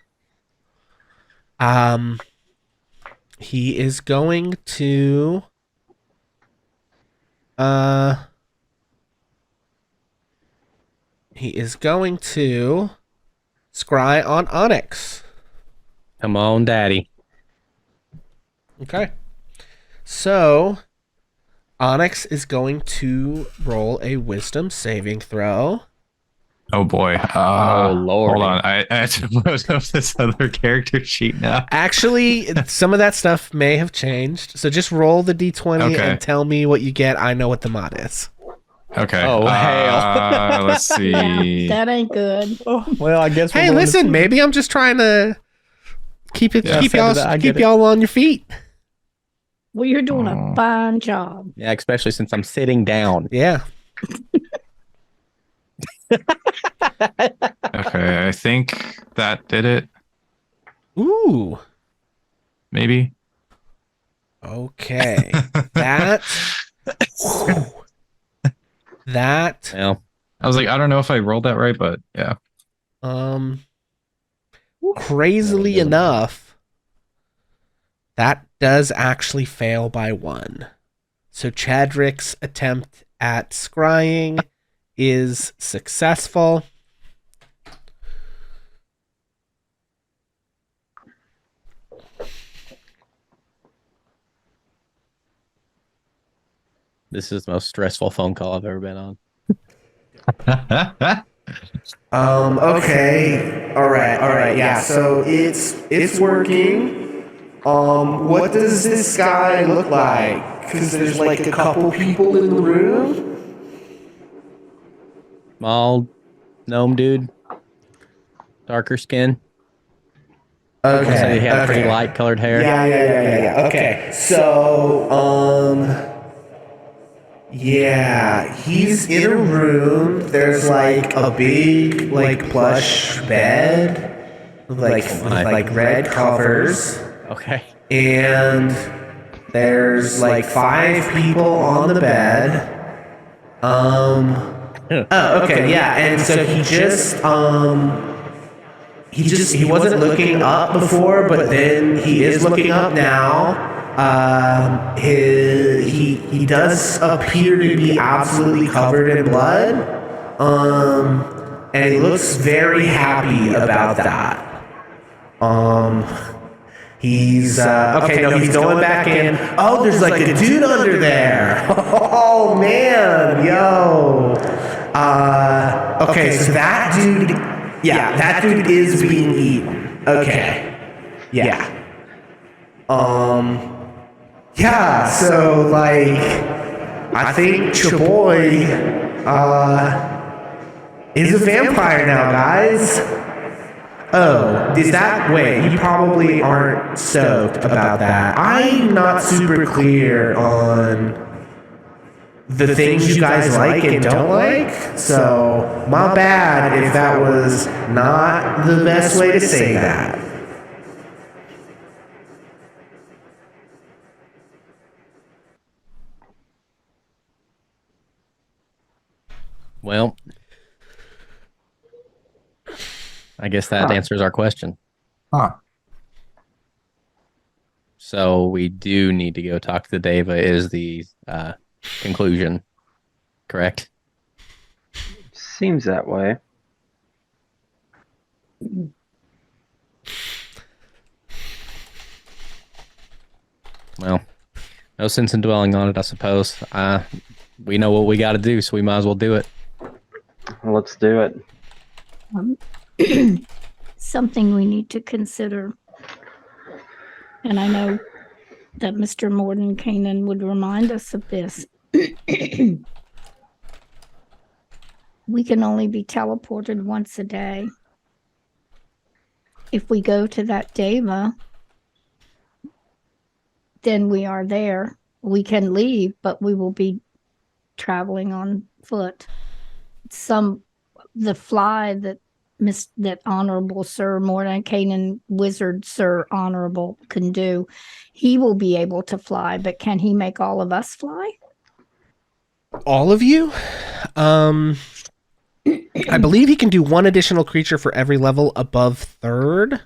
he is going to scry on Onyx. Come on, Daddy. Okay. So Onyx is going to roll a wisdom saving throw. Oh boy. Oh, Lord. Hold on. I had to load up this other character sheet now. Actually, some of that stuff may have changed. So just roll the d20 and tell me what you get. I know what the mod is. Okay. Oh, hell. Let's see. Yeah, that ain't good. Oh, well, I guess. Hey, listen, maybe I'm just trying to keep y'all on your feet. Well, you're doing a fine job. Yeah, especially since I'm sitting down. Yeah. Okay, I think that did it. Ooh. Maybe. Okay. That. Well, I was like, I don't know if I rolled that right, but yeah. Crazily enough, that does actually fail by 1. So Chadrick's attempt at scrying is successful. this is the most stressful phone call I've ever been on. Okay. All right. Yeah. So it's working. What does this guy look like? Because there's like a couple people in the room. Small gnome dude. Darker skin. Okay. Looks like he had pretty light colored hair. Yeah. Okay. So, yeah, he's in a room. There's like a big, like, plush bed, with like red covers, Okay. and there's like 5 people on the bed. Oh, okay, yeah, and so he wasn't looking up before, but then he is looking up now. He does appear to be absolutely covered in blood. And he looks very happy about that. He's okay. No, he's going back in. Oh, there's like a dude under there. Oh man, yo. Okay, so that dude. Yeah, that dude is being eaten. Okay. Yeah. Yeah, so, like, I think Chaboy, is a vampire now, guys. Oh, is that... Wait, you probably aren't stoked about that. I'm not super clear on the things you guys like and don't like, so my bad if that was not the best way to say that. Well, I guess that answers our question. Huh. So we do need to go talk to the Deva is the conclusion, correct? Seems that way. Well, no sense in dwelling on it, I suppose. We know what we got to do, so we might as well do it. Let's do it. Something we need to consider, and I know that Mr. Mordenkainen would remind us of this. We can only be teleported once a day. If we go to that Deva, then we are there. We can leave, but we will be traveling on foot. The fly that Honorable Sir Mordenkainen, Wizard Sir Honorable, can do, he will be able to fly, but can he make all of us fly? All of you? I believe he can do one additional creature for every level above 3rd.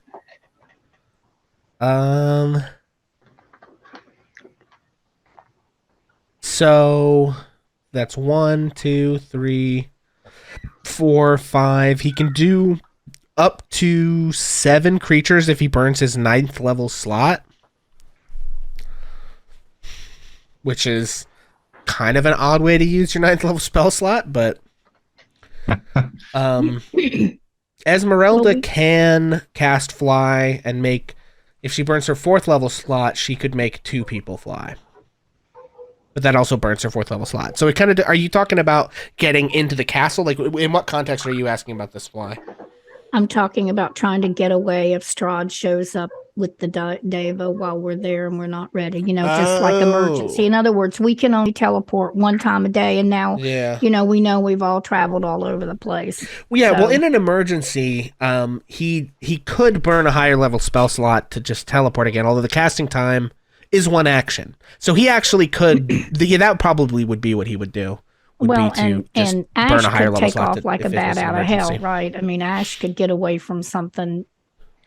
So that's 1, 2, 3, 4, 5. He can do up to 7 creatures if he burns his 9th level slot, which is kind of an odd way to use your 9th level spell slot, but Esmeralda can cast fly and make, if she burns her 4th level slot, she could make 2 people fly. But that also burns her 4th level slot. So it kind of, are you talking about getting into the castle? Like, in what context are you asking about this fly? I'm talking about trying to get away if Strahd shows up with the Deva while we're there and we're not ready, just like emergency. In other words, we can only teleport one time a day, and now, we know we've all traveled all over the place. Well, in an emergency, he could burn a higher level spell slot to just teleport again, although the casting time is 1 action. So he actually could, that probably would be what he would do. And Ash could take off like a bat out of hell, right? I mean, Ash could get away from something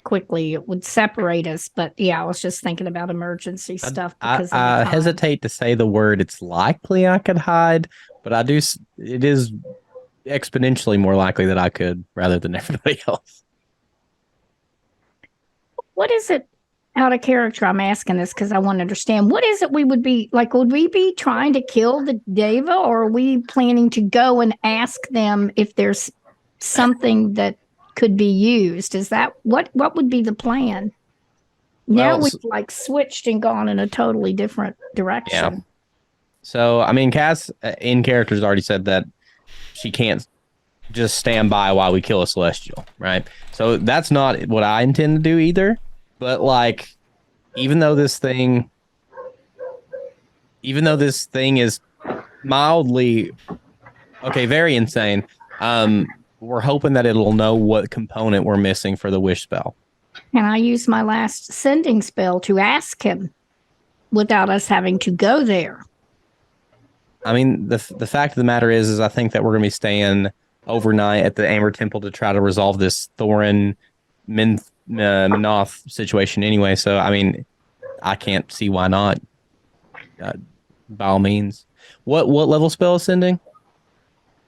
quickly. It would separate us, but I was just thinking about emergency stuff. Because I hesitate to say the word it's likely I could hide, but it is exponentially more likely that I could rather than everybody else. What is it? Out of character, I'm asking this because I want to understand. What is it we would be like? Would we be trying to kill the Deva, or are we planning to go and ask them if there's something that could be used? Is that what would be the plan? Now we've switched and gone in a totally different direction. Yeah. So, I mean, Cass in character has already said that she can't just stand by while we kill a Celestial, right? So that's not what I intend to do either. But even though this thing is mildly very insane, we're hoping that it'll know what component we're missing for the wish spell. And I use my last sending spell to ask him without us having to go there. I mean, the fact of the matter is I think that we're going to be staying overnight at the Amber Temple to try to resolve this Thorin Manoth situation anyway, so I mean, I can't see why not. By all means. What level spell is sending?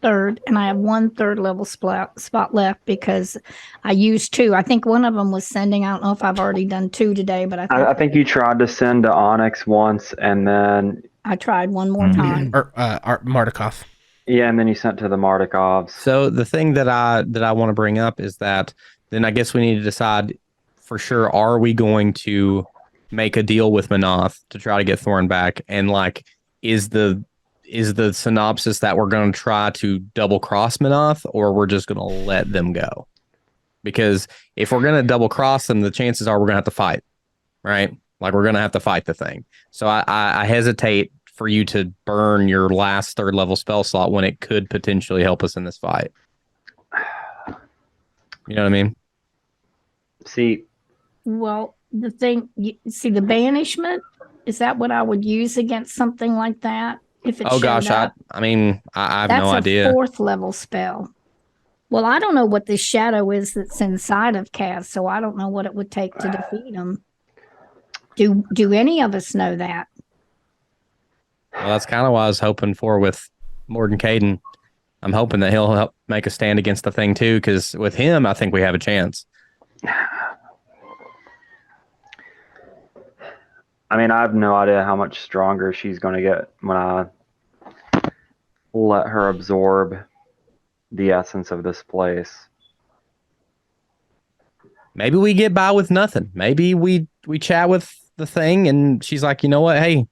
3rd, and I have 1 3rd level spot left because I used 2. I think one of them was sending. I don't know if I've already done 2 today, but I think you tried to send to Onyx once, and then I tried one more time. Or Mardukov. Yeah, and then you sent to the Mardikovs. So the thing that I want to bring up is that then I guess we need to decide for sure, are we going to make a deal with Manoth to try to get Thorn back? And is the synopsis that we're going to try to double cross Manoth, or we're just going to let them go? Because if we're going to double cross them, the chances are we're going to have to fight, right? We're going to have to fight the thing. So I hesitate for you to burn your last 3rd level spell slot when it could potentially help us in this fight. You know what I mean? See, well, the thing, the banishment, is that what I would use against something like that? If it I have no idea. That's a 4th level spell. Well, I don't know what this shadow is that's inside of Cass, so I don't know what it would take to defeat him. Do any of us know that? Well, that's kind of what I was hoping for with Mordenkainen. I'm hoping that he'll help make a stand against the thing too, because with him, I think we have a chance. I mean, I have no idea how much stronger she's going to get when I let her absorb the essence of this place. Maybe we get by with nothing. Maybe we chat with the thing, and she's like, you know what? Hey,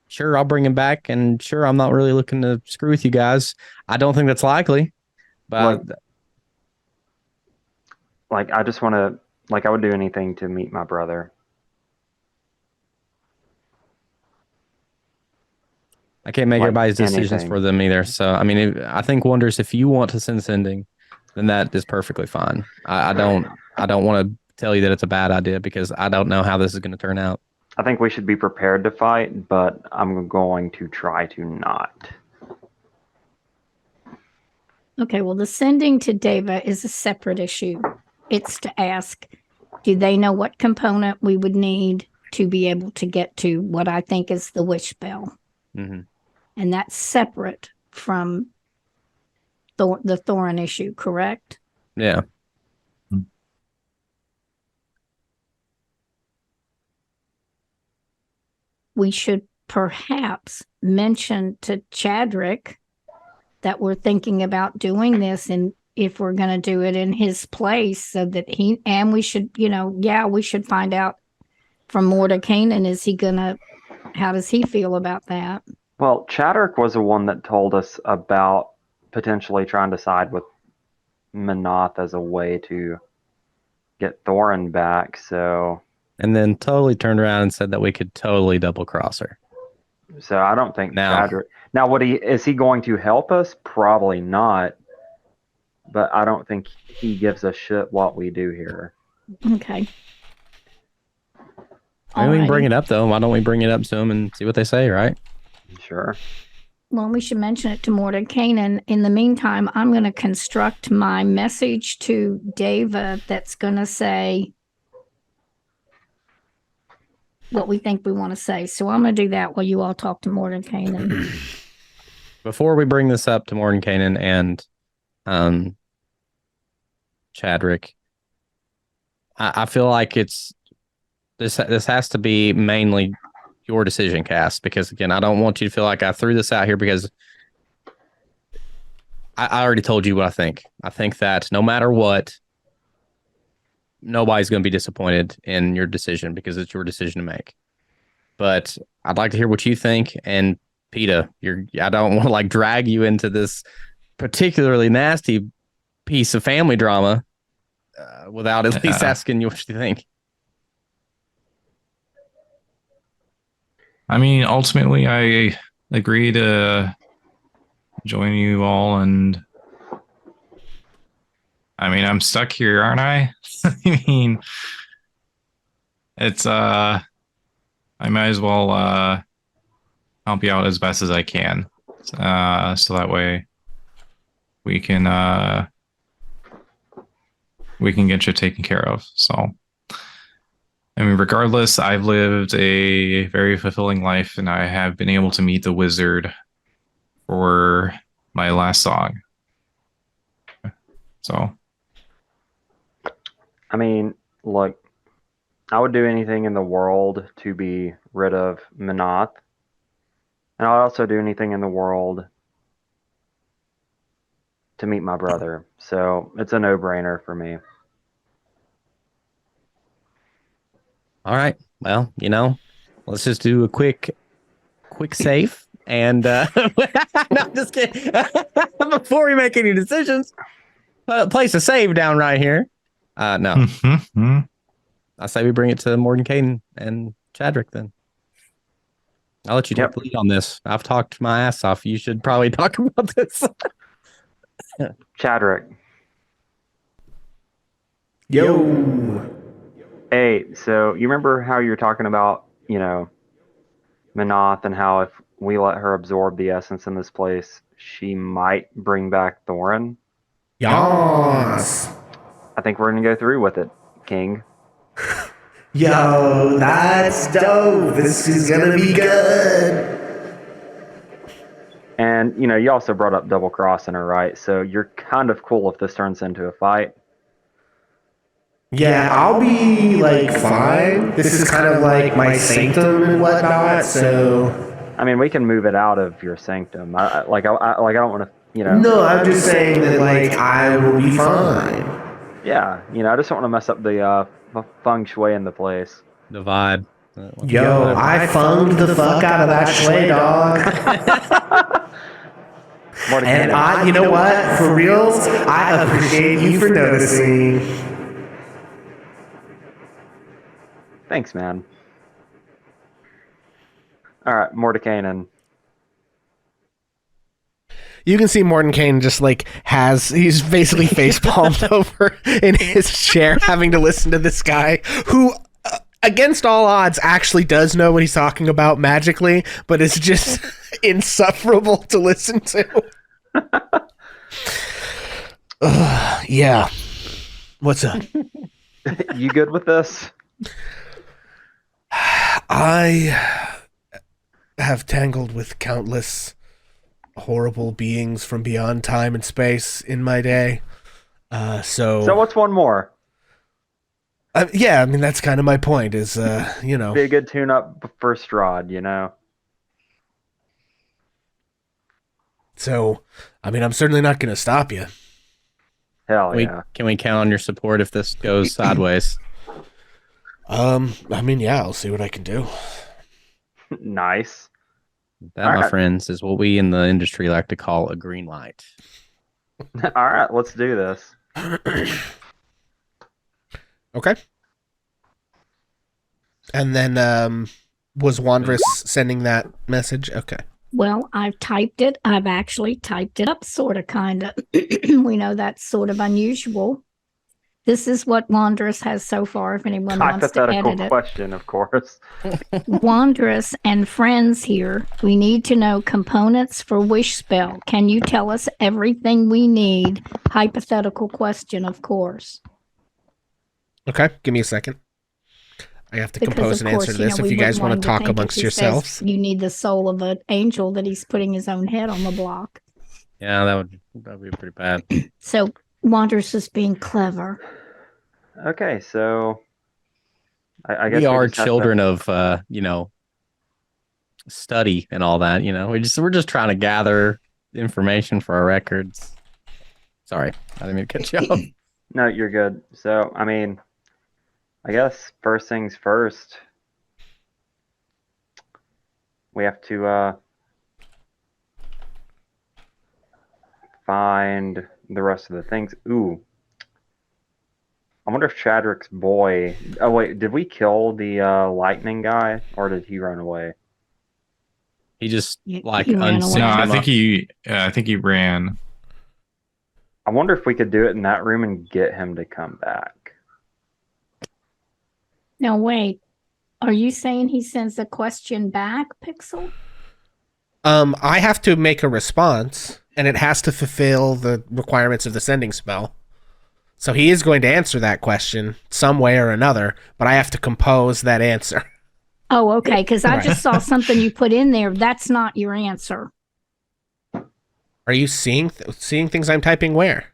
sure, I'll bring him back, and sure, I'm not really looking to screw with you guys. I don't think that's likely, but Like I just want to, like I would do anything to meet my brother. I can't make Like everybody's decisions anything. for them either. So, I mean, I think Wonders, if you want to send sending, then that is perfectly fine. I don't want to tell you that it's a bad idea because I don't know how this is going to turn out. I think we should be prepared to fight, but I'm going to try to not. Okay, well, the sending to Deva is a separate issue. It's to ask, do they know what component we would need to be able to get to what I think is the wish spell? Mm-hmm. And that's separate from the Thorin issue, correct? Yeah. We should perhaps mention to Chadrick that we're thinking about doing this, and if we're going to do it in his place, so that we should, we should find out from Mordenkainen, how does he feel about that? Well, Chadrick was the one that told us about potentially trying to side with Manoth as a way to get Thorin back. So, And then totally turned around and said that we could totally double cross her. so I don't think Now- Chadrick. Now, is he going to help us? Probably not. But I don't think he gives a shit what we do here. Okay. Maybe we can bring Alrighty. it up though. Why don't we bring it up to them and see what they say, right? Sure. Well, we should mention it to Mordenkainen. In the meantime, I'm going to construct my message to Deva that's going to say what we think we want to say. So I'm going to do that while you all talk to Mordenkainen. Before we bring this up to Mordenkainen and Chadrick, I feel like this has to be mainly your decision, Cass, because again, I don't want you to feel like I threw this out here because I already told you what I think. I think that no matter what, nobody's going to be disappointed in your decision because it's your decision to make. But I'd like to hear what you think. And PETA, I don't want to like drag you into this particularly nasty piece of family drama without at least asking you what you think. I mean, ultimately, I agree to join you all, and I mean, I'm stuck here, aren't I? I mean, it's I might as well help you out as best as I can, so that way we can get you taken care of. So. I mean, regardless, I've lived a very fulfilling life, and I have been able to meet the wizard for my last song. So, I mean, look, I would do anything in the world to be rid of Manoth. And I'd also do anything in the world to meet my brother. So it's a no-brainer for me. All right. Well, let's just do a quick save. And no, I'm just kidding. Before we make any decisions, place a save down right here. No, I say we bring it to Mordenkainen and Chadrick then. I'll let you take the lead on this. I've talked my ass off. You should probably talk about this. Chadrick. Yo. Hey, so you remember how you were talking about, Manoth and how if we let her absorb the essence in this place, she might bring back Thorin? Yas. I think we're gonna go through with it, King. Yo, that's dope. This is gonna be good. And you also brought up double crossing her, right? So you're kind of cool if this turns into a fight. Yeah, I'll be like fine. This is kind of like my sanctum and whatnot. So I mean, we can move it out of your sanctum. I don't want to, no, I'm just saying that like I will be fine. Yeah, I just don't want to mess up the feng shui in the place. The vibe. Yo, I funged the fuck out of that shui, dog. And you know what? For reals, I appreciate you for noticing. Thanks, man. All right, Mordekainen. You can see Mordenkainen just like he's basically face palmed over in his chair having to listen to this guy who, against all odds, actually does know what he's talking about magically, but it's just insufferable to listen to. Yeah. What's up? You good with this? I have tangled with countless horrible beings from beyond time and space in my day. So what's one more? Yeah, I mean, that's kind of my point is, Be a good tune-up for Strahd, So, I mean, I'm certainly not going to stop you. Hell yeah. Can we count on your support if this goes sideways? I mean, yeah, I'll see what I can do. Nice. That, my friends, is what we in the industry like to call a green light. All right, let's do this. Okay. And then, was Wandrous sending that message? Okay. Well, I've typed it. I've actually typed it up, sort of, kind of. We know that's sort of unusual. This is what Wandrous has so far, if anyone wants to edit it. Hypothetical question, of course. Wandrous and friends here, we need to know components for wish spell. Can you tell us everything we need? Hypothetical question, of course. Okay, give me a second. I have to compose an answer to this if you guys want to talk amongst yourselves. You need the soul of an angel that he's putting his own head on the block. Yeah, that would be pretty bad. So Wandrous is being clever. Okay, so I guess we are children of study and all that. We're just trying to gather information for our records. Sorry, I didn't mean to cut you off. No, you're good. So I mean, I guess first things first, we have to find the rest of the things. Ooh. I wonder if Chadrick's boy... Oh, wait, did we kill the lightning guy, or did he run away? He just, like, unsynced. No, I think he ran. I wonder if we could do it in that room and get him to come back. Now, wait. Are you saying he sends a question back, Pixel? I have to make a response, and it has to fulfill the requirements of the sending spell. So he is going to answer that question some way or another, but I have to compose that answer. Oh, okay, because I just saw something you put in there. That's not your answer. Are you seeing things I'm typing where?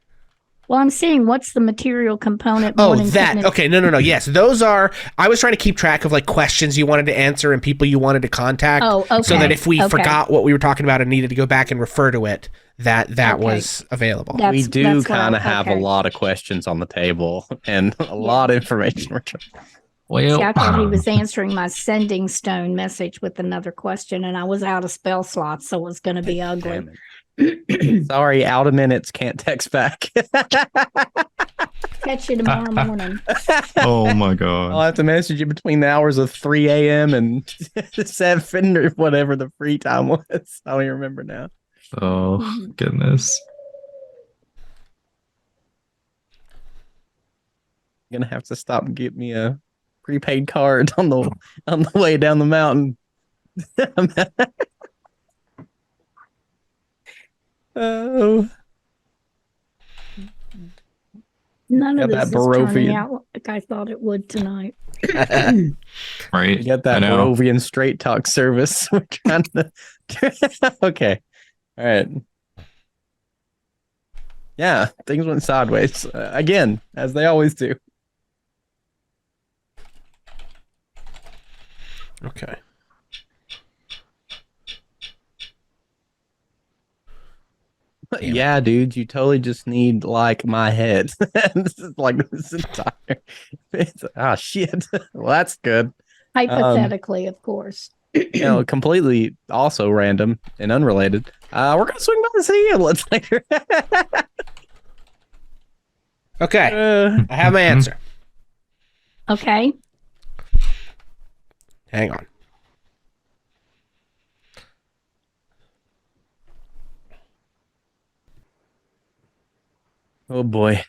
Well, I'm seeing what's the material component. Oh, that. Okay, no. Yes, those are... I was trying to keep track of like questions you wanted to answer and people you wanted to contact. Oh, okay. So that if we forgot what we were talking about and needed to go back and refer to it, that was available. We do kind of have a lot of questions on the table and a lot of information. Well, see, I thought he was answering my sending stone message with another question, and I was out of spell slots, so it was going to be ugly. Sorry, out of minutes, can't text back. Catch you tomorrow morning. Oh my god! I'll have to message you between the hours of 3 a.m. and 7 or whatever the free time was. I don't even remember now. Oh goodness! You're gonna have to stop and get me a prepaid card on the way down the mountain. None of Got this that is turning Barovian. out like I thought it would tonight. Right. You got I that know. Barovian straight talk service. We're trying to. Okay. All right. Yeah, things went sideways again, as they always do. Okay. Yeah, dude, you totally just need like my head. This is like this entire. Shit. Well, that's good. Hypothetically, of course. Completely also random and unrelated. We're gonna swing by the sea ambulance later. Okay. I have my answer. Okay. Hang on. Oh boy.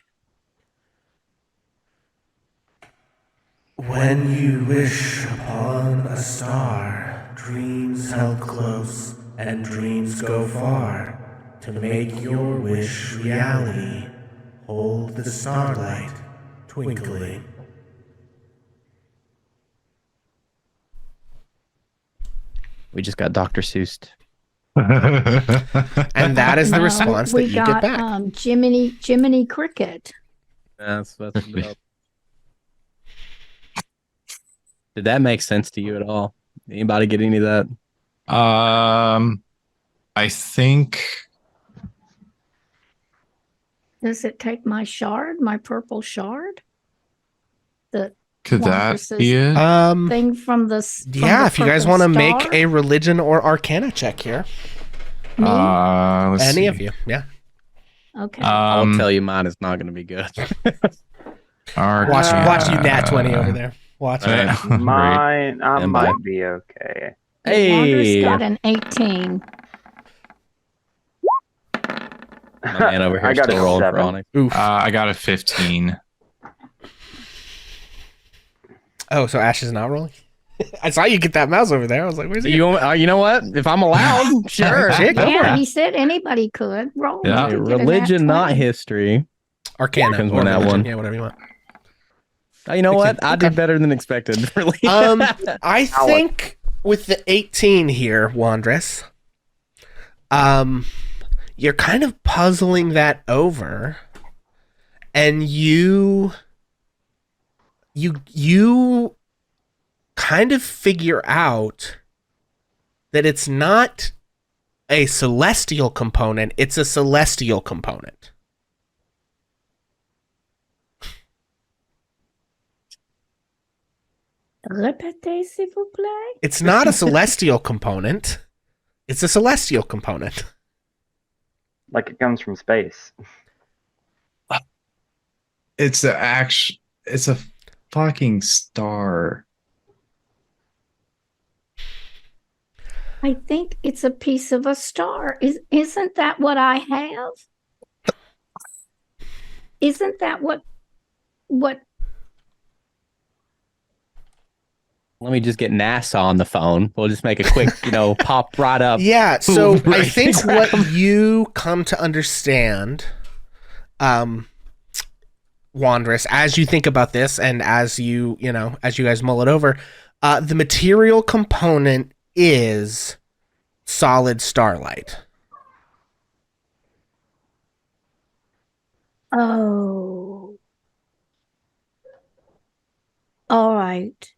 When you wish upon a star, dreams held close and dreams go far. To make your wish reality, hold the starlight twinkling. We just got Dr. Seuss. And that is the response that we you got, get back. Jiminy Cricket. That's dope. Did that make sense to you at all? Anybody get any of that? I think Does it take my shard, my purple shard? The could that Wanderers be it? thing from the Yeah, if you guys purple want to make star? a religion or arcana check here. Me? Let's Any see. of you. Yeah. Okay. I'll tell you mine is not going to be good. Watch you nat 20 over there. Watch it. Mine, I And might bye. be okay. Wanderers Hey, got an 18. my man over here I got still a rolling for 7. Onyx. Oof. I got a 15. Oh, so Ash is not rolling? I saw you get that mouse over there. I was like, where's he? You know what? If I'm allowed, sure. Chick. Go for Yeah, it. he said anybody could roll. Yeah. You could get a nat Religion, not 20. history. Arcana. Depends or on that religion. one. Yeah, whatever you want. You know what? I Okay. did better than expected. Really. I think with the 18 here, Wandress, you're kind of puzzling that over, and you kind of figure out that it's not a celestial component, it's a celestial component. Répétez, s'il vous plaît. It's not a celestial component, it's a celestial component. Like it comes from space. It's a fucking star. I think it's a piece of a star. Isn't that what I have? Isn't that what Let me just get NASA on the phone. We'll just make a quick, pop right up. Yeah, so I Right. think what you come to understand, Wanderess, as you think about this and as you guys mull it over, the material component is solid starlight. Oh. All right.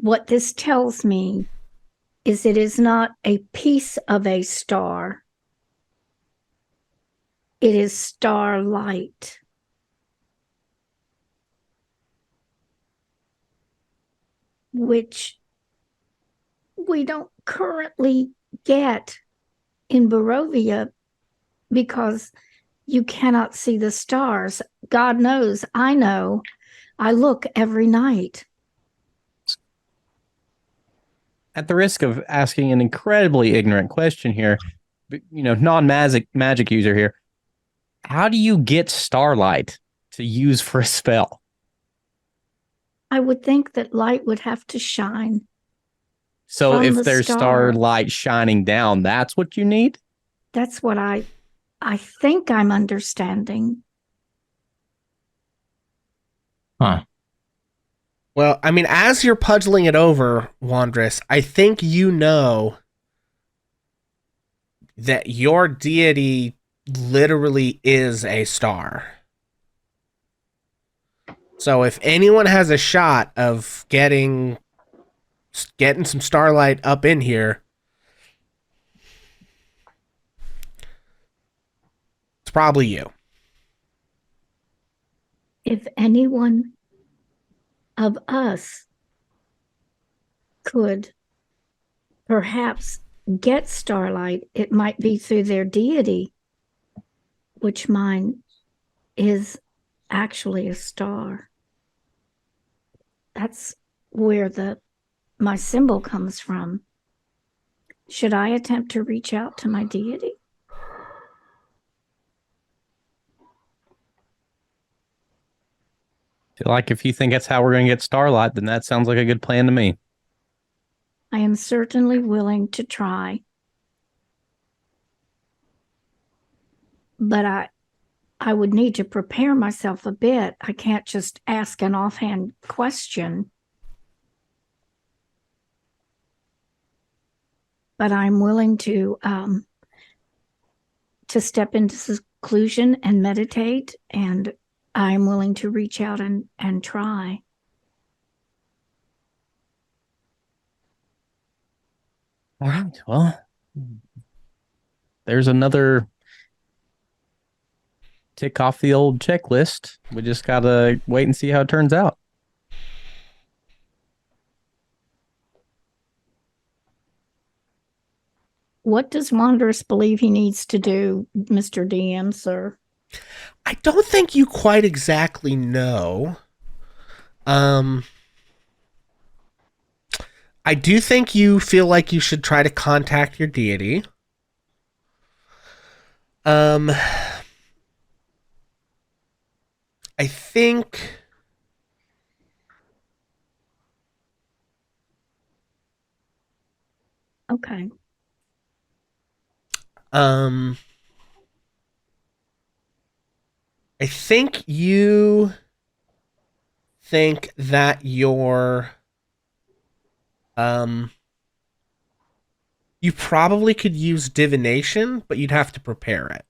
What this tells me is it is not a piece of a star. It is starlight. Which we don't currently get in Barovia because you cannot see the stars. God knows, I know. I look every night. At the risk of asking an incredibly ignorant question here, non-magic user here, how do you get starlight to use for a spell? I would think that light would have to shine. So From if the there's star. starlight shining down, that's what you need? That's what I think I'm understanding. Huh. Well, I mean, as you're puzzling it over, Wandress, I think you know that your deity literally is a star. So if anyone has a shot of getting some starlight up in here, it's probably you. If anyone of us could perhaps get starlight, it might be through their deity, which mine is actually a star. That's where my symbol comes from. Should I attempt to reach out to my deity? Like, if you think that's how we're going to get starlight, then that sounds like a good plan to me. I am certainly willing to try. But I would need to prepare myself a bit. I can't just ask an offhand question. But I'm willing to step into seclusion and meditate, and I'm willing to reach out and try. All right. Well, there's another tick off the old checklist. We just got to wait and see how it turns out. What does Wanderous believe he needs to do, Mr. DM, sir? I don't think you quite exactly know. I do think you feel like you should try to contact your deity. I think Okay. I think you think that your you probably could use divination, but you'd have to prepare it.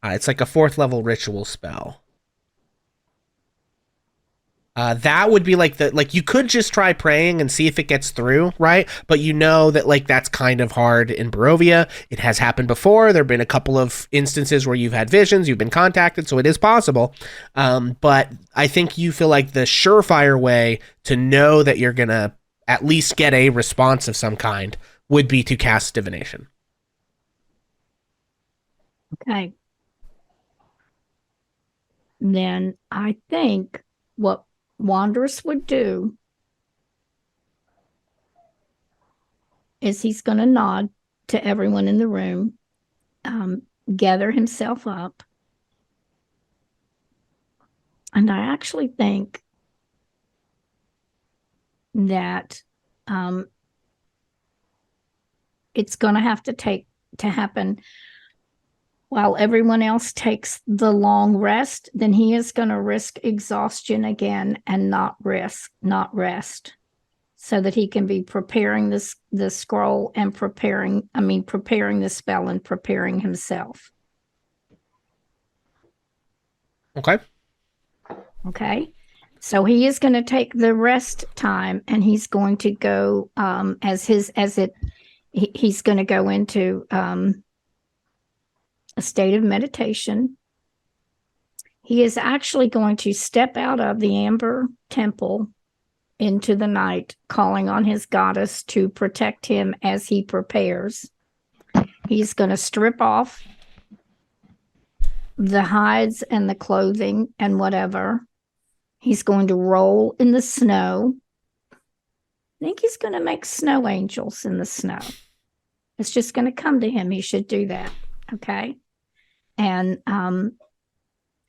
It's like a 4th level ritual spell. That would be like you could just try praying and see if it gets through, right? But you know that like that's kind of hard in Barovia. It has happened before. There've been a couple of instances where you've had visions, you've been contacted, so it is possible. But I think you feel like the surefire way to know that you're gonna at least get a response of some kind would be to cast divination. Okay. Then I think what Wanderous would do is he's going to nod to everyone in the room, gather himself up. And I actually think that it's going to have to happen while everyone else takes the long rest. Then he is going to risk exhaustion again and not rest, so that he can be preparing the scroll and preparing the spell and preparing himself. Okay. Okay. So he is going to take the rest time, and he's going to go he's going to go into a state of meditation. He is actually going to step out of the Amber Temple into the night, calling on his goddess to protect him as he prepares. He's going to strip off the hides and the clothing and whatever. He's going to roll in the snow. I think he's going to make snow angels in the snow. It's just going to come to him. He should do that. Okay. And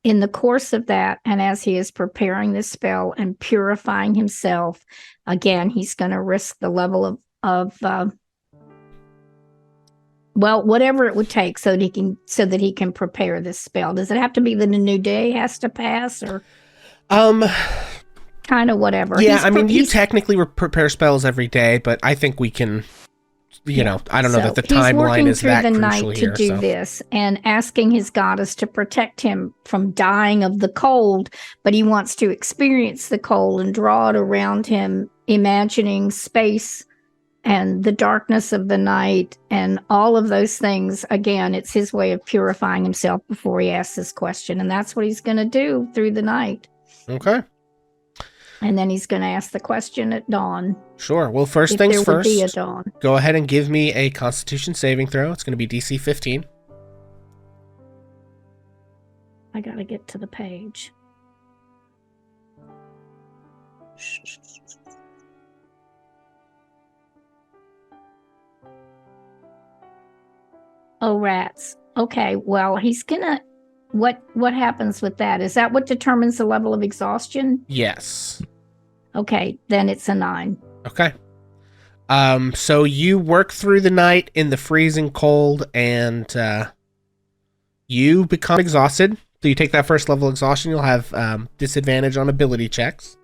in the course of that, and as he is preparing this spell and purifying himself, again, he's going to risk the level of Well, whatever it would take so that he can prepare this spell. Does it have to be that a new day has to pass, or Um, kind of whatever? yeah, I mean, you technically prepare spells every day, but I think we can, I don't know that the timeline is that crucial here. He's working through the night to do this and asking his goddess to protect him from dying of the cold, but he wants to experience the cold and draw it around him, imagining space and the darkness of the night and all of those things. Again, it's his way of purifying himself before he asks this question. And that's what he's going to do through the night. Okay. And then he's going to ask the question at dawn. Sure. Well, first if things there first, would be a dawn. Go ahead and give me a Constitution saving throw. It's going to be DC 15. I got to get to the page. Oh, rats. Okay, well, he's gonna... What happens with that? Is that what determines the level of exhaustion? Yes. Okay, then it's a 9. Okay. So you work through the night in the freezing cold, and you become exhausted. So you take that first level exhaustion. You'll have disadvantage on ability checks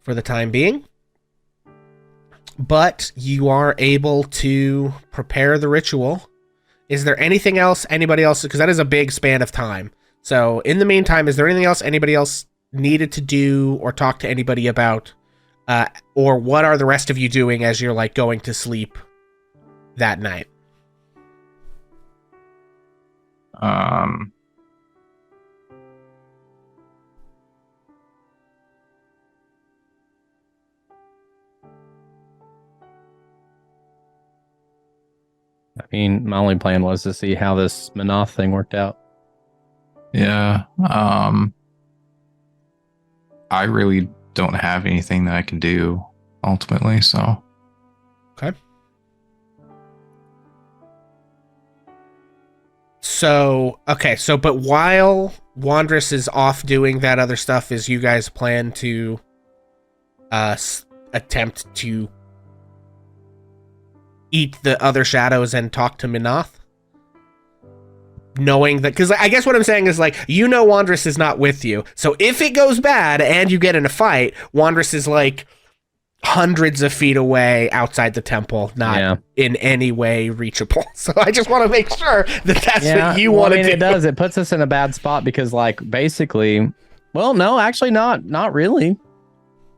for the time being. But you are able to prepare the ritual. Is there anything else anybody else, because that is a big span of time. So in the meantime, is there anything else anybody else needed to do or talk to anybody about? Or what are the rest of you doing as you're like going to sleep that night? I mean, my only plan was to see how this Manoth thing worked out. Yeah. I really don't have anything that I can do ultimately, so. Okay. So, but while Wandress is off doing that other stuff, is you guys plan to attempt to eat the other shadows and talk to Minoth? Knowing that, because I guess what I'm saying is, like, Wandress is not with you. So if it goes bad and you get in a fight, Wandress is like hundreds of feet away outside the temple, not in any way reachable. So I just want to make sure that that's what you want to do. It does. It puts us in a bad spot because, like, basically, well, no, actually not really.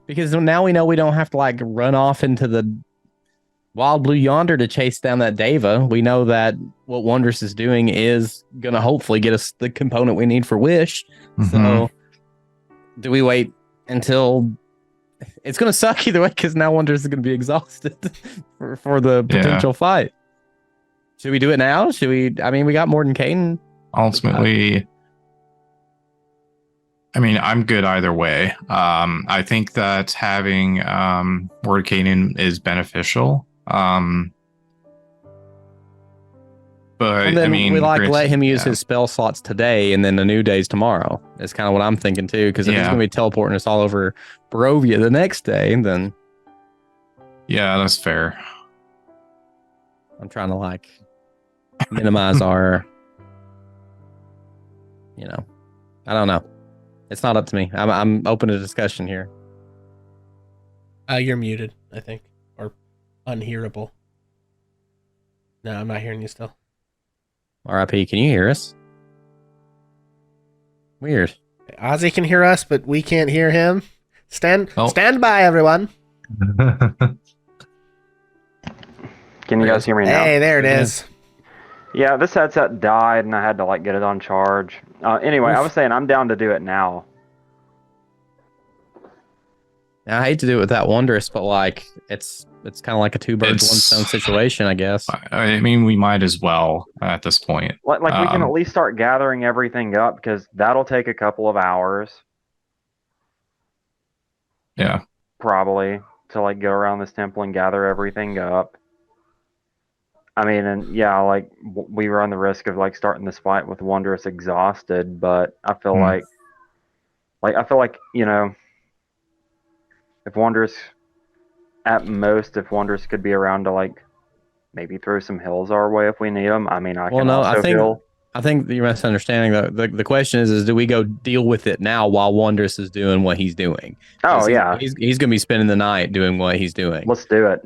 Because now we know we don't have to, like, run off into the Wild Blue Yonder to chase down that Deva. We know that what Wondrous is doing is going to hopefully get us the component we need for Wish. Mm-hmm. So do we wait until... It's going to suck either way because now Wondrous is going to be exhausted for the potential fight. Should we do it now? Should we... I mean, we got Mordenkainen. Ultimately... I mean, I'm good either way. I think that having Mordenkainen is beneficial. But I mean, we let him use his spell slots today, and then the new day's tomorrow. That's kind of what I'm thinking too. Because if he's going to be teleporting us all over Barovia the next day, then that's fair. I'm trying to like minimize our, I don't know. It's not up to me. I'm open to discussion here. You're muted, I think. Unhearable. No, I'm not hearing you still. RIP, can you hear us? Weird. Ozzy can hear us, but we can't hear him. Stand by, everyone. Can you guys hear me now? Hey, there it is. Yeah, this headset died, and I had to like get it on charge. Anyway, I was saying I'm down to do it now. I hate to do it with that Wondrous, but like it's kind of like a two birds one stone situation, I guess. I mean, we might as well at this point. Like we can at least start gathering everything up because that'll take a couple of hours. Yeah, probably to like go around this temple and gather everything up. I mean, and like we run the risk of like starting this fight with Wondrous exhausted, but I feel like if Wondrous, at most, if Wondrous could be around to like maybe throw some hills our way if we need them. I mean, I Well, can no, also heal. I think you're misunderstanding. The question is do we go deal with it now while Wondrous is doing what he's doing? Oh, Because yeah. he's going to be spending the night doing what he's doing. Let's do it.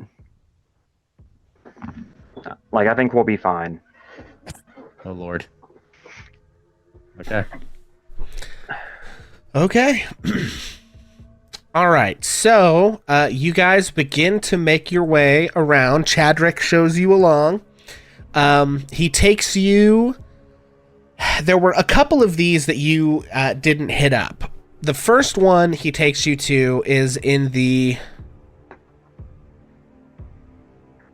Like, I think we'll be fine. Oh Lord. Okay. Okay. All right. So you guys begin to make your way around. Chadrick shows you along. He takes you. There were a couple of these that you didn't hit up. The first one he takes you to is in the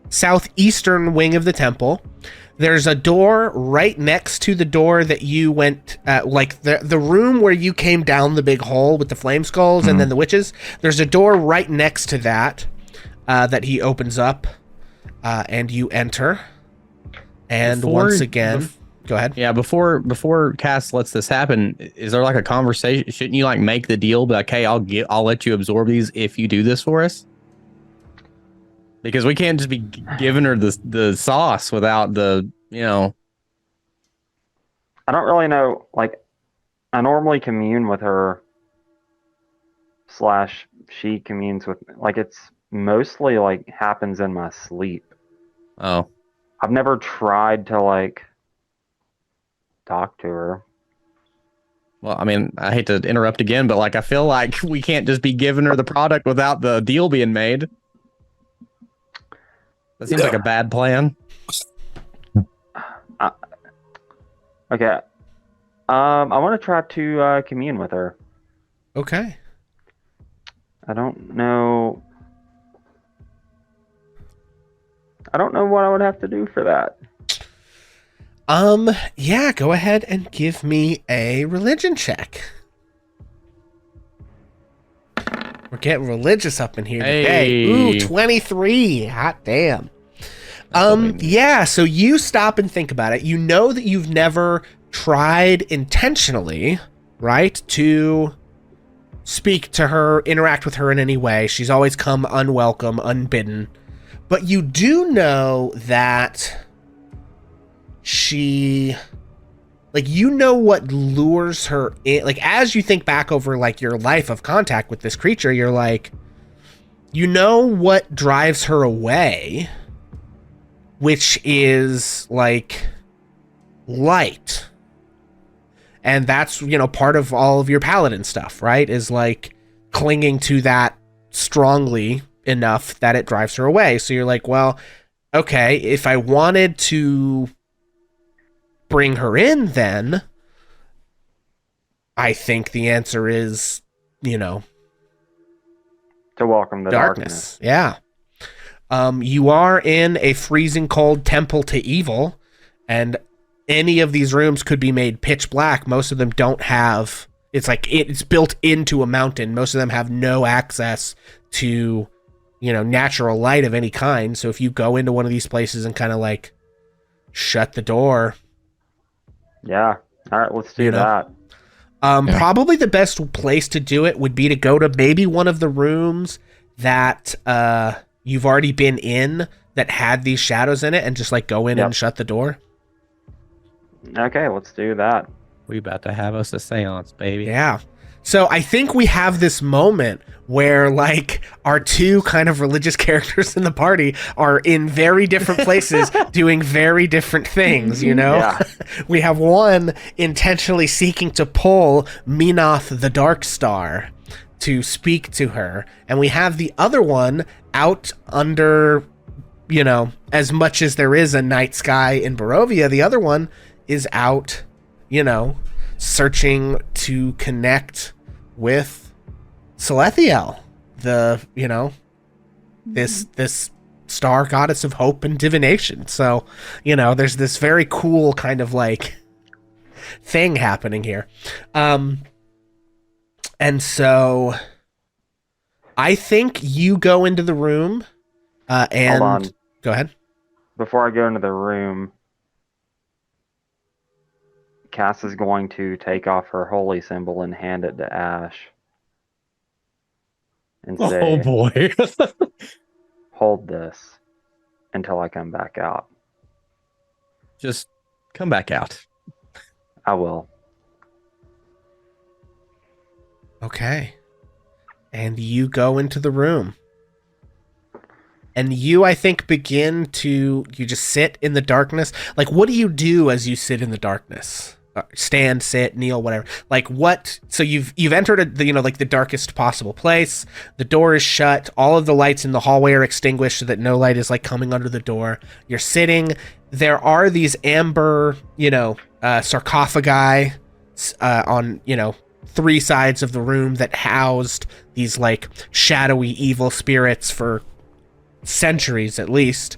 southeastern wing of the temple. There's a door right next to the door that you went, like the room where you came down the big hole with the flame skulls and then the witches. There's a door right next to that that he opens up, and you enter. And once again, go ahead. Yeah, before Cass lets this happen, is there like a conversation? Shouldn't you like make the deal? Be like, hey, I'll let you absorb these if you do this for us. Because we can't just be giving her the sauce without the, you know. I don't really know. Like, I normally commune with her. / she communes with me. Like, it's mostly like happens in my sleep. Oh. I've never tried to like talk to her. Well, I mean, I hate to interrupt again, but like I feel like we can't just be giving her the product without the deal being made. That seems like a bad plan. Okay. I want to try to commune with her. Okay. I don't know. I don't know what I would have to do for that. Yeah, go ahead and give me a religion check. We're getting religious up in here today. Ooh, 23. Hot damn. Yeah, so you stop and think about it. You know that you've never tried intentionally, right, to speak to her, interact with her in any way. She's always come unwelcome, unbidden. But you do know that she, like, you know what lures her in. Like, as you think back over, like, your life of contact with this creature, you're like, you know what drives her away, which is, like, light. And that's, you know, part of all of your paladin stuff, right? Is, like, clinging to that strongly enough that it drives her away. So you're like, well, okay, if I wanted to bring her in, then I think the answer is, you know, To welcome the darkness. Yeah. You are in a freezing cold temple to evil, and any of these rooms could be made pitch black. Most of them don't have, it's like it's built into a mountain. Most of them have no access to, you know, natural light of any kind. So if you go into one of these places and kind of like shut the door. Yeah. All right, let's do that. Probably the best place to do it would be to go to maybe one of the rooms that you've already been in that had these shadows in it, and just like go in and shut the door. Okay, let's do that. We about to have us a seance, baby. Yeah. So I think we have this moment where, like, our two kind of religious characters in the party are in very different places doing very different things, you know? Yeah. We have one intentionally seeking to pull Minoth the Dark Star to speak to her, and we have the other one out under, you know, as much as there is a night sky in Barovia, the other one is out, you know, searching to connect with Salethiel, the, you know, this star goddess of hope and divination. So, you know, there's this very cool kind of like thing happening here. And so I think you go into the room and Hold on. Go ahead. Before I go into the room, Cass is going to take off her holy symbol and hand it to Ash. And say, Oh boy. hold this. until I come back out. Just come back out. I will. Okay. And you go into the room. And you, I think, you just sit in the darkness. Like, what do you do as you sit in the darkness? Stand, sit, kneel, whatever. Like, what? So you've entered the darkest possible place. The door is shut. All of the lights in the hallway are extinguished so that no light is like coming under the door. You're sitting. There are these amber, sarcophagi on, 3 sides of the room that housed these like shadowy evil spirits for centuries at least.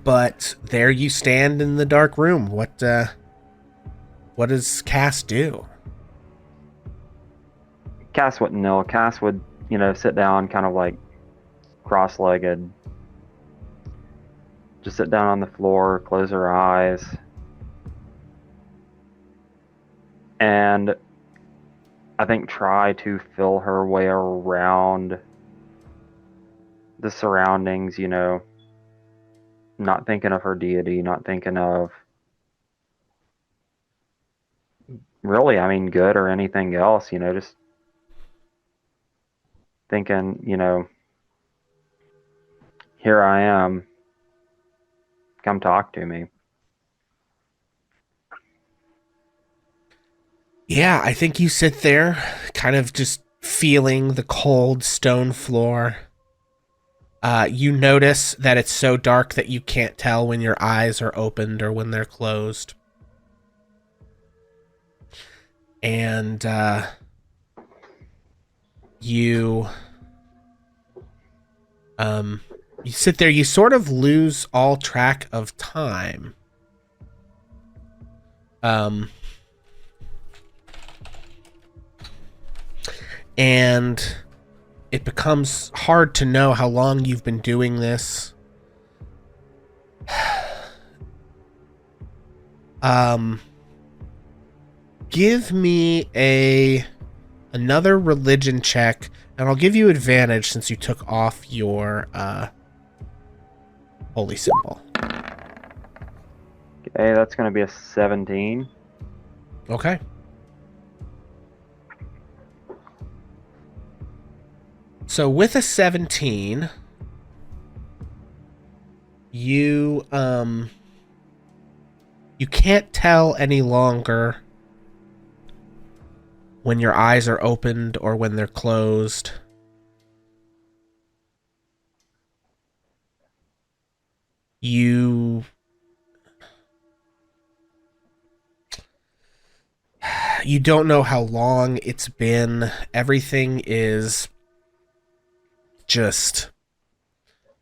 But there you stand in the dark room. What does Cass do? Cass wouldn't know. Cass would, sit down kind of like cross-legged. Just sit down on the floor, close her eyes. And I think try to feel her way around the surroundings, not thinking of her deity, not thinking of really, good or anything else, just thinking, here I am, come talk to me. Yeah, I think you sit there kind of just feeling the cold stone floor. You notice that it's so dark that you can't tell when your eyes are opened or when they're closed. And you sit there, you sort of lose all track of time. And it becomes hard to know how long you've been doing this. Give me another religion check, and I'll give you advantage since you took off your holy symbol. Okay, that's going to be a 17. Okay. So with a 17, you can't tell any longer when your eyes are opened or when they're closed. You don't know how long it's been. Everything is just,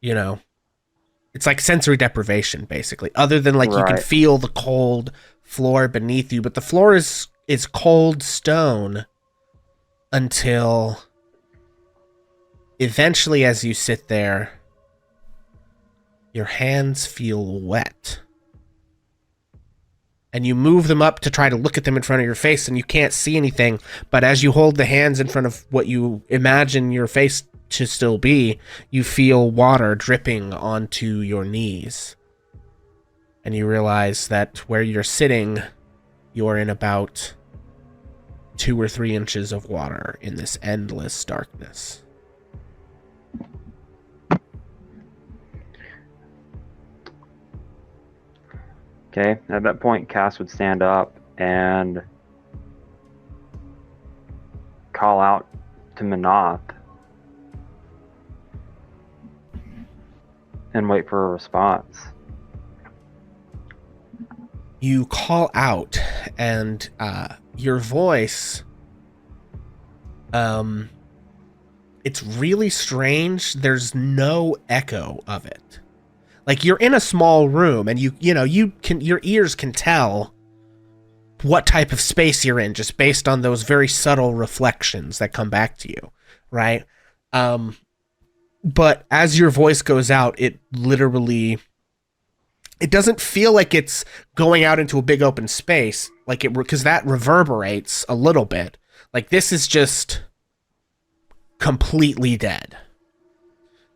it's like sensory deprivation, basically, other than like you can Right. feel the cold floor beneath you, but the floor is cold stone until eventually, as you sit there, your hands feel wet. And you move them up to try to look at them in front of your face, and you can't see anything. But as you hold the hands in front of what you imagine your face to still be, you feel water dripping onto your knees. And you realize that where you're sitting, you're in about 2 or 3 inches of water in this endless darkness. Okay, at that point, Cass would stand up and call out to Manath and wait for a response. You call out, and your voice, it's really strange. There's no echo of it. Like, you're in a small room, and your ears can tell what type of space you're in just based on those very subtle reflections that come back to you, right? But as your voice goes out, it literally, it doesn't feel like it's going out into a big open space, like because that reverberates a little bit. Like, this is just completely dead.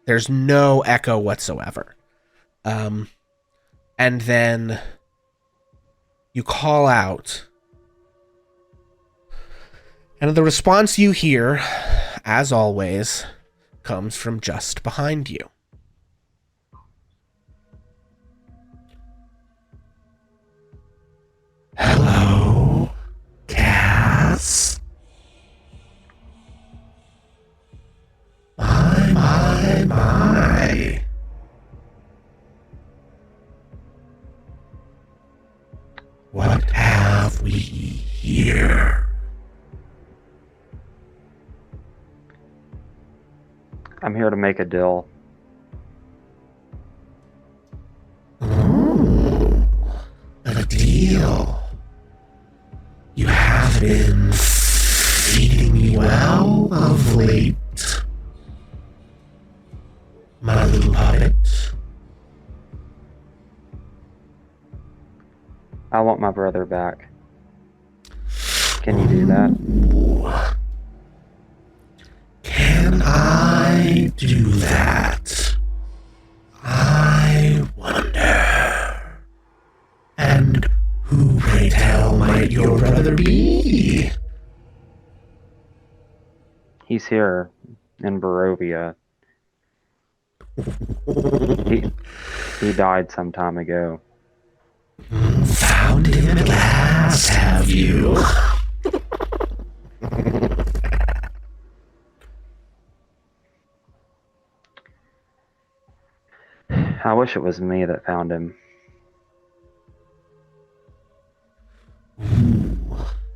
There's no echo whatsoever. And then you call out. And the response you hear, as always, comes from just behind you. Hello, Cass. My. What have we here? I'm here to make a deal. Ooh, a deal. You have been feeding me well of late, my little puppet. I want my brother back. Can you do that? Ooh. Can I do that? I wonder. And who, pray tell, might your brother be? He's here in Barovia. He died some time ago. Found him at last, have you? I wish it was me that found him.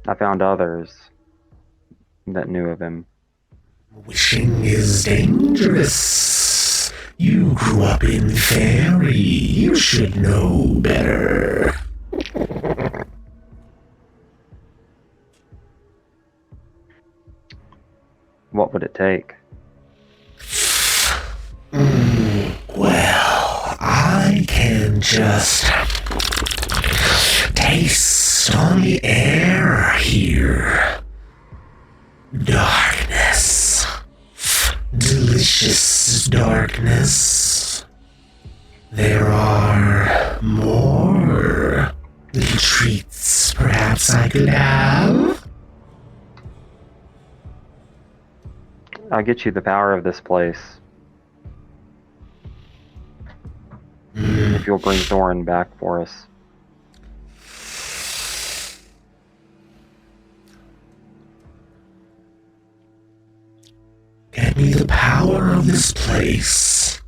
I found others that knew of him. Wishing is dangerous. You grew up in Fairy. You should know better. What would it take? Well, I can just taste on the air here. Darkness. Delicious darkness. There are more little treats perhaps I could have. I'll get you the power of this place. If you'll bring Thorin back for us. Get me the power of this place,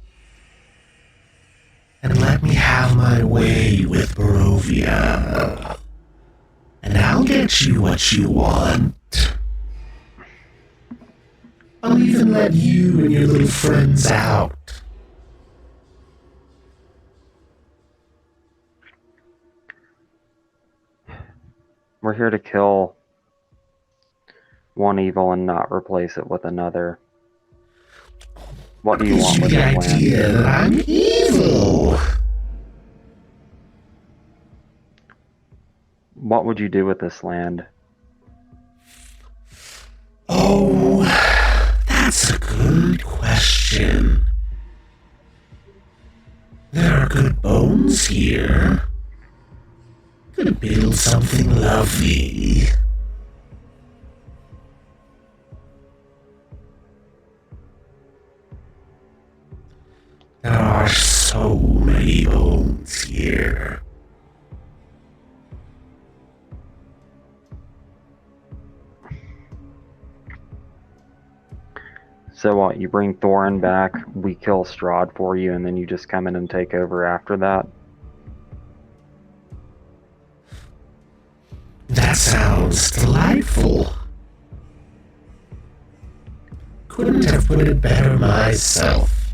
and let me have my way with Barovia, and I'll get you what you want. I'll even let you and your little friends out. We're here to kill one evil and not replace it with another. What do you want with the the plan? idea that I'm evil? What would you do with this land? Oh, that's a good question. There are good bones here. Could build something lovely. There are so many bones here. So what, you bring Thorin back, we kill Strahd for you, and then you just come in and take over after that? That sounds delightful. Couldn't have put it better myself.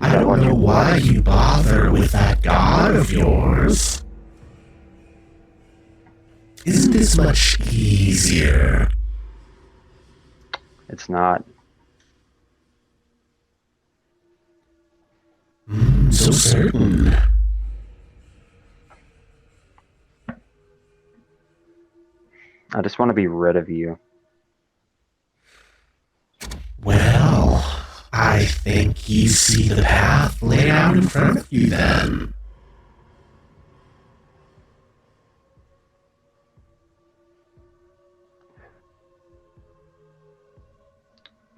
I don't know why you bother with that god of yours. Isn't this much easier? It's not. So certain. I just want to be rid of you. Well, I think you see the path laid out in front of you then.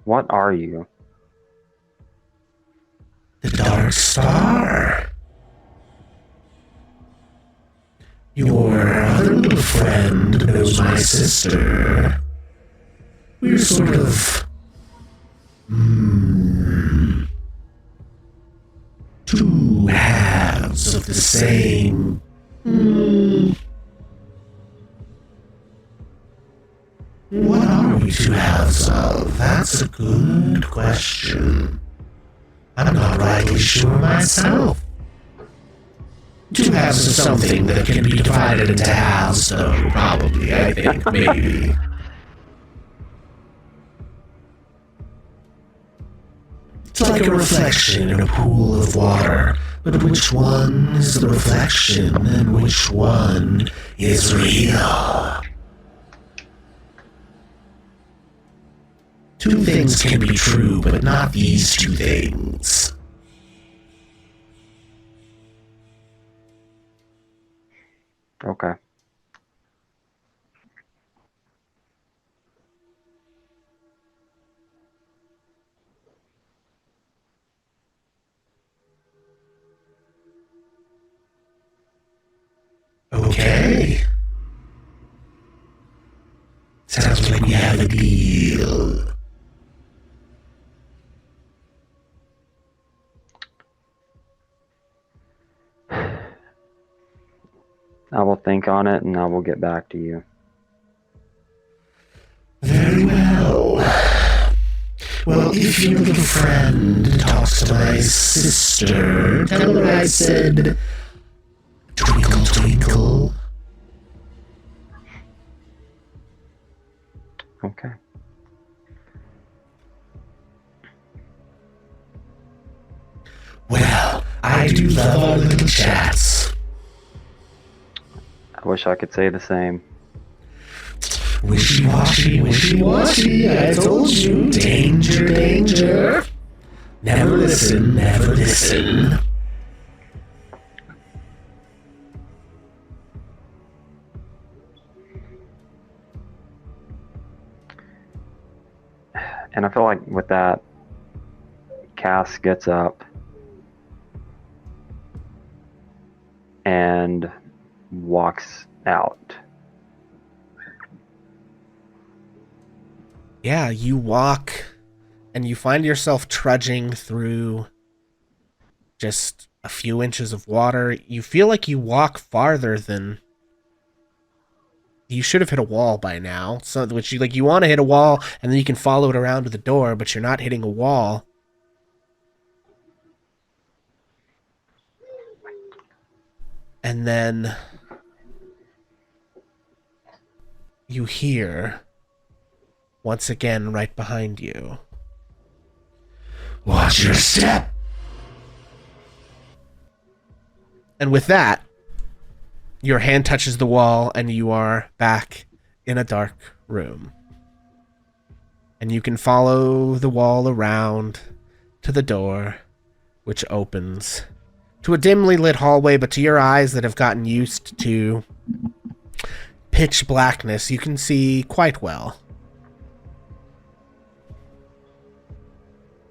What are you? The Dark Star. Your other little friend knows my sister. We're sort of... two halves of the same... What are we two halves of? That's a good question. I'm not rightly sure myself. Two halves of something that can be divided into halves, though, probably, I think, maybe. It's like a reflection in a pool of water, but which one is the reflection and which one is real? Two things can be true, but not these two things. Okay. Okay. Sounds like we have a deal. I will think on it and I will get back to you. Very well. Well, if your little friend talks to my sister, tell her I said, twinkle, twinkle. Okay. Well, I do love our little chats. I wish I could say the same. Wishy-washy, wishy-washy, I told you. Danger, danger. Never listen, never listen. And I feel like with that, Cass gets up and walks out. Yeah, you walk and you find yourself trudging through just a few inches of water. You feel like you walk farther than... You should have hit a wall by now. So, which you want to hit a wall and then you can follow it around to the door, but you're not hitting a wall. And then you hear, once again, right behind you, watch your step. And with that, your hand touches the wall and you are back in a dark room. And you can follow the wall around to the door, which opens to a dimly lit hallway, but to your eyes that have gotten used to pitch blackness, you can see quite well.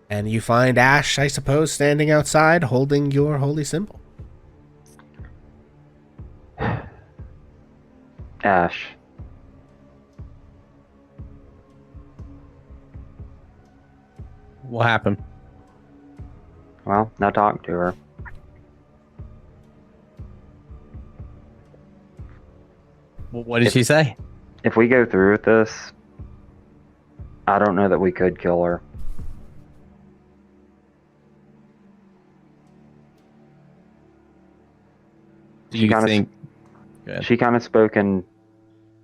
And you find Ash, I suppose, standing outside holding your holy symbol. Ash. What happened? Well, now talk to her. What did she say? If we go through with this, I don't know that we could kill her. Do you kinda think? Good. She kind of spoke in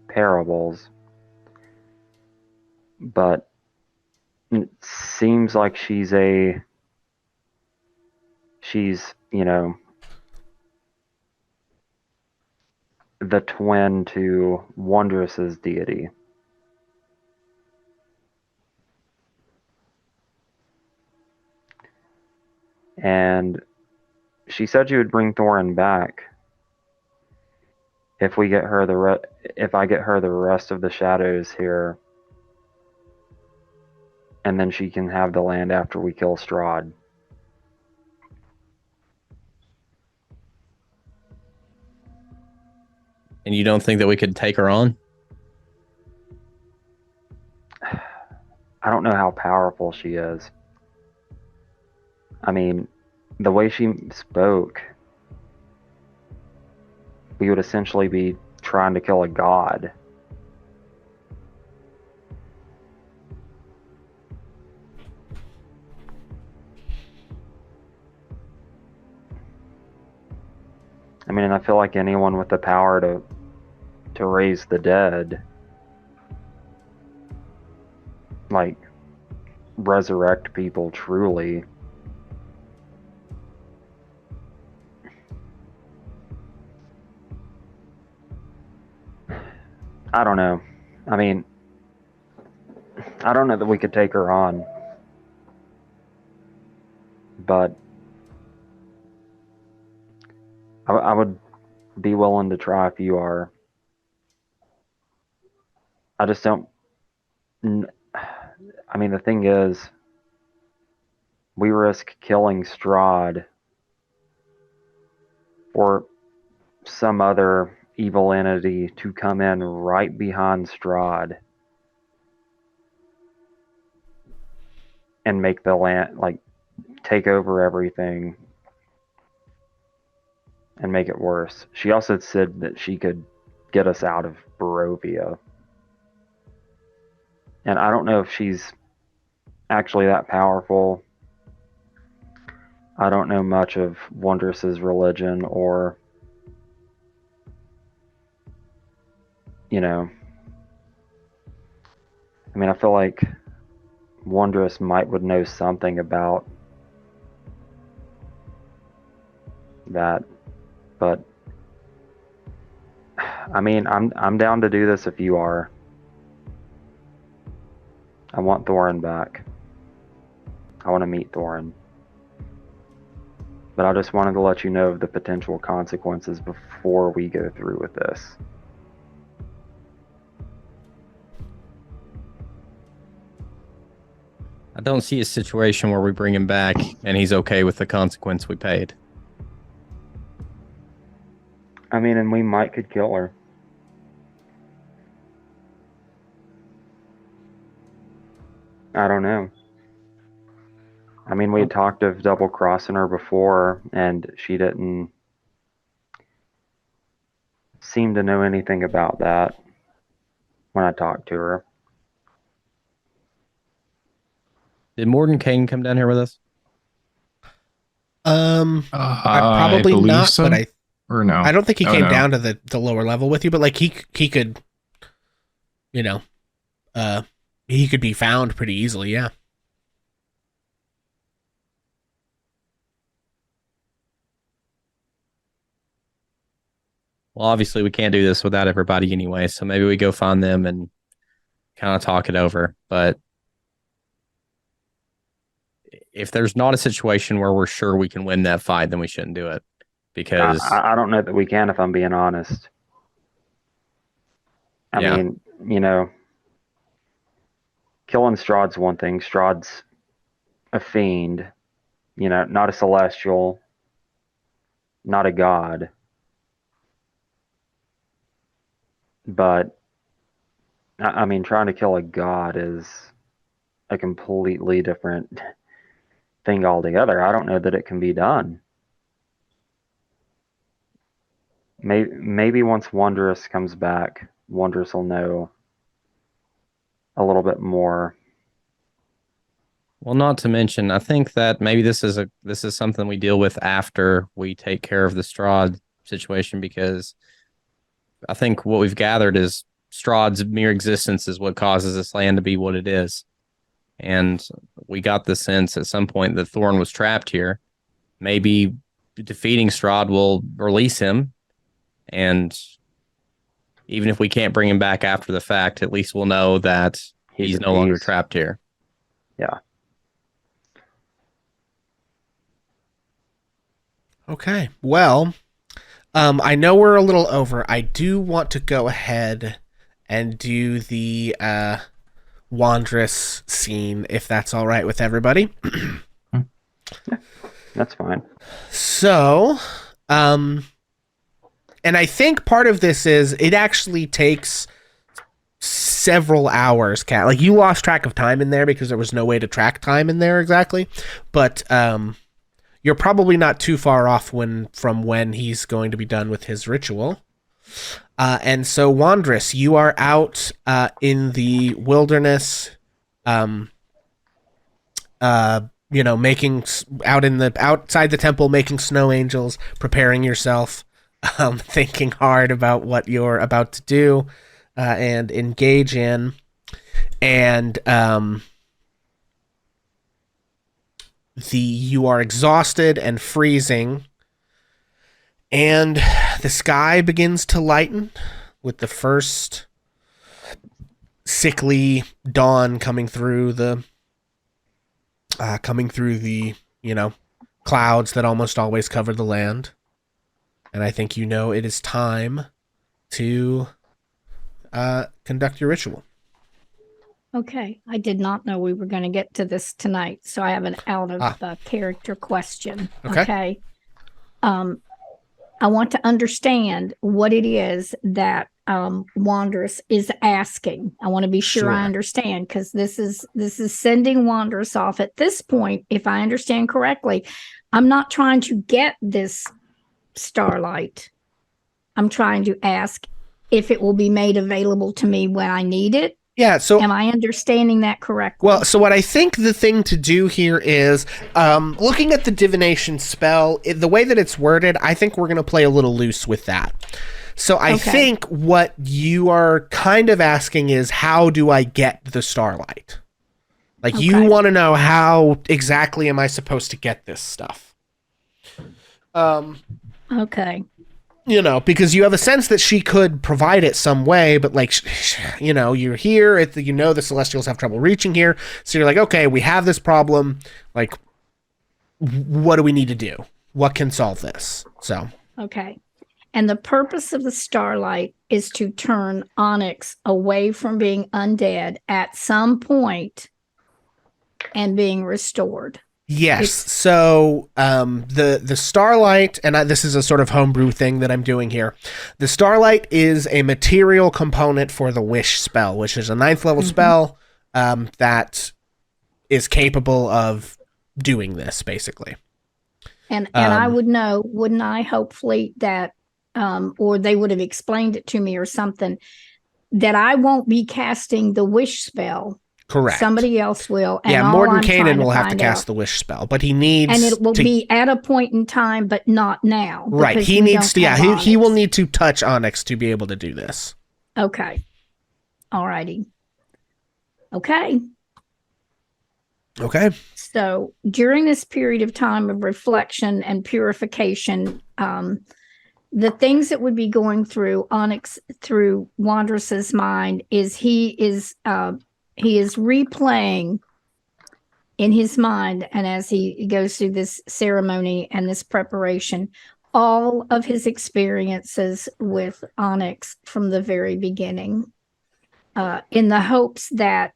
parables, but it seems like she's, you know, the twin to Wondrous's deity. and she said she would bring Thorin back if we get her if I get her the rest of the shadows here, and then she can have the land after we kill Strahd. And you don't think that we could take her on? I don't know how powerful she is. I mean, the way she spoke, we would essentially be trying to kill a god. I mean, and I feel like anyone with the power to raise the dead, like resurrect people truly, I don't know. I mean, I don't know that we could take her on, but I would be willing to try if you are. I just don't. I mean, the thing is, we risk killing Strahd for some other evil entity to come in right behind Strahd and make the land, like, take over everything and make it worse. She also said that she could get us out of Barovia. And I don't know if she's actually that powerful. I don't know much of Wondrous's religion, or, you know, I mean, I feel like Wondrous would know something about that, but I mean, I'm down to do this if you are. I want Thorin back. I want to meet Thorin. But I just wanted to let you know of the potential consequences before we go through with this. I don't see a situation where we bring him back and he's okay with the consequence we paid. I mean, and we could kill her. I don't know. I mean, we had talked of double crossing her before, and she didn't seem to know anything about that when I talked to her. Did Morden Kane come down here with us? Probably believe not, so. but I don't think he came no. down to the lower level with you, but like he could, you know, he could be found pretty easily, yeah. Well, obviously we can't do this without everybody anyway, so maybe we go find them and kind of talk it over. But if there's not a situation where we're sure we can win that fight, then we shouldn't do it. Because I don't know that we can, if I'm being honest. I mean, you know, killing Strahd's one thing. Strahd's a fiend, you know, not a celestial, not a god. But, I mean, trying to kill a god is a completely different thing altogether. I don't know that it can be done. Maybe once Wondrous comes back, Wondrous will know a little bit more. Well, not to mention, I think that maybe this is something we deal with after we take care of the Strahd situation, because I think what we've gathered is Strahd's mere existence is what causes this land to be what it is. And we got the sense at some point that Thorin was trapped here. Maybe defeating Strahd will release him. And even if we can't bring him back after the fact, at least we'll know that he's no longer trapped here. Yeah. Okay. Well, I know we're a little over. I do want to go ahead and do the Wondrous scene, if that's all right with everybody. That's fine. So, and I think part of this is it actually takes several hours, Kat. Like, you lost track of time in there because there was no way to track time in there exactly. But you're probably not too far off from when he's going to be done with his ritual. And so, Wondrous, you are out in the wilderness, making outside the temple, making snow angels, preparing yourself, thinking hard about what you're about to do and engage in, and you are exhausted and freezing, and the sky begins to lighten with the first sickly dawn coming through the clouds that almost always cover the land. And I think it is time to conduct your ritual. Okay. I did not know we were going to get to this tonight, so I have an out of character question. Okay. I want to understand what it is that Wondrous is asking. I want to be sure I understand, because this is sending Wondrous off. At this point, if I understand correctly, I'm not trying to get this starlight. I'm trying to ask if it will be made available to me when I need it. Yeah, so am I understanding that correctly? Well, so what I think the thing to do here is, looking at the divination spell, the way that it's worded, I think we're going to play a little loose with that. So I think what you are kind of asking is, how do I get the starlight? Like, you want to know, how exactly am I supposed to get this stuff? Okay. Because you have a sense that she could provide it some way, but you're here, the Celestials have trouble reaching here. So you're like, okay, we have this problem. Like, what do we need to do? What can solve this? So. Okay. And the purpose of the starlight is to turn Onyx away from being undead at some point and being restored. Yes. So the starlight, and this is a sort of homebrew thing that I'm doing here. The starlight is a material component for the wish spell, which is a 9th level spell that is capable of doing this, basically. And I would know, wouldn't I? Hopefully that, or they would have explained it to me or something, that I won't be casting the wish spell. Correct. Somebody else will. And Mordenkainen will have to cast the wish spell, but he needs, and it will be at a point in time, but not now. Right. He needs to. Yeah. He will need to touch Onyx to be able to do this. Okay. All righty. Okay. Okay. So during this period of time of reflection and purification, the things that would be going through Onyx, through Wondrous's mind, is he is replaying in his mind, and as he goes through this ceremony and this preparation, all of his experiences with Onyx from the very beginning, in the hopes that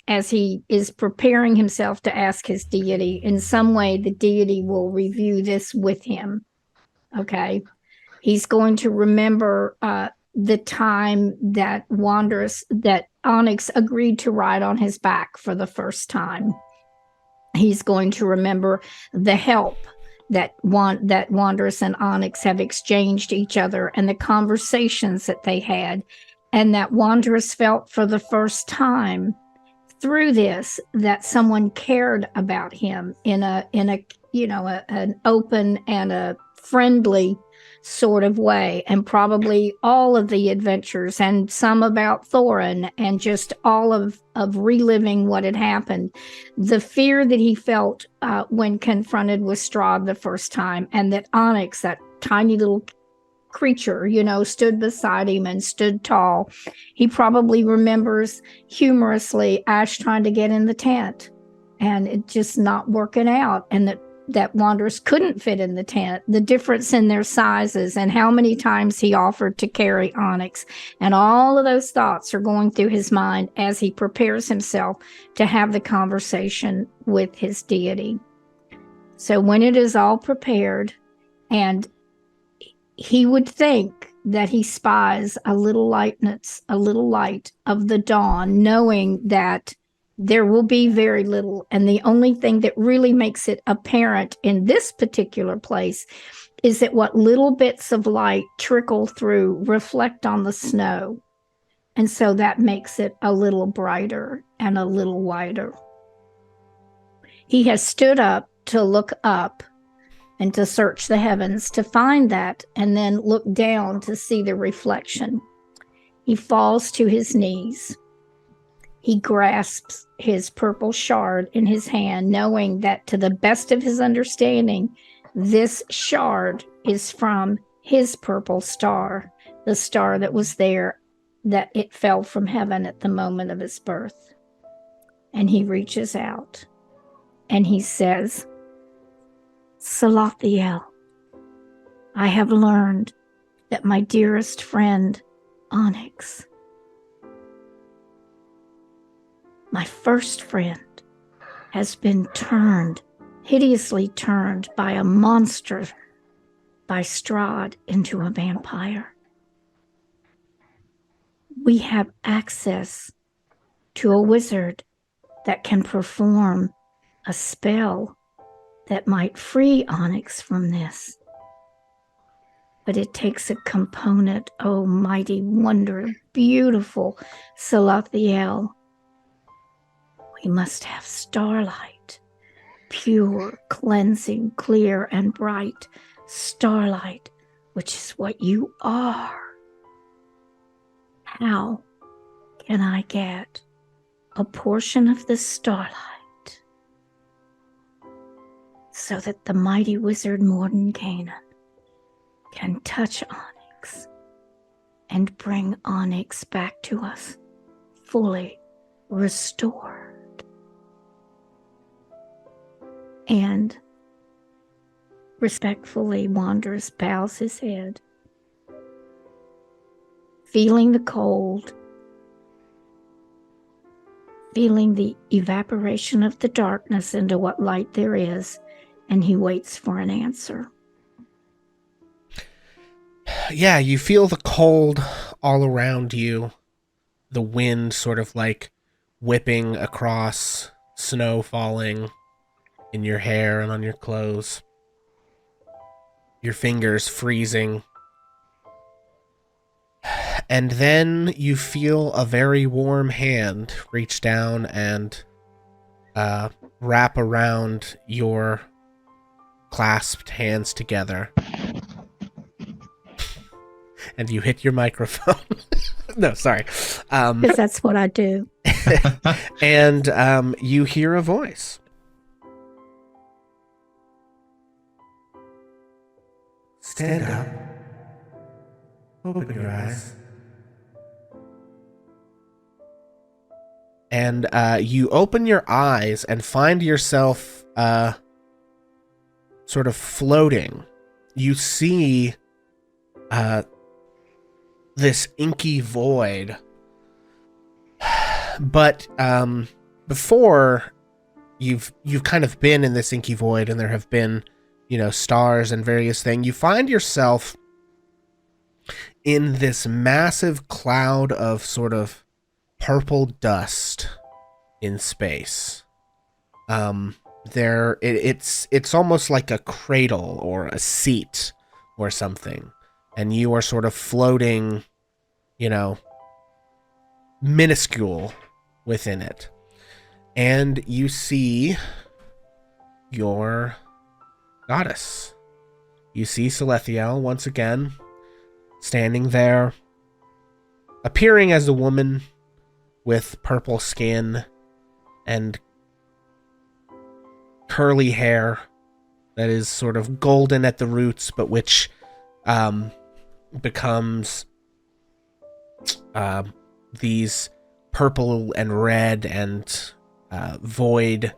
as he is preparing himself to ask his deity, in some way the deity will review this with him. Okay. He's going to remember the time that Onyx agreed to ride on his back for the first time. He's going to remember the help that Wondrous and Onyx have exchanged each other, and the conversations that they had, and that Wondrous felt for the first time through this that someone cared about him in an open and a friendly sort of way, and probably all of the adventures and some about Thorin, and just all of reliving what had happened, the fear that he felt when confronted with Strahd the first time, and that Onyx, that tiny little creature, stood beside him and stood tall. He probably remembers humorously Ash trying to get in the tent and it just not working out, and that that Wanderers couldn't fit in the tent, the difference in their sizes, and how many times he offered to carry Onyx. And all of those thoughts are going through his mind as he prepares himself to have the conversation with his deity. So when it is all prepared, and he would think that he spies a little light of the dawn, knowing that there will be very little. And the only thing that really makes it apparent in this particular place is that what little bits of light trickle through reflect on the snow. And so that makes it a little brighter and a little wider. He has stood up to look up and to search the heavens to find that, and then look down to see the reflection. He falls to his knees. He grasps his purple shard in his hand, knowing that to the best of his understanding, this shard is from his purple star, the star that was there, that it fell from heaven at the moment of his birth. And he reaches out and he says, Salathiel, I have learned that my dearest friend, Onyx, my first friend, has been hideously turned by a monster, by Strahd, into a vampire. We have access to a wizard that can perform a spell that might free Onyx from this. But it takes a component, oh mighty wonder, beautiful Salathiel. We must have starlight, pure, cleansing, clear, and bright starlight, which is what you are. How can I get a portion of the starlight so that the mighty wizard Mordenkainen can touch Onyx and bring Onyx back to us fully restored? And respectfully, Wanderers bows his head, feeling the cold, feeling the evaporation of the darkness into what light there is, and he waits for an answer. Yeah, you feel the cold all around you, the wind sort of like whipping across, snow falling in your hair and on your clothes, your fingers freezing. And then you feel a very warm hand reach down and wrap around your clasped hands together. And you hit your microphone. No, sorry. Because that's what I do. And you hear a voice. Stand up. Open your eyes. And you open your eyes and find yourself sort of floating. You see this inky void. But before, you've kind of been in this inky void, and there have been, stars and various things. You find yourself in this massive cloud of sort of purple dust in space. It's almost like a cradle or a seat or something, and you are sort of floating, minuscule within it. And you see your goddess. You see Salathiel once again, standing there, appearing as a woman with purple skin and curly hair that is sort of golden at the roots, but which becomes these purple and red and void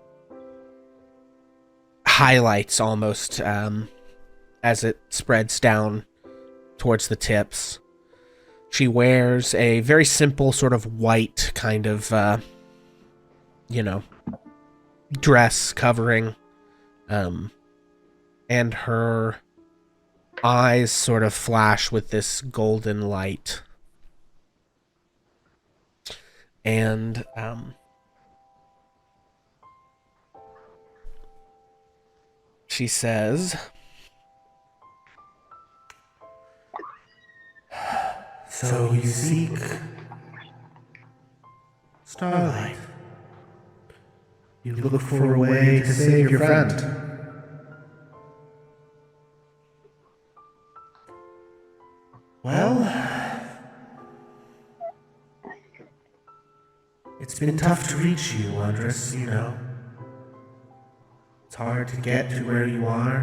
highlights almost as it spreads down towards the tips. She wears a very simple sort of white kind of, dress covering. And her eyes sort of flash with this golden light. And, she says, "So you seek starlight. You look for a way to save your friend. Well, it's been tough to reach you, Andres, you know. It's hard to get to where you are.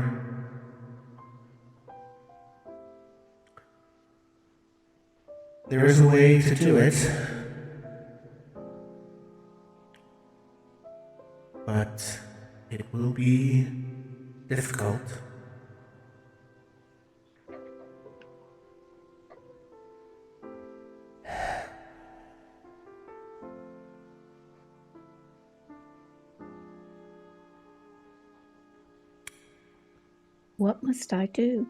There is a way to do it. But it will be difficult. What must I do?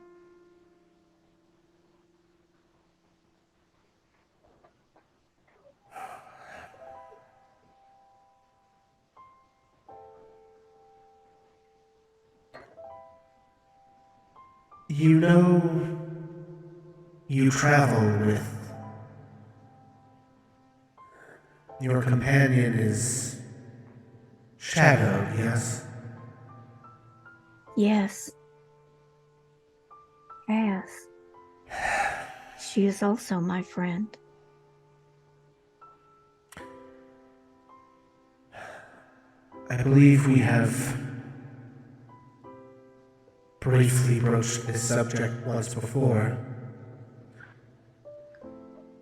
You know, you travel with your companion is shadowed, yes? Yes. Yes. She is also my friend. I believe we have briefly broached this subject once before,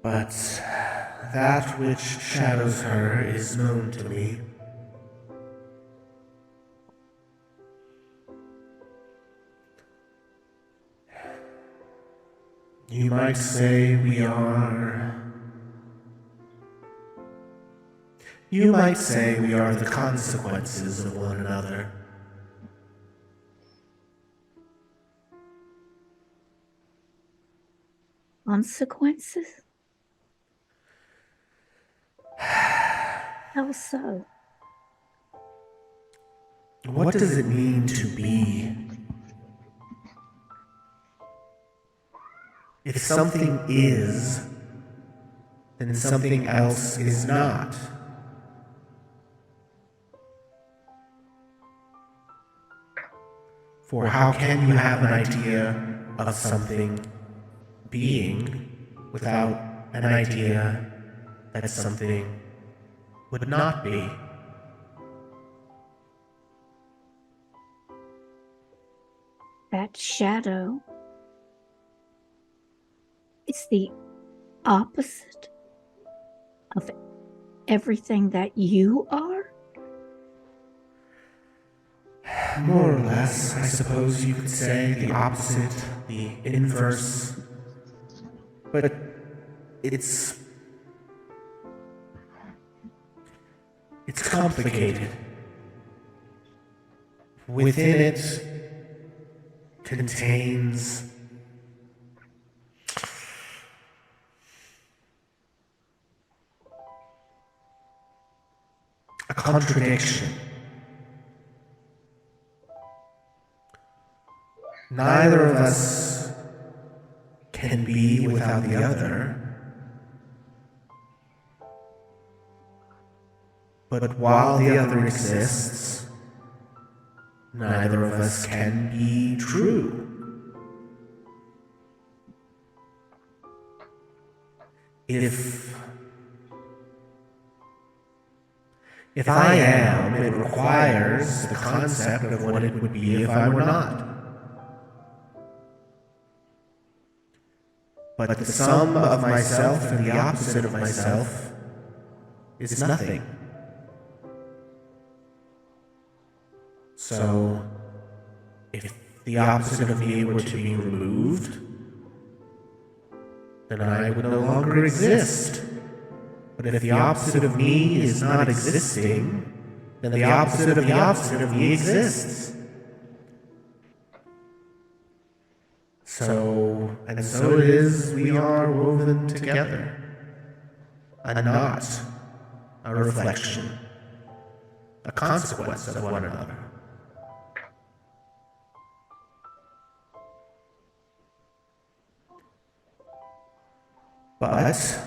but that which shadows her is known to me. You might say we are... You might say we are the consequences of one another. Consequences? How so? What does it mean to be? If something is, then something else is not. For how can you have an idea of something being without an idea that something would not be? That shadow is the opposite of everything that you are? More or less, I suppose you could say the opposite, the inverse. But it's complicated. Within it contains a contradiction. Neither of us can be without the other. But while the other exists, neither of us can be true. If I am, it requires the concept of what it would be if I were not. But the sum of myself and the opposite of myself is nothing. So, If the opposite of me were to be removed, then I would no longer exist. But if the opposite of me is not existing, then the opposite of me exists. So it is we are woven together. A knot, a reflection, a consequence of one another. But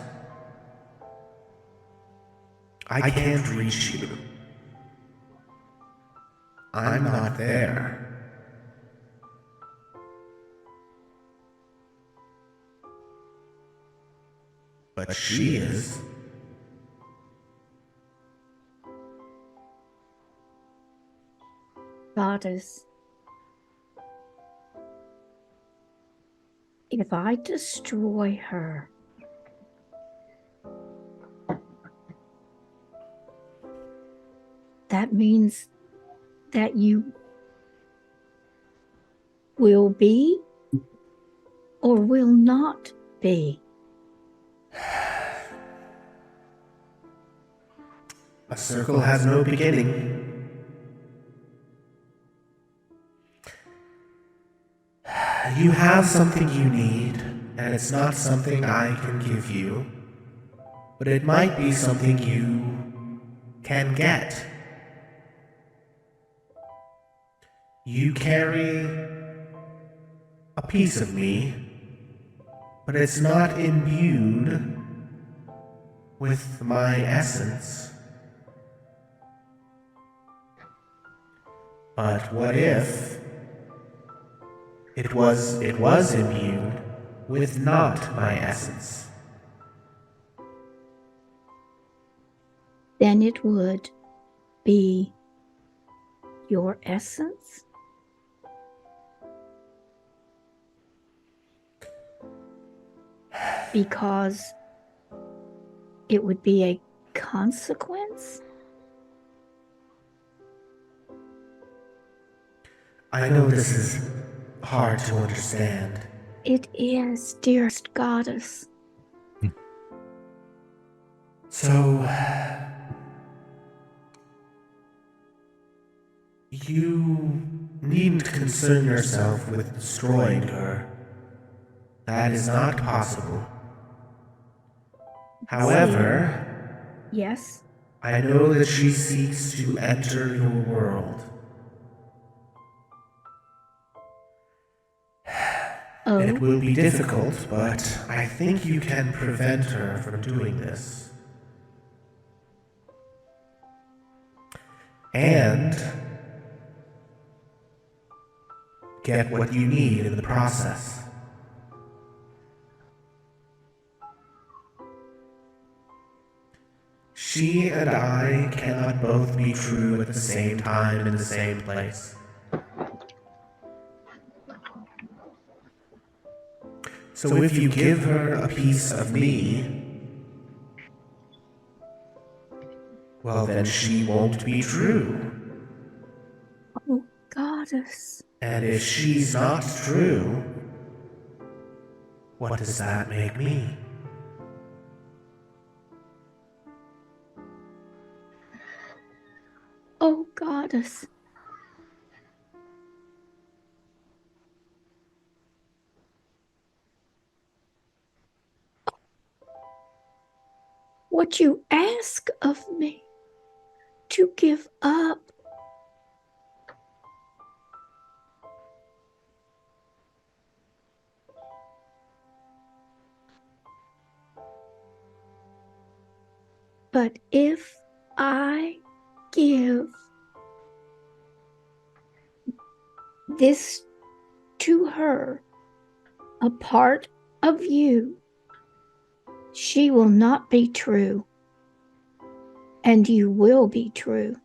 I can't reach you. I'm not there. But she is. Goddess, if I destroy her, that means that you will be or will not be. A circle has no beginning. You have something you need, and it's not something I can give you, but it might be something you can get. You carry a piece of me, but it's not imbued with my essence. But what if it was imbued with not my essence? Then it would be your essence? Because it would be a consequence? I know this is hard to understand. It is, dearest goddess. So, you needn't concern yourself with destroying her. That is not possible. However, Yes? I know that she seeks to enter your world. Oh, It will be difficult, but I think you can prevent her from doing this. And get what you need in the process. She and I cannot both be true at the same time in the same place. So if you give her a piece of me, well, then she won't be true. oh, goddess. And if she's not true, what does that make me? Oh, goddess. What you ask of me to give up. But if I give this to her, a part of you, she will not be true, and you will be true.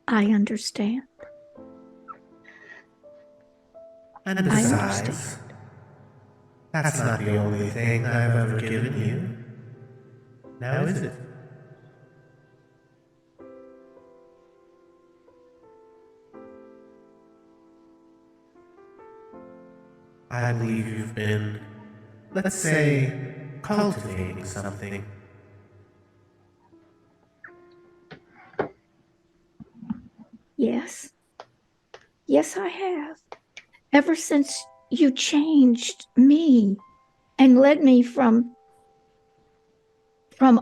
I understand. And I besides, understand. that's not the only thing I've ever given you. Now is it? I believe you've been, let's say, cultivating something. Yes. Yes, I have. Ever since you changed me and led me from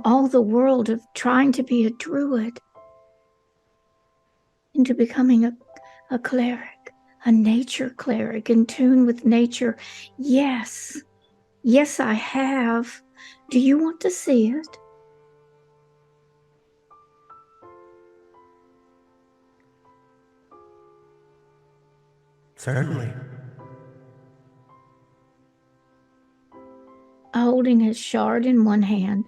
all the world of trying to be a druid into becoming a cleric, a nature cleric in tune with nature. Yes. Yes, I have. Do you want to see it? Certainly. Holding his shard in one hand,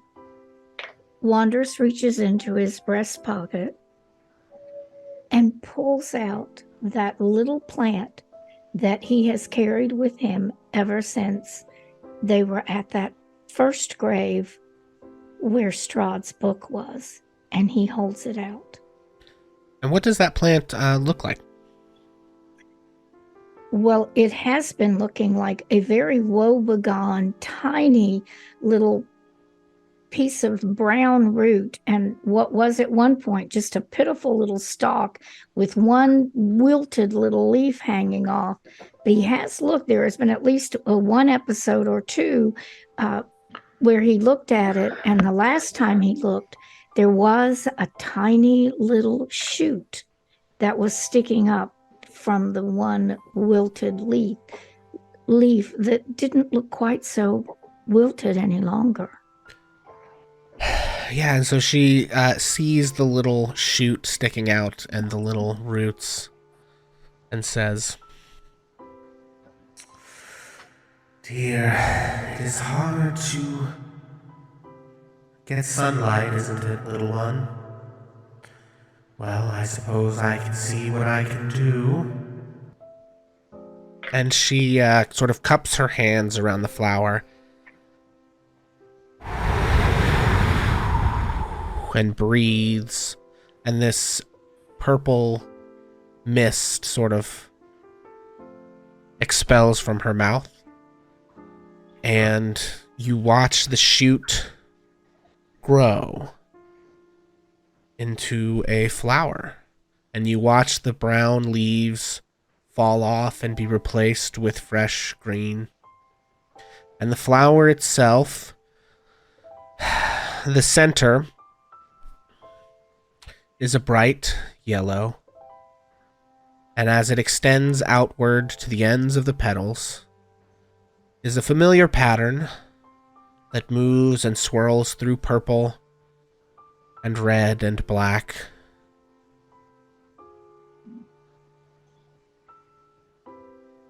Wanders reaches into his breast pocket and pulls out that little plant that he has carried with him ever since they were at that first grave where Strahd's book was, and he holds it out. And what does that plant look like? Well, it has been looking like a very woebegone, tiny little piece of brown root, and what was at one point just a pitiful little stalk with one wilted little leaf hanging off. But he has looked, there has been at least one episode or two where he looked at it, and the last time he looked, there was a tiny little shoot that was sticking up from the one wilted leaf that didn't look quite so wilted any longer. Yeah, and so she sees the little shoot sticking out and the little roots and says, "Dear, it is hard to get sunlight, isn't it, little one? Well, I suppose I can see what I can do." And she sort of cups her hands around the flower and breathes, and this purple mist sort of expels from her mouth, and you watch the shoot grow into a flower, and you watch the brown leaves fall off and be replaced with fresh green. And the flower itself, the center, is a bright yellow, and as it extends outward to the ends of the petals is a familiar pattern that moves and swirls through purple and red and black.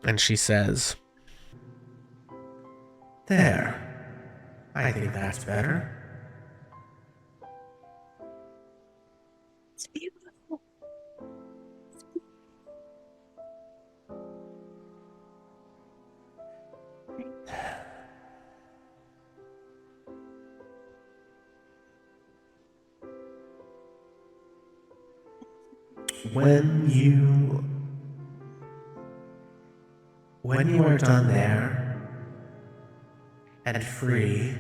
And she says, "There, I think that's better." It's beautiful. When you are done there and free,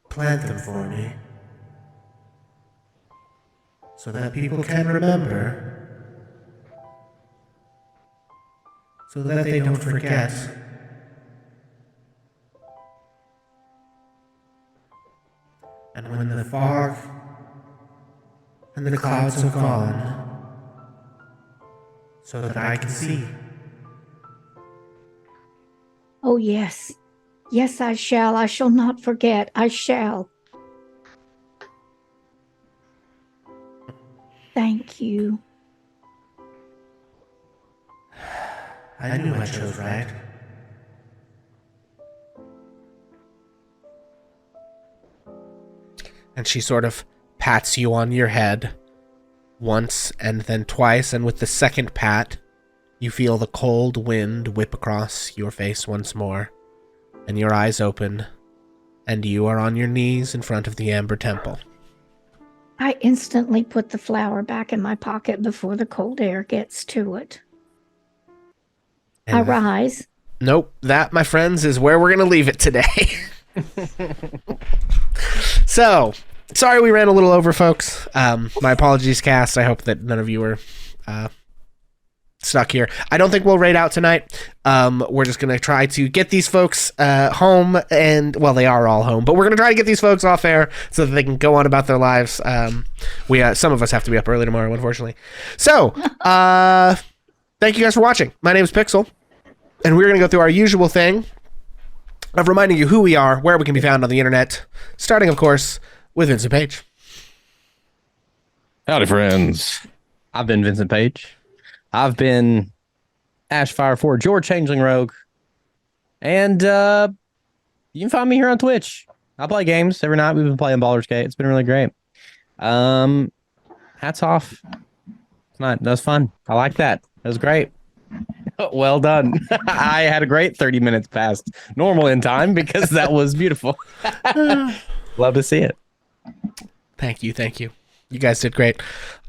plant them for me so that people can remember, so that they don't forget. And when the fog and the clouds are gone, so that I can see. Oh, yes. Yes, I shall. I shall not forget. I shall. Thank you. I knew I chose right. And she sort of pats you on your head once and then twice, and with the second pat, you feel the cold wind whip across your face once more, and your eyes open, and you are on your knees in front of the Amber Temple. I instantly put the flower back in my pocket before the cold air gets to it. I And rise. nope, that, my friends, is where we're going to leave it today. So, sorry we ran a little over, folks. My apologies, cast. I hope that none of you were stuck here. I don't think we'll raid out tonight. We're just going to try to get these folks home, and, well, they are all home, but we're going to try to get these folks off air so that they can go on about their lives. Some of us have to be up early tomorrow, unfortunately. So, thank you guys for watching. My name is Pixel, and we're going to go through our usual thing of reminding you who we are, where we can be found on the internet, starting, of course, with Vincent Page. Howdy, friends. I've been Vincent Page. I've been Ashfire4, your Changeling Rogue. And you can find me here on Twitch. I play games every night. We've been playing Baldur's Gate. It's been really great. Hats off. That was fun. I like that. That was great. Well done. I had a great 30 minutes past normal in time because that was beautiful. Love to see it. Thank you. You guys did great.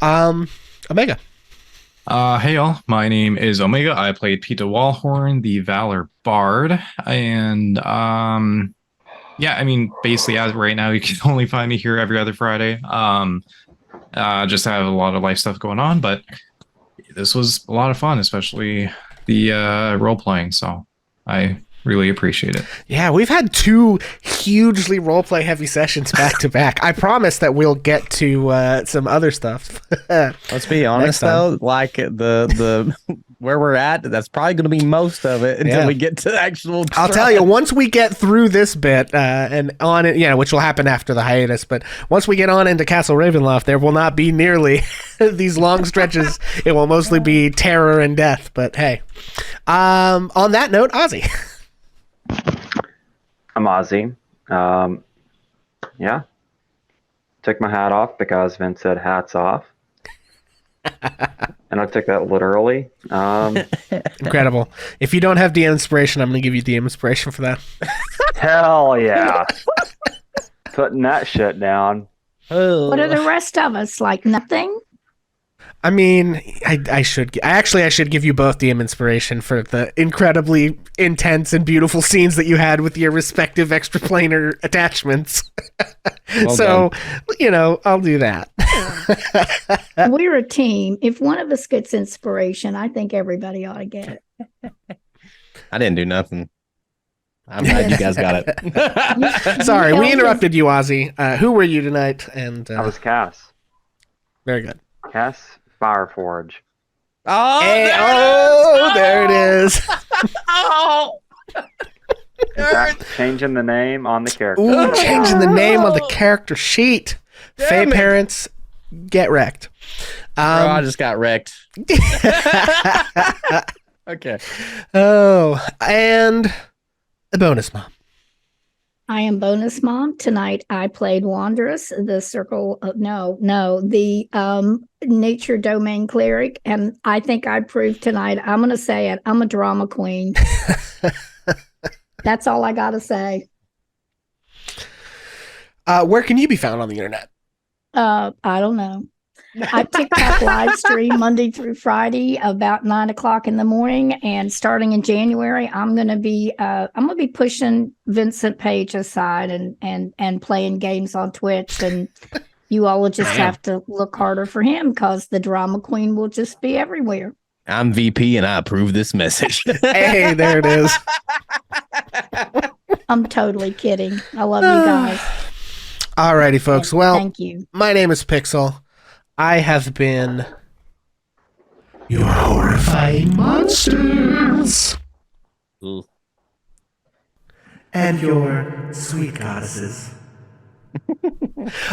Omega. Hey y'all, my name is Omega. I played Peter Walhorn, the Valor Bard, and yeah, I mean, basically as of right now, you can only find me here every other Friday. Just have a lot of life stuff going on, but this was a lot of fun, especially the role playing. So I really appreciate it. Yeah, we've had 2 hugely roleplay heavy sessions back to back. I promise that we'll get to some other stuff. Let's be honest though, like the where we're at, that's probably going to be most of it until we get to actual. I'll tell you, once we get through this bit and on it, which will happen after the hiatus, but once we get on into Castle Ravenloft, there will not be nearly these long stretches. It will mostly be terror and death. But hey, on that note, Ozzy. I'm Ozzy. Yeah. Took my hat off because Vince said hats off. And I took that literally. Incredible. If you don't have DM inspiration, I'm going to give you DM inspiration for that. Hell yeah. Putting that shit down. What are the rest of us? Like nothing? I mean, I should give you both DM inspiration for the incredibly intense and beautiful scenes that you had with your respective extraplanar attachments. Well so, I'll do that. We're a team. If one of us gets inspiration, I think everybody ought to get it. I didn't do nothing. I'm glad you guys got it. Sorry, we interrupted you, Ozzy. Who were you tonight? And I was Cass. very good. Cass Fireforge. Oh, Hey, there it is. Oh. In fact, changing the name on the character. Ooh, changing the name on the character sheet. Fae Damn it. parents, get wrecked. Bro, I just got wrecked. Okay. Oh, and a bonus mom. I am Bonus Mom. Tonight I played Wanderess, the Nature Domain Cleric. And I think I proved tonight, I'm going to say it, I'm a drama queen. That's all I got to say. Where can you be found on the internet? I don't know. I TikTok live stream Monday through Friday about 9:00 in the morning, and starting in January, I'm gonna be pushing Vincent Page aside and playing games on Twitch, and you all will just have to look harder for him because the drama queen will just be everywhere. I'm VP and I approve this message. Hey, there it is. I'm totally kidding. I love you guys. Alrighty, folks. Well, Thank you. my name is Pixel. I have been your horrifying monsters Ooh. and your sweet goddesses.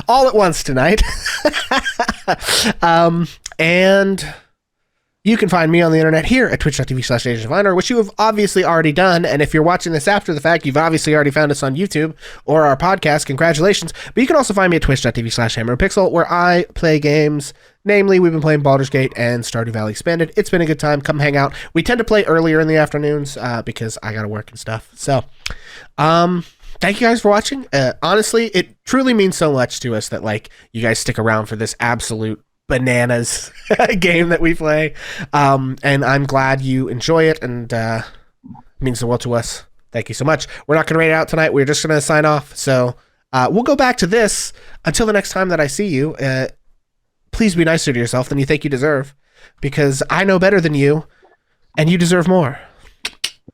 All at once tonight. And you can find me on the internet here at twitch.tv/AsianViner, which you have obviously already done. And if you're watching this after the fact, you've obviously already found us on YouTube or our podcast. Congratulations. But you can also find me at twitch.tv/HammerPixel, where I play games. Namely, we've been playing Baldur's Gate and Stardew Valley Expanded. It's been a good time. Come hang out. We tend to play earlier in the afternoons because I got to work and stuff. So, thank you guys for watching. Honestly, it truly means so much to us that like you guys stick around for this absolute bananas game that we play. And I'm glad you enjoy it, and it means the world to us. Thank you so much. We're not going to rate it out tonight. We're just going to sign off. So we'll go back to this until the next time that I see you. Please be nicer to yourself than you think you deserve, because I know better than you, and you deserve more.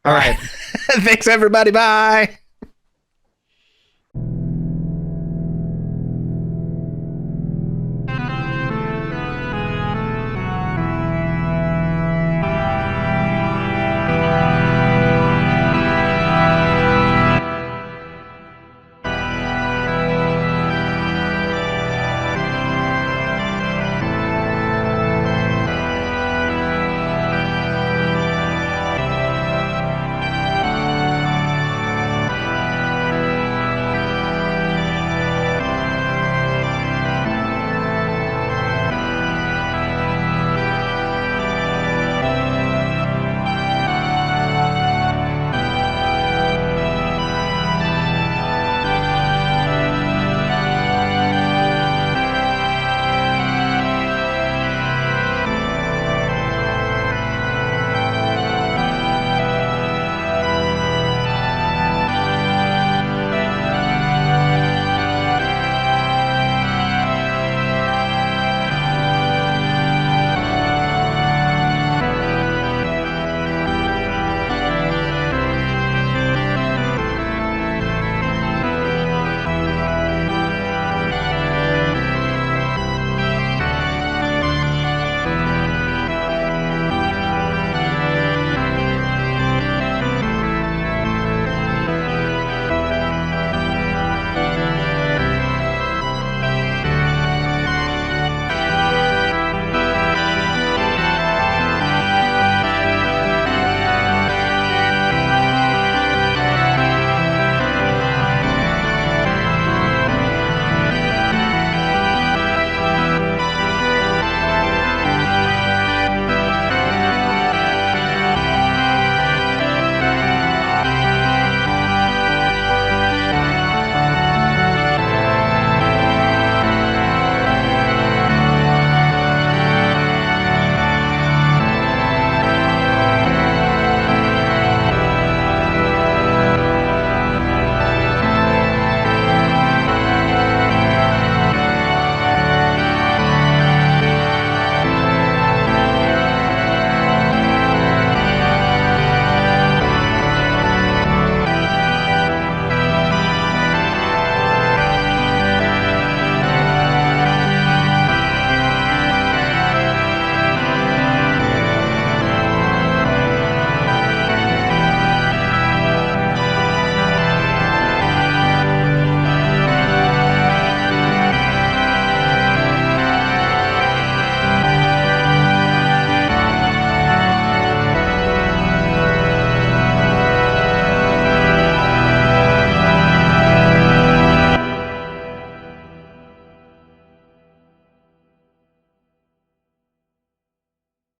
All right. Thanks, everybody. Bye.